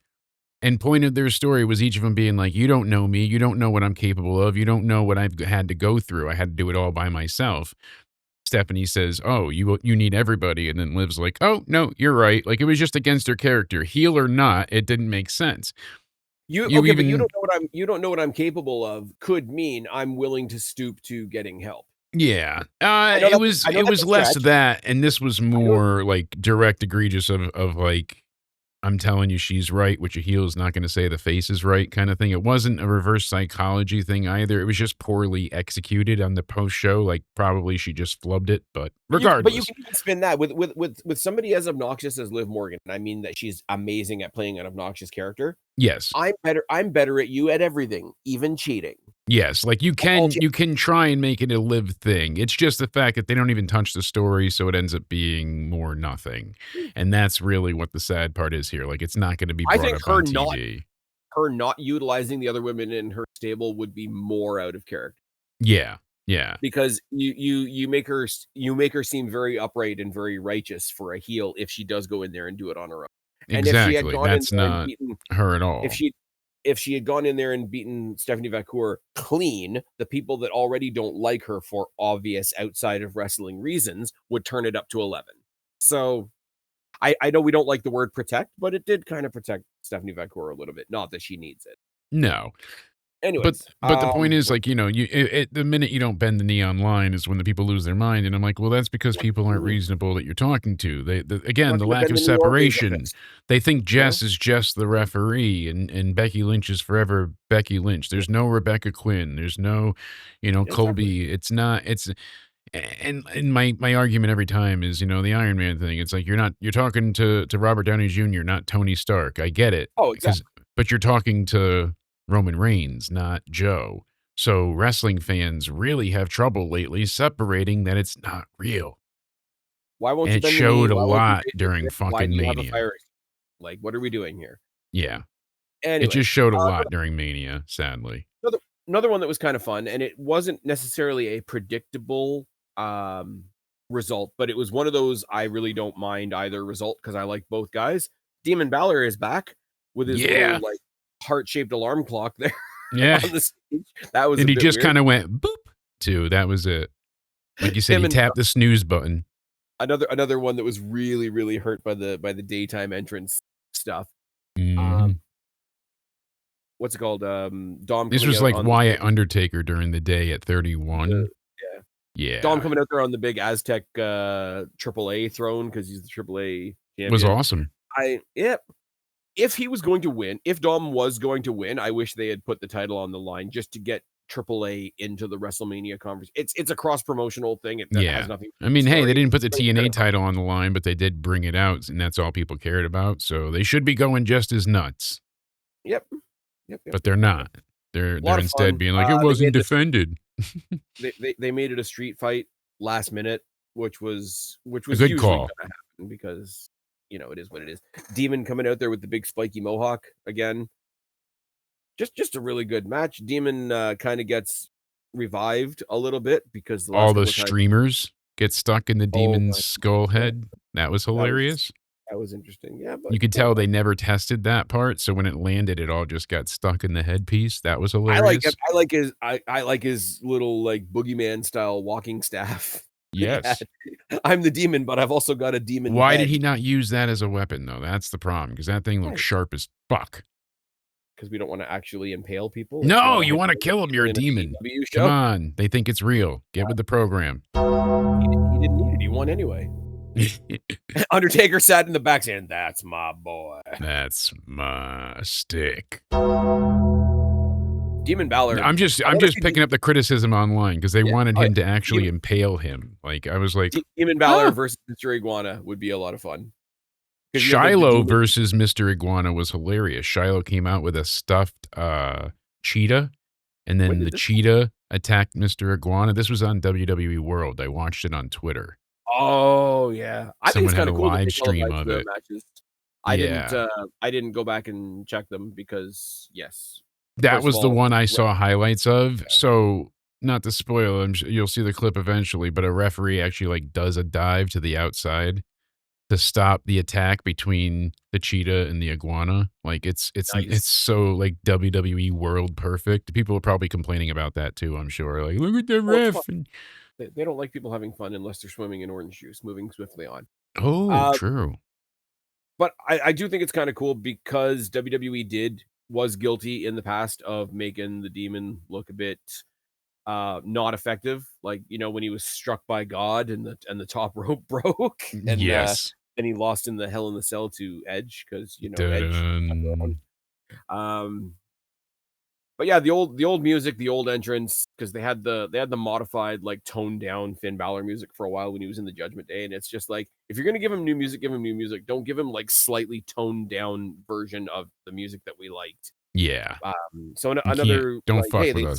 and point of their story was each of them being like, you don't know me. You don't know what I'm capable of. You don't know what I've had to go through. I had to do it all by myself. Stephanie says, "Oh, you need everybody," and then Liv's like, "Oh no, you're right." Like it was just against her character, heel or not. It didn't make sense. You You okay, but even you don't know what I'm capable of could mean I'm willing to stoop to getting help. Yeah. I know It that's a was less stretch. that, and this was I know more like direct egregious of like, I'm telling you she's right, which a heel is not gonna say the face is right kind of thing. It wasn't a reverse psychology thing either. It was just poorly executed on the post show. Like probably she just flubbed it, but but you regardless. can even spin that with somebody as obnoxious as Liv Morgan. I mean that she's amazing at playing an obnoxious character. Yes. I'm better at you at everything, even cheating. Yes, like That's all you can try and make it a live thing. It's just the fact that they don't even touch the story, so it ends up being more nothing. And that's really what the sad part is here. Like it's not going to be I brought think up on TV. her not utilizing the other women in her stable would be more out of character. Yeah. Yeah. because you make her seem very upright and very righteous for a heel if she does go in there and do it on her own. And if she had Exactly. gone in That's there and not beaten her at if all. she had gone in there and beaten Stephanie Vacour clean, the people that already don't like her for obvious outside of wrestling reasons would turn it up to 11. So I know we don't like the word protect, but it did kind of protect Stephanie Vacour a little bit. Not that she needs it. No. But Anyways, but the point is, like, the minute you don't bend the knee online is when the people lose their mind, and I'm like, well, that's because what people do you aren't mean? reasonable that you're talking to. Again, Not the gonna lack bend of the knee or raise a separation. fist. They think You know? Jess is just the referee, and Becky Lynch is forever Becky Lynch. There's no Rebecca Quinn. There's no, Exactly. Colby. It's not. And my argument every time is, the Iron Man thing. It's like you're talking to Robert Downey Jr., not Tony Stark. I get it, Oh, exactly. but you're talking to Roman Reigns, not Joe. So wrestling fans really have trouble lately separating that it's not real. Why won't And you it bend the knee? showed a Why won't you lot raise your during fist? Why do fucking you have a Mania. fire? Like, what are we doing here? Yeah. It just Anyways, showed a lot during Mania, sadly. another one that was kind of fun, and it wasn't necessarily a predictable result, but it was one of those I really don't mind either result because I like both guys. Demon Balor is back with his Yeah. little like heart-shaped alarm clock there Yeah. on the stage. That was And a he bit just weird. kind of went boop too. That was it. Like you said, Him he and tapped the snooze button. another one that was really really hurt by the daytime entrance stuff. Mhm. Um, what's it called? Dom This coming was out like on the Wyatt big, Undertaker during the day at 31. yeah. Dom Yeah. coming out there on the big Aztec AAA throne because he's the AAA Was champion. awesome. If he was going to win, if Dom was going to win, I wish they had put the title on the line just to get AAA into the WrestleMania conference. It's a cross promotional thing. That has Yeah. nothing to I do with mean, the hey, they story. didn't put the But it's kind TNA of fun. title on the line, but they did bring it out, and that's all people cared about. So they should be going just as nuts, Yep. but they're not. They're A lot of instead fun. being like, it They wasn't made defended. they made it a street fight last minute, which was A good usually call. gonna happen because it is what it is. Demon coming out there with the big spiky mohawk again. Just a really good match. Demon kind of gets revived a little bit because the All last the couple of times. streamers get stuck in the Oh demon's my, skull yeah, head. That was that was hilarious. interesting. Yeah, but You could tell they never tested that part, so when it landed, it all just got stuck in the headpiece. That was I like it. hilarious. I like his little like boogeyman style walking staff that he Yes. had. I'm the demon, but I've also got a demon Why did head. he not use that as a weapon, though? That's the problem, because that thing looks Right. sharp as fuck. Because we don't want to actually impale people. It's No, not a you want to kill him. You're a in a demon. AEW Come show. on. They think it's real. Get with the program. He didn't need it. He won anyway. Undertaker sat in the back saying, "That's my boy." That's my stick. Demon Balor. I'm just I wanna see picking up the criticism online because they wanted oh, yeah. him to actually impale him. Like I was like, Demon Balor versus Mr. Iguana would be a lot of fun. 'Cause you have, like, the Shiloh demon. versus Mr. Iguana was hilarious. Shiloh came out with a stuffed cheetah, and When then did the this? cheetah attacked Mr. Iguana. This was on WWE World. I watched it on Twitter. Oh, yeah. I think Someone it's had kinda a cool that they live stream televise of their it. matches. Yeah. I didn't go back and check them because, yes, That first of was the all, one I re saw highlights of. So, not to spoil, you'll see the clip eventually, but a referee actually like does a dive to the outside to stop the attack between the cheetah and the iguana. Like it's nice. so like WWE world perfect. People are probably complaining about that too, I'm sure. Like, look at the Well, it's fun. ref. And, They don't like people having fun unless they're swimming in orange juice, moving swiftly on. oh, Uh, true. but I do think it's kinda cool because WWE was guilty in the past of making the demon look a bit not effective, like when he was struck by God and the top rope broke Yes. and he lost in the Hell in the Cell to Edge because Edge Dun-dun. um but yeah, the old music, the old entrance, because they had the modified like toned down Finn Balor music for a while when he was in the Judgment Day, and it's just like if you're gonna give him new music, give him new music. Don't give him like slightly toned down version of the music that we liked. Yeah. So You can't. another Don't like, fuck hey, with us.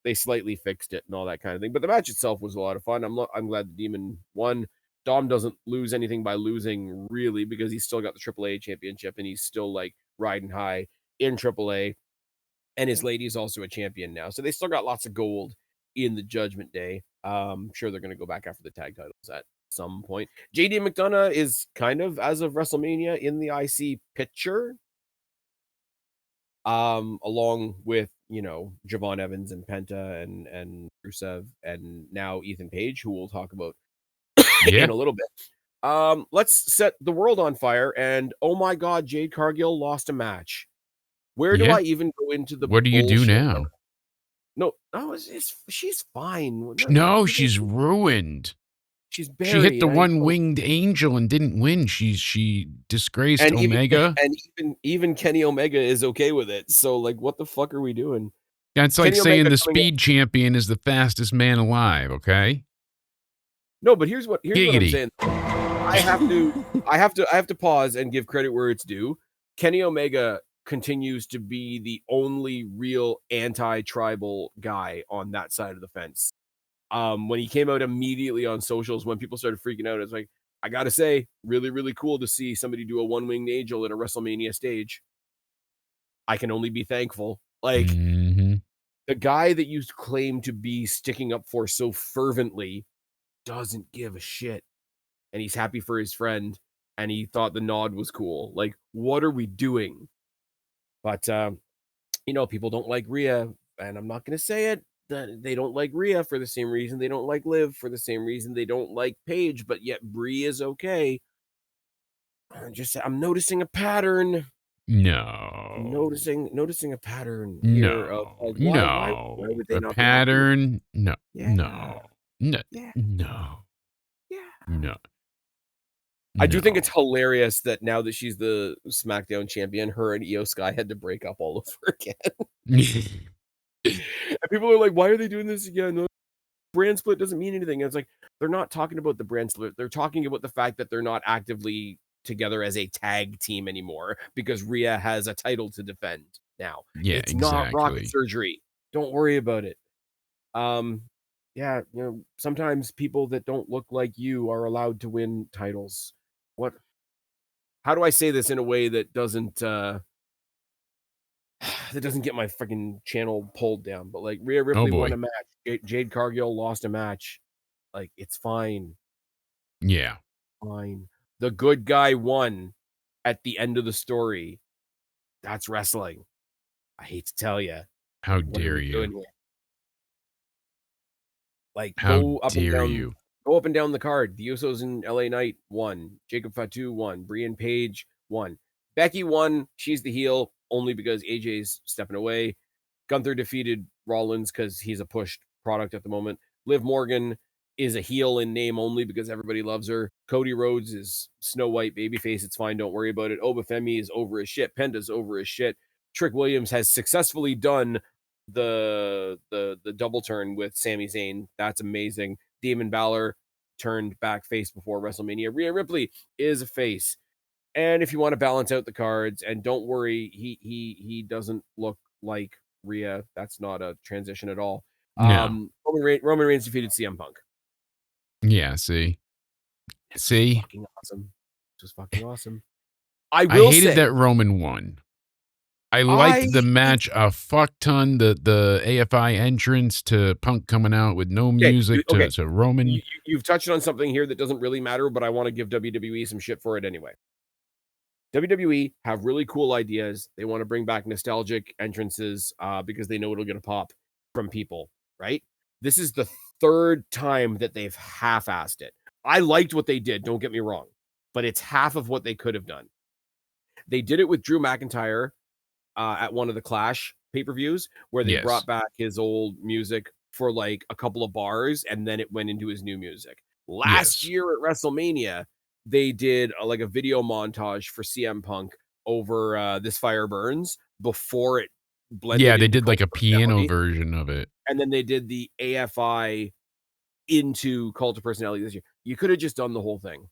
they slightly fixed it and all that kind of thing. But the match itself was a lot of fun. I'm glad the Demon won. Dom doesn't lose anything by losing really because he's still got the AAA championship and he's still like riding high in AAA. And his lady's also a champion now, so they still got lots of gold in the Judgment Day. I'm sure they're going to go back after the tag titles at some point. JD McDonough is kind of, as of WrestleMania, in the IC picture. Along with, Javon Evans and Penta and Rusev and now Ethan Page, who we'll talk about Yeah. in a little bit. Let's set the world on fire. And oh my God, Jade Cargill lost a match. Where do Yeah. I even go into the What do you do bullshit? now? No, she's fine. No, she's ruined. She's She hit buried. the I know. one-winged angel and didn't win. She disgraced And Omega. even Kenny Omega is okay with it. So like, what the fuck are we doing? That's like Kenny saying Omega the coming in. speed champion is the fastest man alive, okay? No, but here's what I'm Giggity. saying. I have to pause and give credit where it's due. Kenny Omega continues to be the only real anti-tribal guy on that side of the fence. When he came out immediately on socials, when people started freaking out, it's like, I gotta say, really, really cool to see somebody do a one-winged angel at a WrestleMania stage. I can only be thankful. Like, Mm-hmm. the guy that you claim to be sticking up for so fervently doesn't give a shit. And he's happy for his friend, and he thought the nod was cool. Like, what are we doing? But, people don't like Rhea, and I'm not going to say it. They don't like Rhea for the same reason they don't like Liv, for the same reason they don't like Paige, but yet Brie is okay. I'm noticing a pattern. No. I'm noticing a pattern here of like, why would they A not pattern? No. Yeah. No. No. Yeah. No. Yeah. No. I do think it's hilarious that now that she's the SmackDown champion, her and Io Sky had to break up all over again. And people are like, why are they doing this again? The brand split doesn't mean anything. And it's like, they're not talking about the brand split. They're talking about the fact that they're not actively together as a tag team anymore because Rhea has a title to defend now. Yeah, It's not rocket exactly. surgery. Don't worry about it. Yeah, sometimes people that don't look like you are allowed to win titles. How do I say this in a way that doesn't get my freaking channel pulled down? But like, Rhea Ripley won a match. Jade Cargill lost a match. Like, it's fine. Yeah. Fine. The good guy won at the end of the story. That's wrestling. I hate to tell you. How dare you? Like, How go up and dare down. you? Go up and down the card. The Usos and LA Knight won. Jacob Fatu won. Brian Page won. Becky won. She's the heel only because AJ's stepping away. Gunther defeated Rollins because he's a pushed product at the moment. Liv Morgan is a heel in name only because everybody loves her. Cody Rhodes is Snow White babyface. It's fine. Don't worry about it. Obafemi is over as shit. Penta's over as shit. Trick Williams has successfully done the double turn with Sami Zayn. That's amazing. Damon Balor turned back face before WrestleMania. Rhea Ripley is a face. And if you want to balance out the cards, and don't worry, he doesn't look like Rhea. That's not a transition at all. No. Roman Reigns defeated CM Punk. Yeah, see? See? Fucking awesome. Just fucking awesome. I I hated that Roman won. I liked the match a fuck ton. The AFI entrance to Punk coming out with no music to Roman. You've touched on something here that doesn't really matter, but I want to give WWE some shit for it anyway. WWE have really cool ideas. They want to bring back nostalgic entrances because they know it'll get a pop from people, right? This is the third time that they've half-assed it. I liked what they did, don't get me wrong, but it's half of what they could have done. They did it with Drew McIntyre at one of the Clash pay-per-views where they brought back his old music for like a couple of bars and then it went into his new music. Last year at WrestleMania, they did a video montage for CM Punk over This Fire Burns before it blended. Yeah, they did like a piano version of it. And then they did the AFI into Cult of Personality this year. You could have just done the whole thing.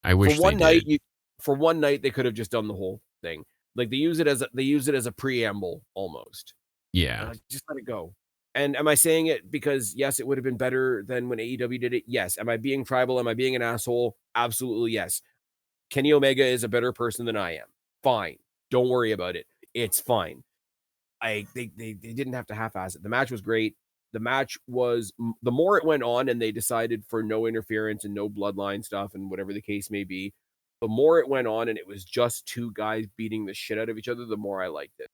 I wish they did. For one night, they could have just done the whole thing. Like they use it as a preamble almost. Yeah. Just let it go. And am I saying it because yes, it would have been better than when AEW did it? Yes. Am I being tribal? Am I being an asshole? Absolutely yes. Kenny Omega is a better person than I am. Fine. Don't worry about it. It's fine. They didn't have to half-ass it. The match was great. The match was the more it went on and they decided for no interference and no bloodline stuff and whatever the case may be, the more it went on and it was just two guys beating the shit out of each other, the more I liked it.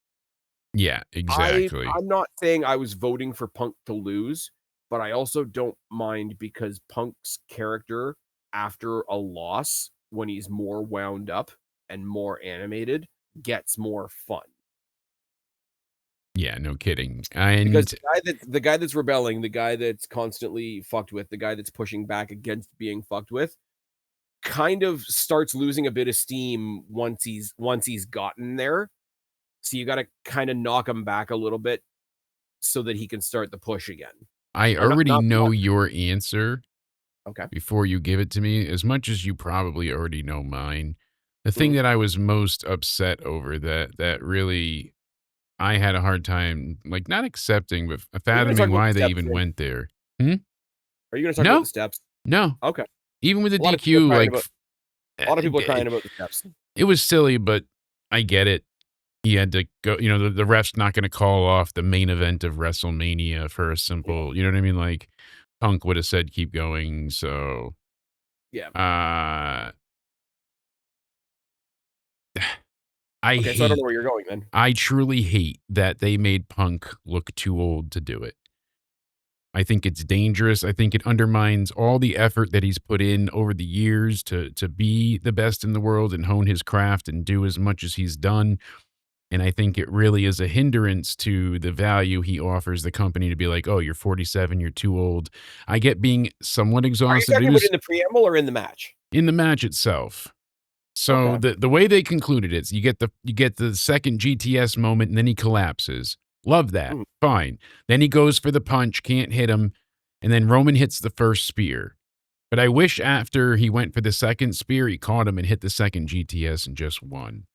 Yeah, exactly. I'm not saying I was voting for Punk to lose, but I also don't mind because Punk's character after a loss, when he's more wound up and more animated, gets more fun. Yeah, no kidding. Because And the guy that's rebelling, the guy that's constantly fucked with, the guy that's pushing back against being fucked with, kind of starts losing a bit of steam once he's gotten there. So you got to kind of knock him back a little bit so that he can start the push again. I Or already not know your answer okay. before you give it to me, as much as you probably already know mine. The thing Mhm. that I was most upset over that really I had a hard time, like, not accepting, but Are you gonna talk fathoming about the why they steps even then? went there. Hmm? Are you gonna talk about the No, steps? no. Okay. Even with the A lot of people are DQ, crying like, about a lot of people are crying about the steps. it was silly, but I get it. He had to go, the ref's not going to call off the main event of WrestleMania for a simple, you know what I mean? Like, Punk would have said, keep going. So, Yeah. I Okay, so I don't know hate, where you're going then. I truly hate that they made Punk look too old to do it. I think it's dangerous. I think it undermines all the effort that he's put in over the years to be the best in the world and hone his craft and do as much as he's done. And I think it really is a hindrance to the value he offers the company to be like, oh, you're 47, you're too old. I get being somewhat Are you exhausted. talking It about in was the preamble or in the match? in the match itself. So Okay. the way they concluded it, you get the second GTS moment, and then he collapses. Love that. Mhm. Fine. Then he goes for the punch, can't hit him, and then Roman hits the first spear. But I wish after he went for the second spear, he caught him and hit the second GTS and just won.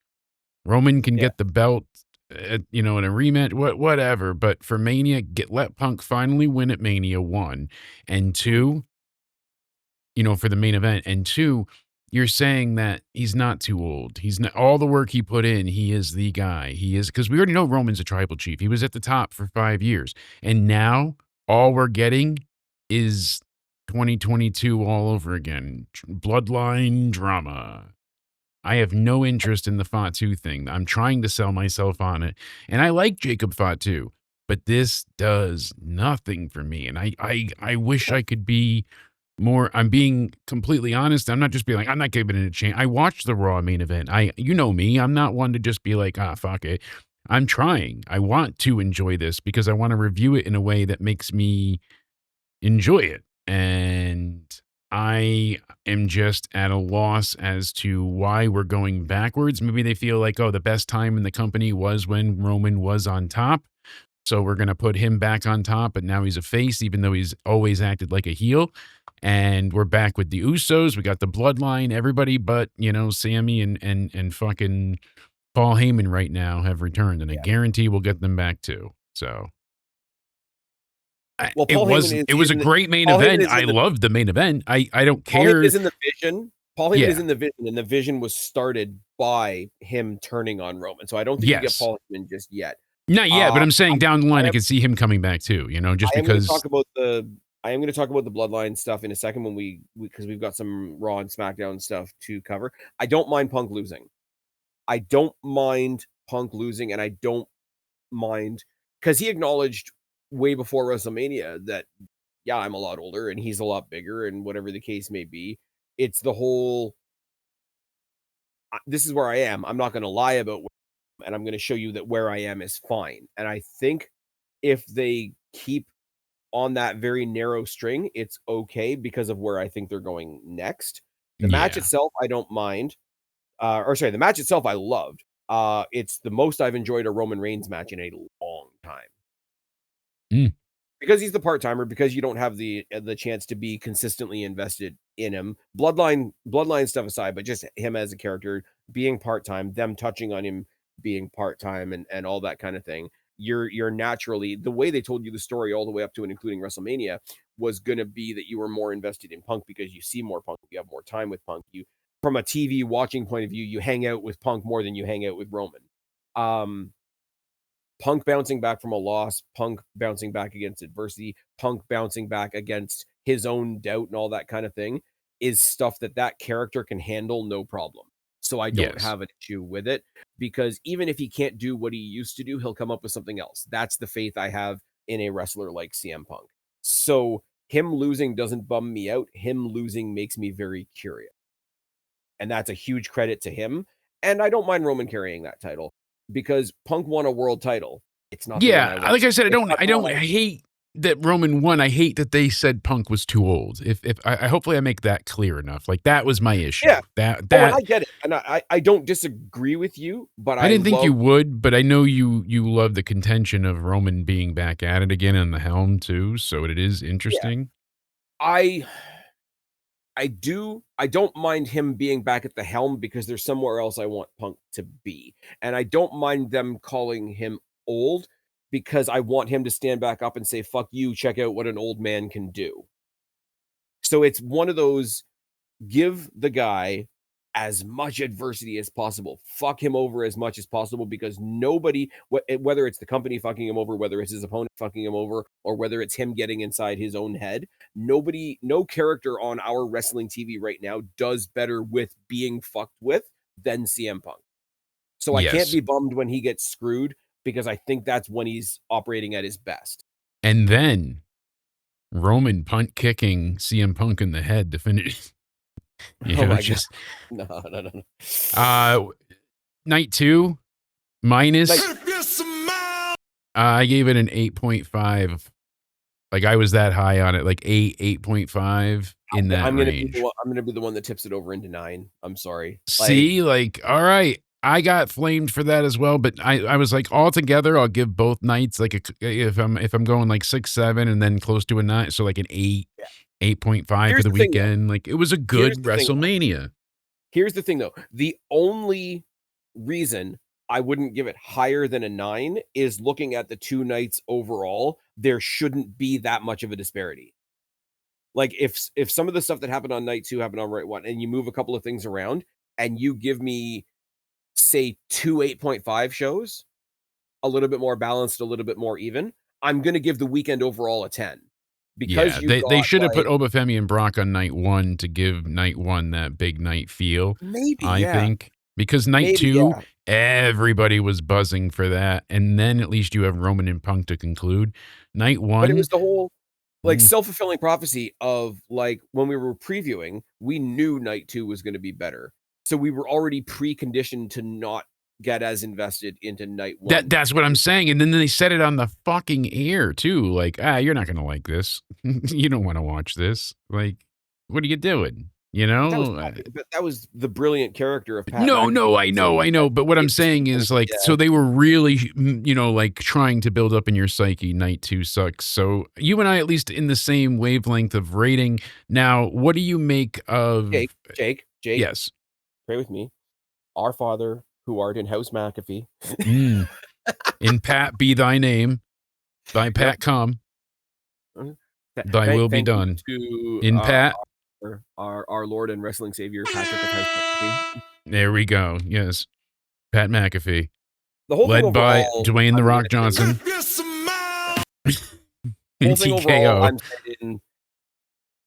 Roman can Yeah. get the belt, in a rematch, whatever. But for Mania, let Punk finally win at Mania, one. And Mhm. two, for the main event. And two, you're saying that he's not too old. He's not all the work he put in. He is the guy. He is, because we already know Roman's a tribal chief. He was at the top for 5 years. And now all we're getting is 2022 all over again. Bloodline drama. I have no interest in the Fatu thing. I'm trying to sell myself on it. And I like Jacob Fatu, but this does nothing for me. And I wish I could be more. I'm being completely honest. I'm not just being like, I'm not giving it a chance. I watched the Raw main event. You know me. I'm not one to just be like, fuck it. I'm trying. I want to enjoy this because I want to review it in a way that makes me enjoy it. And I am just at a loss as to why we're going backwards. Maybe they feel like, oh, the best time in the company was when Roman was on top. So we're going to put him back on top, but now he's a face, even though he's always acted like a heel. And we're back with the Usos. We got the bloodline, everybody but, Sammy and fucking Paul Heyman right now have returned. And I Yeah. guarantee we'll get them back too. So Well, it Paul Heyman was is it he's was a in the great main Paul Heyman event. is I in the loved the main event. I don't Paul Heyman care. is in the vision. Paul Heyman is Yeah. in the vision, and the vision was started by him turning on Roman. So I don't think you get Yes. Paul Heyman just yet. Not yet, but I'm saying down the I line, I am could see him coming back too, just I am gonna because. talk about the bloodline stuff in a second when we because we've got some Raw and SmackDown stuff to cover. I don't mind Punk losing. I don't mind Punk losing, and I don't mind because he acknowledged way before WrestleMania that, yeah, I'm a lot older and he's a lot bigger and whatever the case may be. It's the whole, this is where I am. I'm not going to lie about where I am, and I'm going to show you that where I am is fine. And I think if they keep on that very narrow string, it's okay because of where I think they're going next. The match Yeah. itself, I don't mind. The match itself, I loved. It's the most I've enjoyed a Roman Reigns match in a long time. Mm. Because he's the part-timer, because you don't have the chance to be consistently invested in him. Bloodline stuff aside, but just him as a character being part-time, them touching on him being part-time and all that kind of thing. You're naturally, the way they told you the story all the way up to and including WrestleMania was going to be that you were more invested in Punk because you see more Punk, you have more time with Punk. You, from a TV watching point of view, you hang out with Punk more than you hang out with Roman. Um Punk bouncing back from a loss, Punk bouncing back against adversity, Punk bouncing back against his own doubt and all that kind of thing is stuff that character can handle no problem. So I don't Yes. have an issue with it, because even if he can't do what he used to do, he'll come up with something else. That's the faith I have in a wrestler like CM Punk. So him losing doesn't bum me out. Him losing makes me very curious. And that's a huge credit to him. And I don't mind Roman carrying that title, because Punk won a world title. It's not the one I Yeah, want. like I said, It's not the one I hate that Roman won. I hate that they said Punk was too old. If I hopefully I make that clear enough. Like that was my issue. Yeah. That Oh, and I get it. And I don't disagree with you, but I didn't think you love would, but I know you love the contention of Roman being back at it again on the helm too. So it is interesting. I don't mind him being back at the helm, because there's somewhere else I want Punk to be. And I don't mind them calling him old, because I want him to stand back up and say, fuck you, check out what an old man can do. So it's one of those, give the guy as much adversity as possible. Fuck him over as much as possible, because nobody, whether it's the company fucking him over, whether it's his opponent fucking him over, or whether it's him getting inside his own head, no character on our wrestling TV right now does better with being fucked with than CM Punk. So I can't Yes. be bummed when he gets screwed, because I think that's when he's operating at his best. And then Roman punt kicking CM Punk in the head to finish. You know, my just God. No. night 2 minus. I gave it an 8.5. Like I was that high on it, like 8.5 in that range. I'm gonna be the one that tips it over into 9. I'm sorry. See, like, all right, I got flamed for that as well, but I was like, altogether, I'll give both nights like if I'm going like 6, 7, and then close to a 9, so like an 8, 8.5 for the weekend. Like it was a good WrestleMania. Here's the thing, though. The only reason I wouldn't give it higher than a 9 is looking at the 2 nights overall. There shouldn't be that much of a disparity. Like if some of the stuff that happened on night 2 happened on night 1, and you move a couple of things around, and you give me, say, 2 8.5 shows, a little bit more balanced, a little bit more even, I'm going to give the weekend overall a 10. Because they should have put Obafemi and Brock on night 1 to give night 1 that big night feel. Maybe, I think. Because night 2, everybody was buzzing for that. And then at least you have Roman and Punk to conclude. Night 1. But it was the whole self-fulfilling prophecy of like when we were previewing, we knew night 2 was going to be better. So we were already preconditioned to not get as invested into night 1. That's what I'm saying. And then they said it on the fucking air too. Like, you're not going to like this. You don't want to watch this. Like, what are you doing? You know, but that was the brilliant character of Pat. No, I know. But what I'm saying is like, so they were really, like trying to build up in your psyche. Night 2 sucks. So you and I, at least in the same wavelength of rating. Now, what do you make of Jake? Yes. Pray with me. Our Father who art in house McAfee. In Pat be thy name. Thy Pat come. Thy will be done. In Pat. Our Lord and wrestling savior, Patrick of House McAfee. There we go. Yes. Pat McAfee. The whole led thing by overall, Dwayne The Rock Johnson. Whole thing overall, I'm saying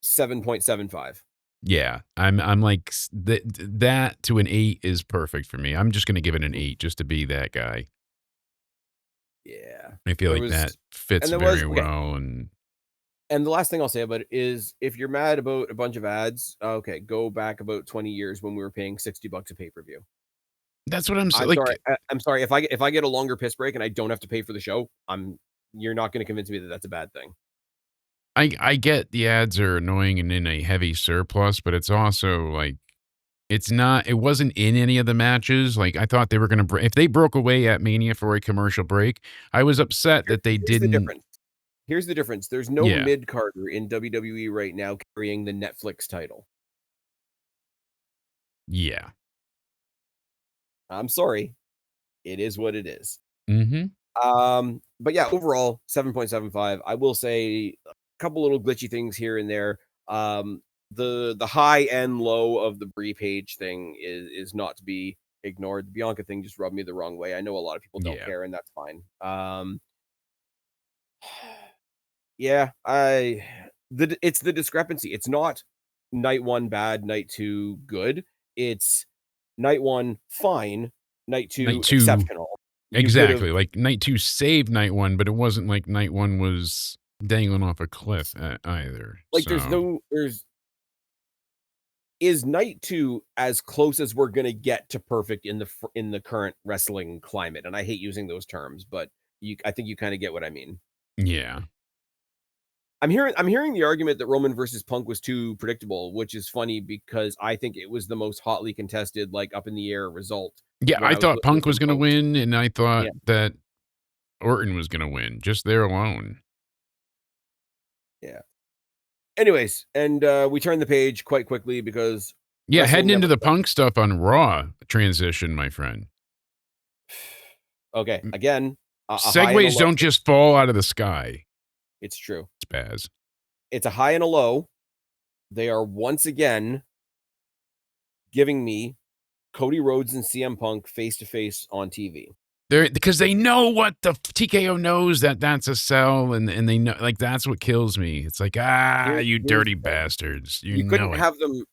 7.75. Yeah, I'm like that to an 8 is perfect for me. I'm just going to give it an 8 just to be that guy. Yeah. I feel like that fits very well. And the last thing I'll say about it is, if you're mad about a bunch of ads, okay, go back about 20 years when we were paying $60 a pay-per-view. That's what I'm saying. I'm sorry. If I get a longer piss break and I don't have to pay for the show, you're not going to convince me that that's a bad thing. I get the ads are annoying and in a heavy surplus, but it's also like, it wasn't in any of the matches. Like I thought they were going to, if they broke away at Mania for a commercial break, I was upset that they didn't. Here's the difference. There's no mid-carder in WWE right now carrying the Netflix title. Yeah. I'm sorry. It is what it is. Mm-hmm. But yeah, overall, 7.75. I will say a couple little glitchy things here and there. The high and low of the Brie Page thing is not to be ignored. The Bianca thing just rubbed me the wrong way. I know a lot of people don't care, and that's fine. Yeah, it's the discrepancy. It's not night 1 bad, night 2 good. It's night 1 fine, night 2 Night 2 exceptional. exactly. Like night 2 saved night 1, but it wasn't like night 1 was dangling off a cliff either. Like So is night 2 as close as we're gonna get to perfect in the current wrestling climate? And I hate using those terms, but I think you kind of get what I mean. yeah. I'm hearing the argument that Roman versus Punk was too predictable, which is funny because I think it was the most hotly contested, like up in the air result. Yeah, When I I was thought listening Punk to was going to both. win, and I thought Yeah. that Orton was going to win, just there alone. Yeah. Anyways, and we turn the page quite quickly because Yeah, wrestling heading into never the stops. Punk stuff on Raw transition, my friend. Okay, again, a high and a Segways low. don't just fall out of the sky. It's true. Spaz. It's a high and a low. They are once again giving me Cody Rhodes and CM Punk face to face on TV. Because they know what the TKO knows that's a sell, and they know, like, that's what kills me. It's like, you Here's dirty the thing. bastards. You You couldn't know it. have them.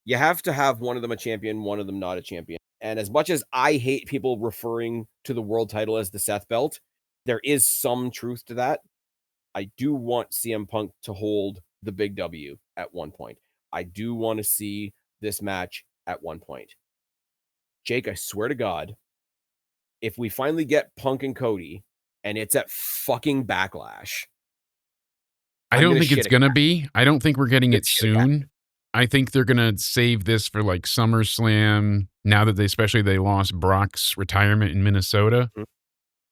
You have to have one of them a champion, one of them not a champion. And as much as I hate people referring to the world title as the Seth belt, there is some truth to that. I do want CM Punk to hold the big W at one point. I do want to see this match at one point. Jake, I swear to God, if we finally get Punk and Cody and it's at fucking Backlash, I I'm don't gonna think it's shit going to again. be. I don't think we're getting I'm it gonna shit again. soon. I think they're going to save this for like SummerSlam now that they lost Brock's retirement in Minnesota. Mhm.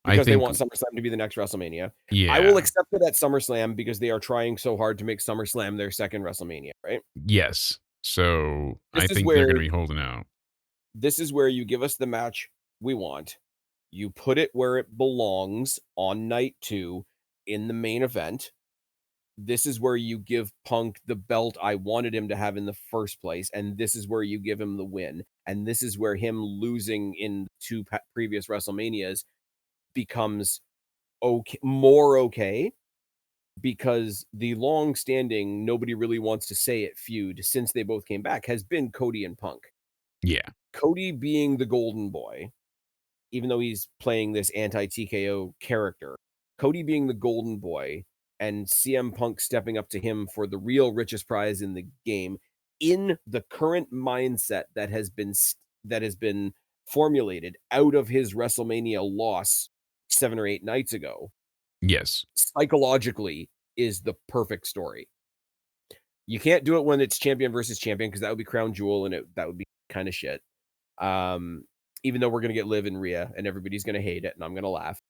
I Because they think, want SummerSlam to be the next WrestleMania. I will yeah, accept it at SummerSlam because they are trying so hard to make SummerSlam their second WrestleMania, right? yes. So I This is think they're going to where be holding out. you give us the match we want. You put it where it belongs on night 2 in the main event. This is where you give Punk the belt I wanted him to have in the first place, and this is where you give him the win. And this is where him losing in 2 previous WrestleManias becomes more okay, because the long-standing nobody really wants to say it feud since they both came back has been Cody and Punk. Yeah. Cody being the golden boy, even though he's playing this anti-TKO character, Cody being the golden boy and CM Punk stepping up to him for the real richest prize in the game in the current mindset that has been formulated out of his WrestleMania loss 7 or 8 nights ago, Yes. psychologically is the perfect story. You can't do it when it's champion versus champion because that would be crown jewel and that would be kind of shit. Even though we're gonna get Liv and Rhea and everybody's gonna hate it and I'm gonna laugh.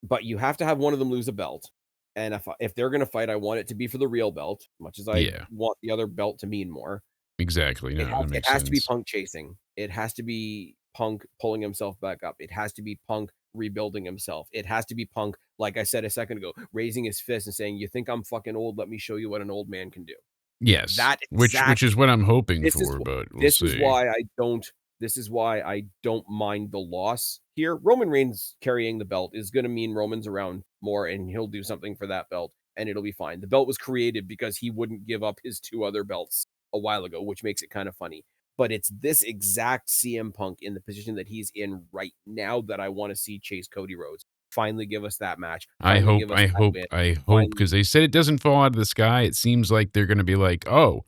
But you have to have one of them lose a belt. And if they're gonna fight, I want it to be for the real belt, much as I Yeah. want the other belt to mean more. Exactly. No, that It makes has to be sense. Punk chasing. It has to be Punk pulling himself back up. It has to be Punk rebuilding himself. It has to be Punk, like I said a second ago, raising his fist and saying, "You think I'm fucking old? Let me show you what an old man can do." Yes. That Which is what I'm hoping this is for, but we'll this is see. why I don't mind the loss here. Roman Reigns carrying the belt is going to mean Roman's around more and he'll do something for that belt and it'll be fine. The belt was created because he wouldn't give up his 2 other belts a while ago, which makes it kind of funny. But it's this exact CM Punk in the position that he's in right now that I want to see chase Cody Rhodes. Finally give us that match. I Finally hope, give us I that hope, win. I hope, Finally, because they said it doesn't fall out of the sky. It seems like they're going to be like, oh,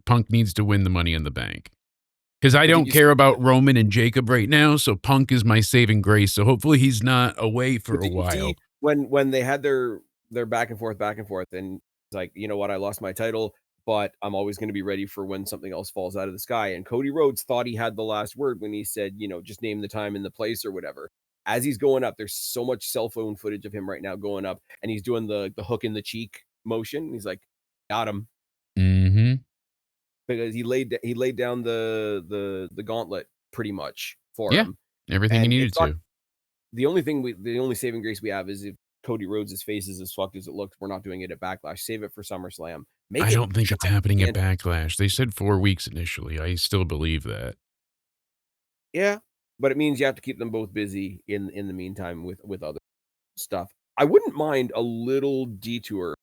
Punk needs to win the Money in the Bank. Because I but did don't you care about Roman and Jacob right now, so Punk is my saving grace. So hopefully he's not away for But a did you while. see when they had their back and forth, and it's like, you know what, I lost my title, but I'm always going to be ready for when something else falls out of the sky. And Cody Rhodes thought he had the last word when he said, just name the time and the place or whatever. As he's going up, there's so much cell phone footage of him right now going up, and he's doing the hook in the cheek motion. He's like, got him, Mm-hmm. because he laid down the gauntlet pretty much for Yeah. him. Everything he And needed it's not to. the only saving grace we have is if Cody Rhodes' face is as fucked as it looks. We're not doing it at Backlash. Save it for SummerSlam. Make I it don't think it's happening at gigantic. Backlash. They said 4 weeks initially. I still believe that. Yeah, but it means you have to keep them both busy in the meantime with other stuff. I wouldn't mind a little detour.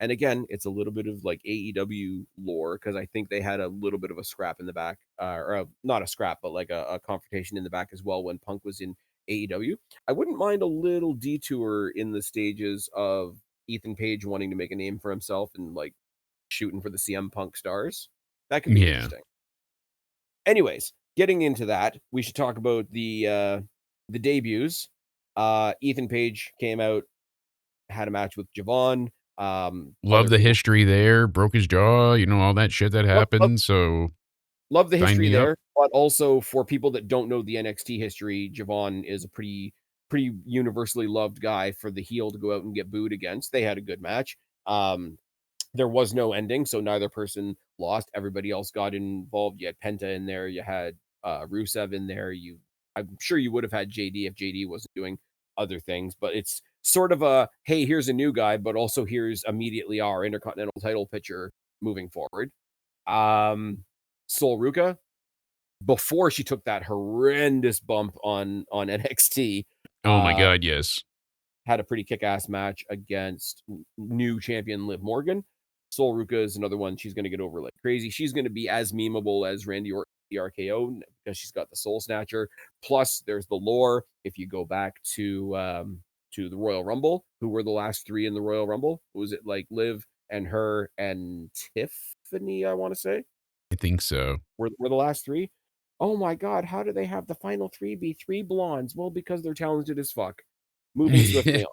And again, it's a little bit of like AEW lore because I think they had a little bit of a scrap in the back, not a scrap, but like a confrontation in the back as well when Punk was in AEW. I wouldn't mind a little detour in the stages of Ethan Page wanting to make a name for himself and like shooting for the CM Punk stars. That could be Yeah. interesting. Anyways, getting into that, we should talk about the debuts. Ethan Page came out, had a match with Javon. Love Other the people history there. Broke his jaw, all that shit that love, love, happened. So love the sign history me up. there, but also for people that don't know the NXT history, Javon is a pretty universally loved guy for the heel to go out and get booed against. They had a good match. There was no ending, so neither person lost. Everybody else got involved. You had Penta in there. You had Rusev in there. I'm sure you would have had JD if JD wasn't doing other things, but it's sort of a, hey, here's a new guy, but also here's immediately our Intercontinental title picture moving forward. Sol Ruka, before she took that horrendous bump on NXT, Oh my uh, God, yes. had a pretty kick-ass match against new champion Liv Morgan. Sol Ruka is another one. She's going to get over like crazy. She's going to be as memeable as Randy Orton, the RKO, because she's got the Soul Snatcher. Plus, there's the lore. If you go back to the Royal Rumble, who were the last 3 in the Royal Rumble? Was it like Liv and her and Tiffany? I want to say I think so. were the last 3. Oh my God! How do they have the final 3 be 3 blondes? Well, because they're talented as fuck. Moving swiftly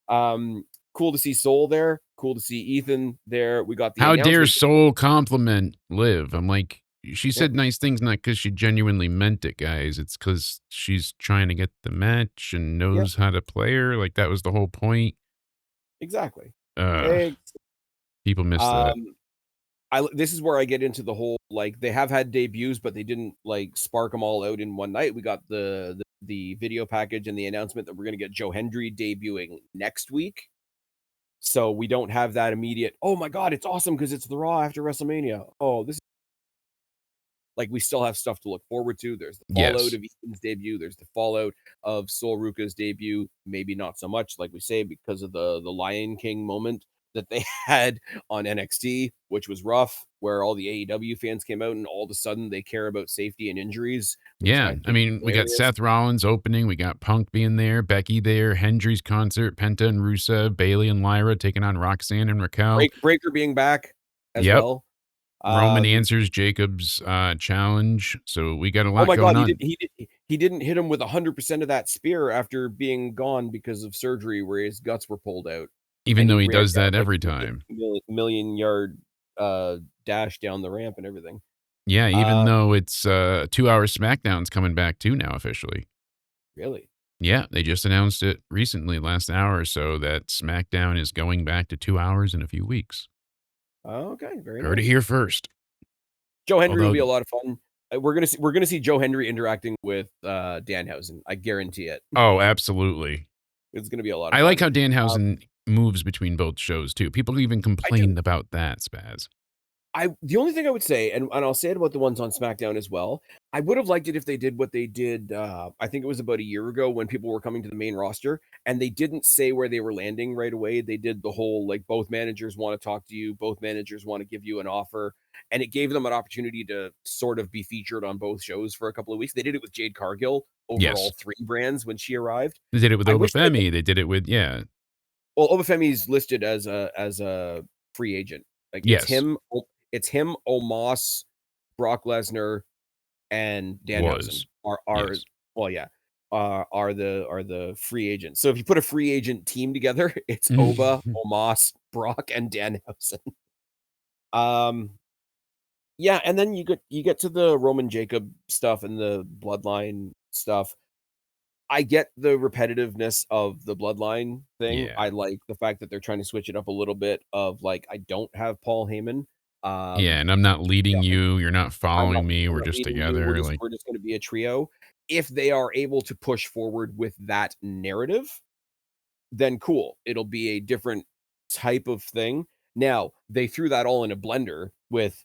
on. Cool to see Soul there. Cool to see Ethan there. We got the How dare announcement. Soul compliment Liv? I'm like, she Yep, said nice things not because she genuinely meant it, guys. It's because she's trying to get the match and yep, knows how to play her. Like, that was the whole point. exactly. Uh, Ex- people miss that. Um, this is where I get into the whole like they have had debuts, but they didn't like spark them all out in one night. We got the video package and the announcement that we're gonna get Joe Hendry debuting next week. So we don't have that immediate. Oh my God, it's awesome because it's the Raw after WrestleMania. Oh, this like we still have stuff to look forward to. There's the fallout Yes. of Ethan's debut. There's the fallout of Sol Ruka's debut. Maybe not so much, like we say, because of the Lion King moment that they had on NXT, which was rough, where all the AEW fans came out and all of a sudden they care about safety and injuries, which Yeah. I I think is mean, we got hilarious. Seth Rollins opening. We got Punk being there, Becky there, Hendry's concert, Penta and Rusev, Bailey and Lyra taking on Roxanne and Raquel. Breaker being back as Yep. well. Roman Um, answers Jacob's challenge. So we got a oh lot my God, going on. he didn't hit him with 100% of that spear after being gone because of surgery where his guts were pulled out. Even And though he he ran does down that like every a time. million yard dash down the ramp and everything. Yeah, even Um, though it's 2 hour SmackDown's coming back too now officially. really? Yeah, they just announced it recently, last hour or so, that SmackDown is going back to 2 hours in a few weeks. Okay, very Heard it nice. here first. Joe Hendry will Although, be a lot of fun. We're gonna see Joe Hendry interacting with Danhausen. I guarantee it. oh, absolutely. It's gonna be a lot of I like fun. how Um, Danhausen moves between both shows too. People even I do. complained about that, Spaz. The only thing I would say, and I'll say it about the ones on SmackDown as well, I would have liked it if they did what they did. I think it was about a year ago when people were coming to the main roster and they didn't say where they were landing right away. They did the whole like both managers want to talk to you, both managers want to give you an offer, and it gave them an opportunity to sort of be featured on both shows for a couple of weeks. They did it with Jade Cargill over all Yes. 3 brands when she arrived. They did it with I wish they Obafemi. They did it with, yeah. well, Obafemi's listed as a free agent. Like Yes. It's him, Omos, Brock Lesnar, and Danhausen Was. are Yes. well, yeah, are the free agents. So if you put a free agent team together, it's Oba, Omos, Brock, and Danhausen. Um, yeah, and then you get to the Roman Jacob stuff and the bloodline stuff. I get the repetitiveness of the bloodline thing. Yeah. I like the fact that they're trying to switch it up a little bit of like I don't have Paul Heyman. Yeah, Um, and I'm not yeah, leading you. You're not I'm not following me. I'm We're not just leading you. We're together. just Like, we're just gonna be a trio. If they are able to push forward with that narrative, then cool. It'll be a different type of thing. Now, they threw that all in a blender with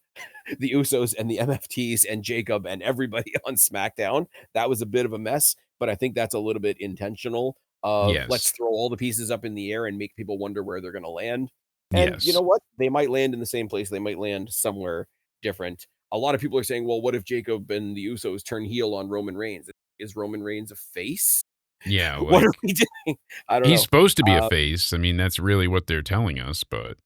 the Usos and the MFTs and Jacob and everybody on SmackDown. That was a bit of a mess, but I think that's a little bit intentional of let's Yes. throw all the pieces up in the air and make people wonder where they're going to land. And you know Yes. what? They might land in the same place. They might land somewhere different. A lot of people are saying, well, what if Jacob and the Usos turn heel on Roman Reigns? Is Roman Reigns a face? Yeah, What are like we doing? I don't he's know. supposed to be a Uh, face. I mean, that's really what they're telling us, but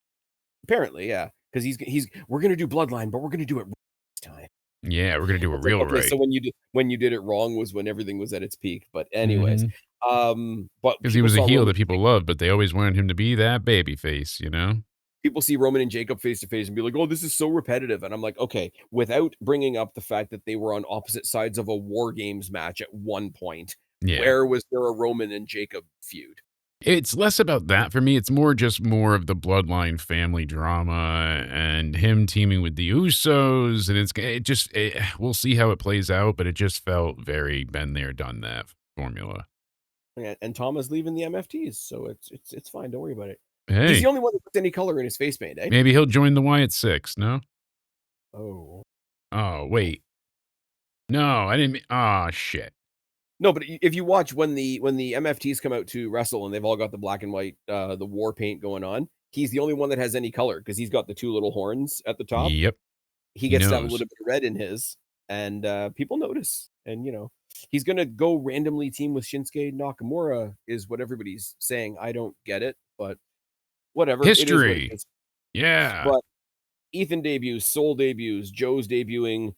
Apparently, yeah, because he's we're gonna do Bloodline, but we're gonna do it this time. yeah, we're gonna do it It's like, real okay, so right. when you did it wrong was when everything was at its peak. But anyways, Mhm. but 'Cause he people was a saw heel Roman that people loved, but they always wanted him to be that baby face, you know? people see Roman and Jacob face to face and be like, "Oh, this is so repetitive." And I'm like, "Okay," without bringing up the fact that they were on opposite sides of a War Games match at one point. Yeah. Where was there a Roman and Jacob feud? It's less about that for me, it's more of the bloodline family drama and him teaming with the Usos, and we'll see how it plays out, but it just felt very been there, done that formula. And Tom is leaving the MFTs, so it's fine. Don't worry about it. He's the Hey, only one that puts any color in his face paint, eh? maybe he'll join the Wyatt Six, no? Oh. Oh, wait. No, I didn't mean aw, shit. No, but if you watch when the MFTs come out to wrestle and they've all got the black and white, the war paint going on, he's the only one that has any color because he's got the 2 little horns at the top. Yep, He he gets to have a knows. little bit of red in his, and, people notice, and, he's gonna go randomly team with Shinsuke Nakamura is what everybody's saying. I don't get it, but whatever. It is what it History. is. Yeah. But Ethan debuts, Soul debuts, Joe's debuting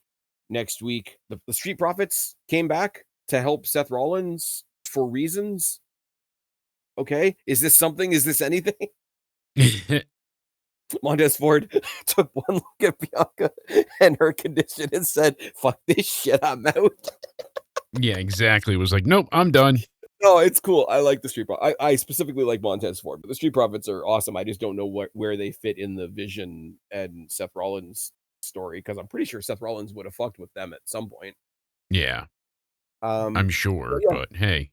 next week. The Street Profits came back to help Seth Rollins for reasons. Okay, is this something? Is this anything? Montez Ford took one look at Bianca and her condition and said, "Fuck this shit, I'm out." Yeah, exactly, it was like, "Nope, I'm done." No, it's cool. I like the Street Profits. I specifically like Montez Ford, but the Street Profits are awesome. I just don't know where they fit in the Vision and Seth Rollins story because I'm pretty sure Seth Rollins would have fucked with them at some point. Yeah, Um, I'm but sure, yeah, but hey.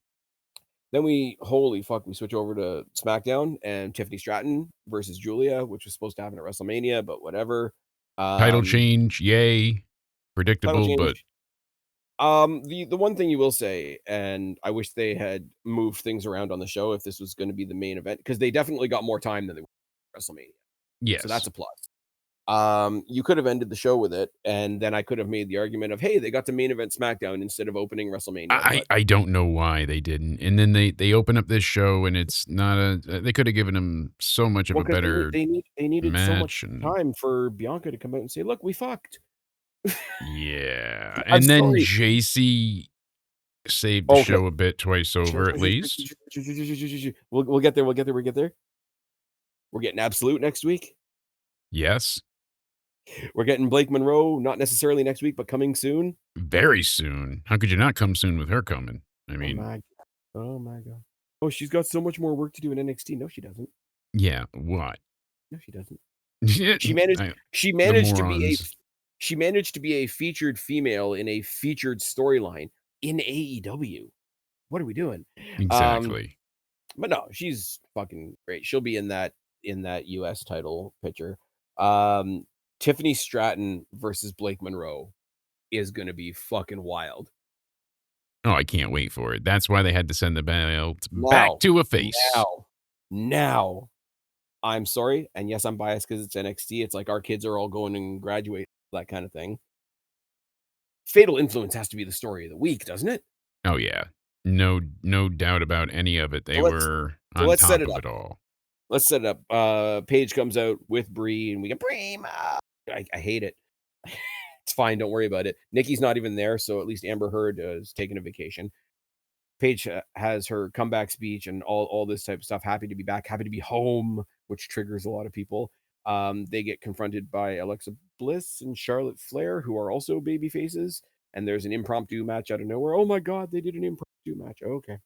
then holy fuck, we switch over to SmackDown and Tiffany Stratton versus Julia, which was supposed to happen at WrestleMania, but whatever. Title Um, change, yay. Title Predictable, but change. The one thing you will say, and I wish they had moved things around on the show if this was going to be the main event, because they definitely got more time than they were at WrestleMania. So that's yes. a plus. You could have ended the show with it, and then I could have made the argument of, hey, they got to main event SmackDown instead of opening WrestleMania. I But I don't know why they didn't, and then they open up this show, and it's not they could have given him so much of well, a because better they needed so much match, and time for Bianca to come out and say, look, we fucked. yeah, I'm and then sorry. JC saved the Okay. show a bit twice over at least. We'll get there. We'll get there. We're getting Absolute next week. Yes, We're getting Blake Monroe, not necessarily next week, but coming soon. very soon. How could you not come soon with her coming? I Oh mean, my god. Oh my god. Oh, she's got so much more work to do in NXT. No, she doesn't. yeah, what? No, she doesn't. Yeah, She managed I she the managed to be a morons. she managed to be a featured female in a featured storyline in AEW. What are we doing? Um, Exactly. but no, she's fucking great. She'll be in that US title picture. Tiffany Stratton versus Blake Monroe is gonna be fucking wild. Oh, I can't wait for it. That's why they had to send the belt back Now, to a face. now, now I'm sorry, and yes, I'm biased because it's NXT. It's like our kids are all going and graduate, that kind of thing. Fatal Influence has to be the story of the week, doesn't it? Oh, yeah. No doubt about any of it. So They were so on let's set top it of up. it all. Let's set it up. Paige comes out with Bree, and we get Prima. I hate it. It's fine. Don't worry about it. Nikki's not even there, so at least Amber Heard is taking a vacation. Paige has her comeback speech and all this type of stuff. Happy to be back. Happy to be home, which triggers a lot of people. They get confronted by Alexa Bliss and Charlotte Flair, who are also baby faces. And there's an impromptu match out of nowhere. Oh my god, they did an impromptu match. Okay,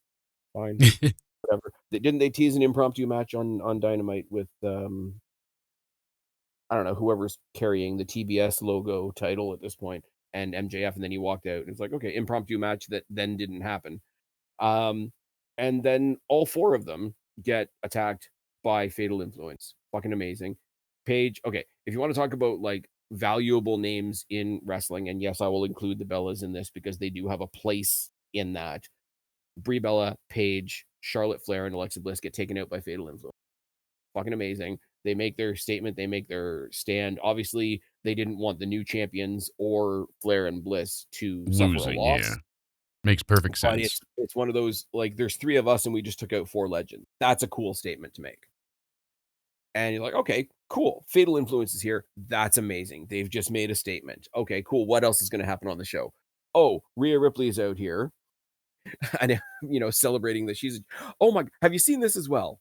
fine, whatever. Didn't they tease an impromptu match on Dynamite with I don't know, whoever's carrying the TBS logo title at this point and MJF, and then he walked out. And it's like, okay, impromptu match that then didn't happen. Um, and then all four of them get attacked by Fatal Influence. Fucking amazing. Paige, okay, if you want to talk about like valuable names in wrestling, and yes, I will include the Bellas in this because they do have a place in that. Brie Bella, Paige, Charlotte Flair, and Alexa Bliss get taken out by Fatal Influence. Fucking amazing. They make their statement, they make their stand. Obviously, they didn't want the new champions or Flair and Bliss to suffer a Losing, yeah. loss. Makes perfect But sense. it's one of those, like, there's 3 of us and we just took out 4 legends. That's a cool statement to make. And you're like, okay, cool. Fatal Influence is here. That's amazing. They've just made a statement. Okay, cool. What else is going to happen on the show? Oh, Rhea Ripley is out here and, celebrating that she's, oh my, have you seen this as well?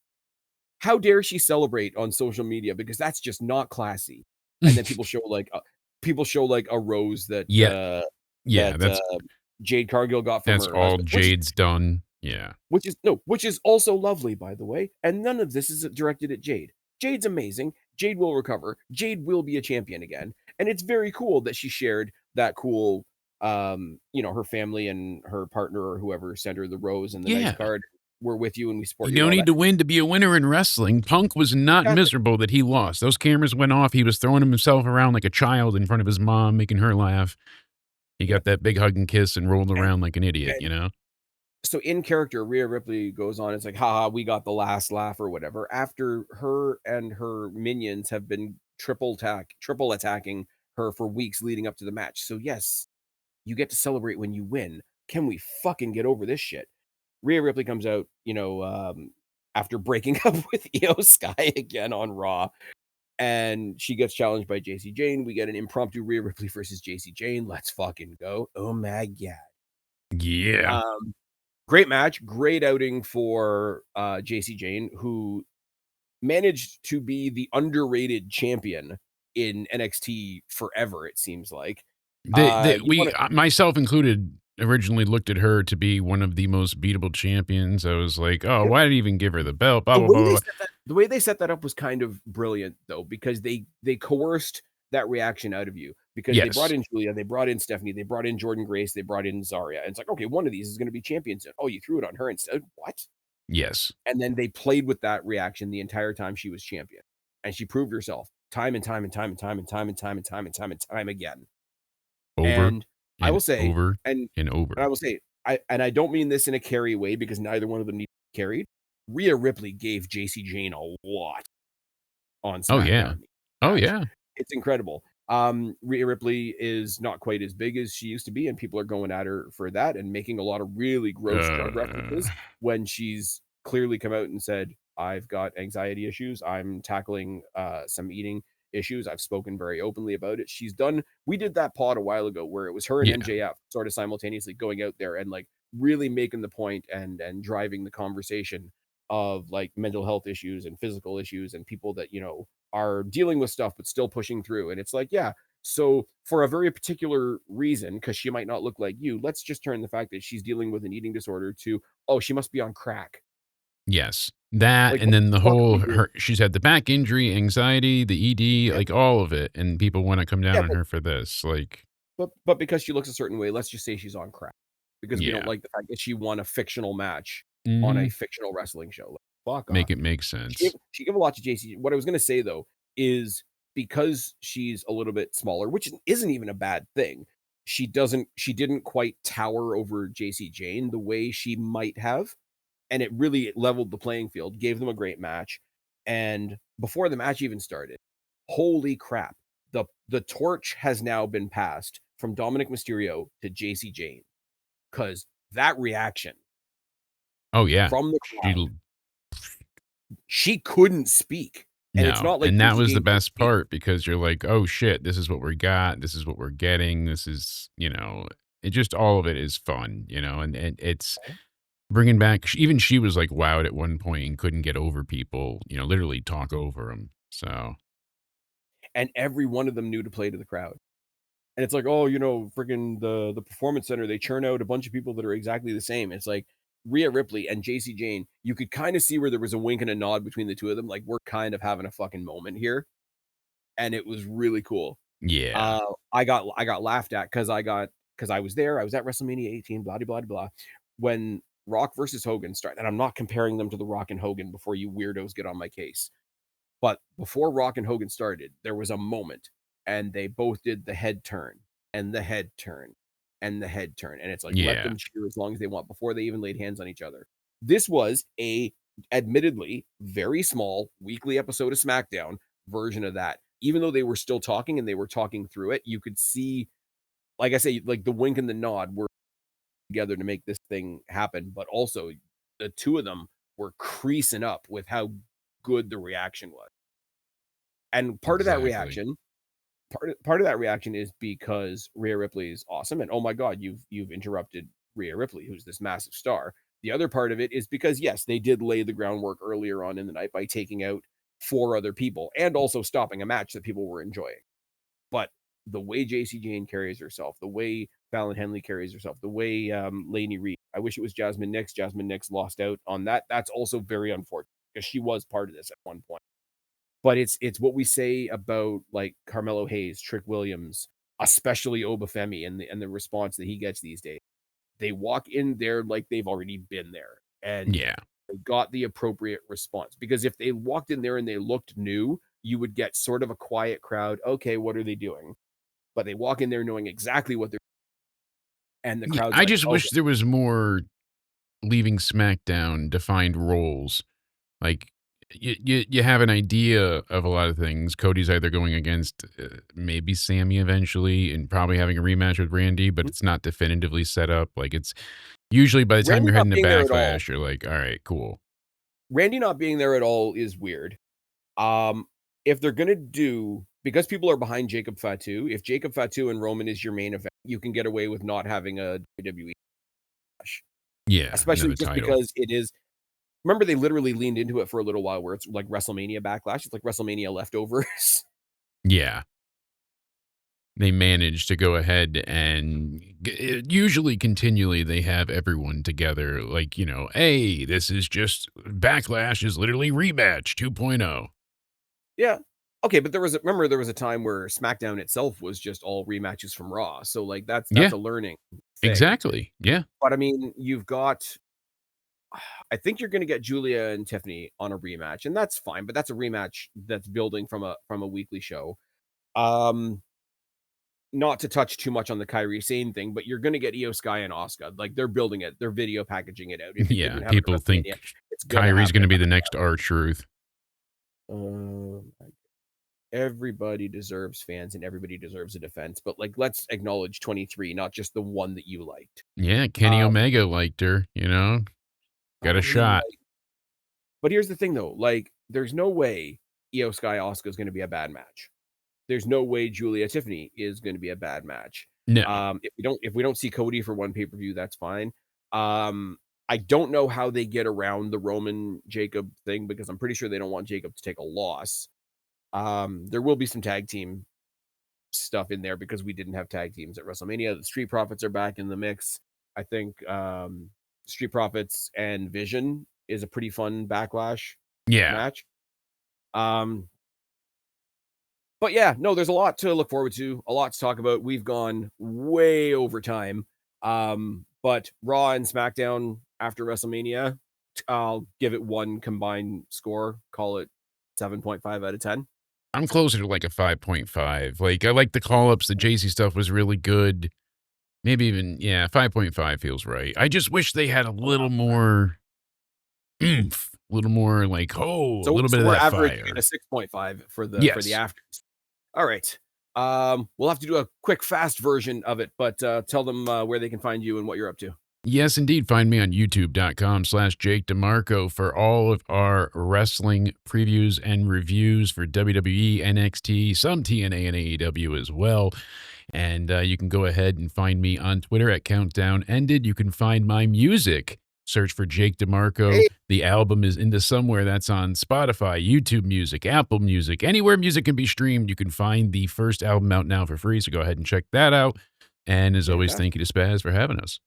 How dare she celebrate on social media? Because that's just not classy. And then people show like a rose that, Yeah. Yeah, that Jade Cargill got from that's her all husband, Jade's done. Yeah. which is also lovely, by the way. And none of this is directed at Jade. Jade's amazing. Jade will recover. Jade will be a champion again. And it's very cool that she shared that cool, her family and her partner or whoever sent her the rose and the nice Yeah. card. We're with you and we support You you. don't And all need that. to win to be a winner in wrestling. Punk was not Exactly. miserable that he lost. Those cameras went off. He was throwing himself around like a child in front of his mom, making her laugh. He Yeah. got that big hug and kiss and rolled around like an idiot, and so in character, Rhea Ripley goes on. It's like, haha, we got the last laugh or whatever. After her and her minions have been triple attacking her for weeks leading up to the match. So yes, you get to celebrate when you win. Can we fucking get over this shit? Rhea Ripley comes out, after breaking up with Io Sky again on Raw, and she gets challenged by JC Jane. We get an impromptu Rhea Ripley versus JC Jane. Let's fucking go. Oh my god. Yeah. Great match, great outing for JC Jane, who managed to be the underrated champion in NXT forever, it seems like. You We, want to myself included, originally looked at her to be one of the most beatable champions. I was like, oh, why did he even give her the belt? Blah, blah, blah, blah. the way they set that up was kind of brilliant though, because they coerced that reaction out of you because they brought Yes. in Julia, they brought in Stephanie, they brought in Jordan Grace, they brought in Zarya. And it's like, okay, one of these is going to be champion soon. Oh, you threw it on her instead. What? Yes. And then they played with that reaction the entire time she was champion. And she proved herself time and time and time and time and time and time and time and time and time again. Over And I will and say, over and and over. I will say, I don't mean this in a carry way because neither one of them need to be carried. Rhea Ripley gave JC Jane a lot on Oh, yeah. SmackDown. Oh, Match. yeah. It's incredible. Rhea Ripley is not quite as big as she used to be, and people are going at her for that and making a lot of really gross drug references when she's clearly come out and said, I've got anxiety issues. I'm tackling some eating issues. I've spoken very openly about it. We did that pod a while ago where it was her and Yeah. MJF sort of simultaneously going out there and like really making the point and driving the conversation of like mental health issues and physical issues and people that, are dealing with stuff but still pushing through. And it's like, yeah, so for a very particular reason, because she might not look like you, let's just turn the fact that she's dealing with an eating disorder to, oh, she must be on crack. Yes. That, Like, and what then the the fuck are whole, we doing? she's had the back injury, anxiety, the ED, Yeah, like all of it. And people want to come down yeah, on her for this. Like, but because she looks a certain way, let's just say she's on crack because we don't yeah. like the fact that she won a fictional match on a Hmm. fictional wrestling show. Like, fuck Make off. it make sense. She gave a lot to JC. What I was gonna say though is because she's a little bit smaller, which isn't even a bad thing. She didn't quite tower over JC Jane the way she might have, and it really leveled the playing field, gave them a great match. And before the match even started, holy crap, the torch has now been passed from Dominic Mysterio to JC Jane because that reaction Oh, yeah. from the She, crowd, she couldn't speak. And it's no. not like And that JC was the Jane can best speak. part because you're like, oh shit, this is what we got. This is what we're getting. This is, it just, all of it is fun, and it's bringing back, even she was like wowed at one point and couldn't get over people, literally talk over them. So, And every one of them knew to play to the crowd. And it's like, oh, freaking the performance center, they churn out a bunch of people that are exactly the same. It's like Rhea Ripley and JC Jane, you could kind of see where there was a wink and a nod between the two of them. Like, we're kind of having a fucking moment here. And it was really cool. yeah. I got laughed at because I was there. I was at WrestleMania 18, blah blah blah blah. When Rock versus Hogan started, and I'm not comparing them to The Rock and Hogan before you weirdos get on my case. But before Rock and Hogan started, there was a moment, and they both did the head turn and the head turn and the head turn. And it's like, let Yeah. them cheer as long as they want before they even laid hands on each other. This was a, admittedly, very small weekly episode of SmackDown version of that. Even though they were still talking and they were talking through it, you could see, like I say, like the wink and the nod were together to make this thing happen. But also, the two of them were creasing up with how good the reaction was. And part of that Exactly. reaction, part of that reaction is because Rhea Ripley is awesome, and oh my god, you've interrupted Rhea Ripley, who's this massive star. The other part of it is because yes, they did lay the groundwork earlier on in the night by taking out 4 other people and also stopping a match that people were enjoying. But the way JC Jane carries herself, the way Fallon Henley carries herself, the way Lainey Reed, I wish it was Jasmine Nix. Jasmine Nix lost out on that. That's also very unfortunate because she was part of this at one point. But it's what we say about like Carmelo Hayes, Trick Williams, especially Obafemi and the response that he gets these days. They walk in there like they've already been there and Yeah. they got the appropriate response. Because if they walked in there and they looked new, you would get sort of a quiet crowd. Okay, what are they doing? But they walk in there knowing exactly what they're and the Yeah, crowd's I like, just okay, wish there was more leaving SmackDown defined roles. Like you have an idea of a lot of things. Cody's either going against maybe Sammy eventually, and probably having a rematch with Randy, but "Hmm, it's not definitively set up. Like it's usually by the time Randy you're not heading to being there at all. Backlash, you're like, all right, cool. Randy not being there at all is weird. Um, if they're gonna do because people are behind Jacob Fatu, if Jacob Fatu and Roman is your main event, you can get away with not having a WWE match. Yeah, Especially another just title. because it is remember they literally leaned into it for a little while where it's like WrestleMania backlash. It's like WrestleMania leftovers. Yeah. They manage to go ahead and usually continually they have everyone together like, hey, this is just Backlash is literally rematch 2.0. Yeah. Okay, but remember there was a time where SmackDown itself was just all rematches from Raw. So like that's Yeah, a learning thing. exactly. Yeah. But I mean, you've got I think you're gonna get Julia and Tiffany on a rematch, and that's fine, but that's a rematch that's building from a weekly show. Um, not to touch too much on the Kyrie Sane thing, but you're gonna get Io Sky and Asuka. Like they're building it, they're video packaging it out. If it Yeah, didn't happen people at WrestleMania, think it's gonna Kyrie's happen going to at be the next R-Truth. everybody deserves fans and everybody deserves a defense, but like let's acknowledge 23, not just the one that you liked. Yeah, Kenny Um, Omega liked her, got but a I mean, shot. like, but here's the thing though, like, there's no way Io Sky Asuka is gonna be a bad match. There's no way Julia Tiffany is going to be a bad match. No. If we don't see Cody for one pay-per-view, that's fine. I don't know how they get around the Roman Jacob thing because I'm pretty sure they don't want Jacob to take a loss. There will be some tag team stuff in there because we didn't have tag teams at WrestleMania. The Street Profits are back in the mix. I think Street Profits and Vision is a pretty fun backlash Yeah. match. Um, But yeah, no, there's a lot to look forward to, a lot to talk about. We've gone way over time. But Raw and SmackDown after WrestleMania, I'll give it one combined score, call it 7.5 out of 10. I'm closer to like a 5.5. Like I like the call-ups, the JC stuff was really good. Maybe even, yeah, 5.5 feels right. I just wish they had a little more oomph, a little more like, a So little bit so of we're that averaging fire. a 6.5 for the Yes. afters. All right. We'll have to do a quick fast version of it, but tell them where they can find you and what you're up to. Yes, indeed. Find me on youtube.com/Jake DeMarco for all of our wrestling previews and reviews for WWE, NXT, some TNA and AEW as well. And you can go ahead and find me on Twitter at Countdown Ended. You can find my music. Search for Jake DeMarco. Hey, The album is into somewhere that's on Spotify, YouTube Music, Apple Music, anywhere music can be streamed. You can find the first album out now for free. So go ahead and check that out. And as always, fantastic. thank you to Spaz for having us.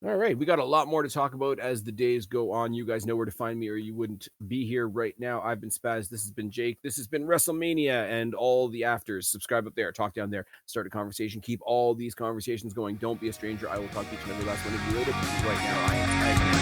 All right, we got a lot more to talk about as the days go on. You guys know where to find me, or you wouldn't be here right now. I've been Spaz. This has been Jake. This has been Wrestlemania and all the afters. Subscribe up there, talk down there, start a conversation. Keep all these conversations going. Don't be a stranger. I will talk to each and every last one of you later. Because right now, I am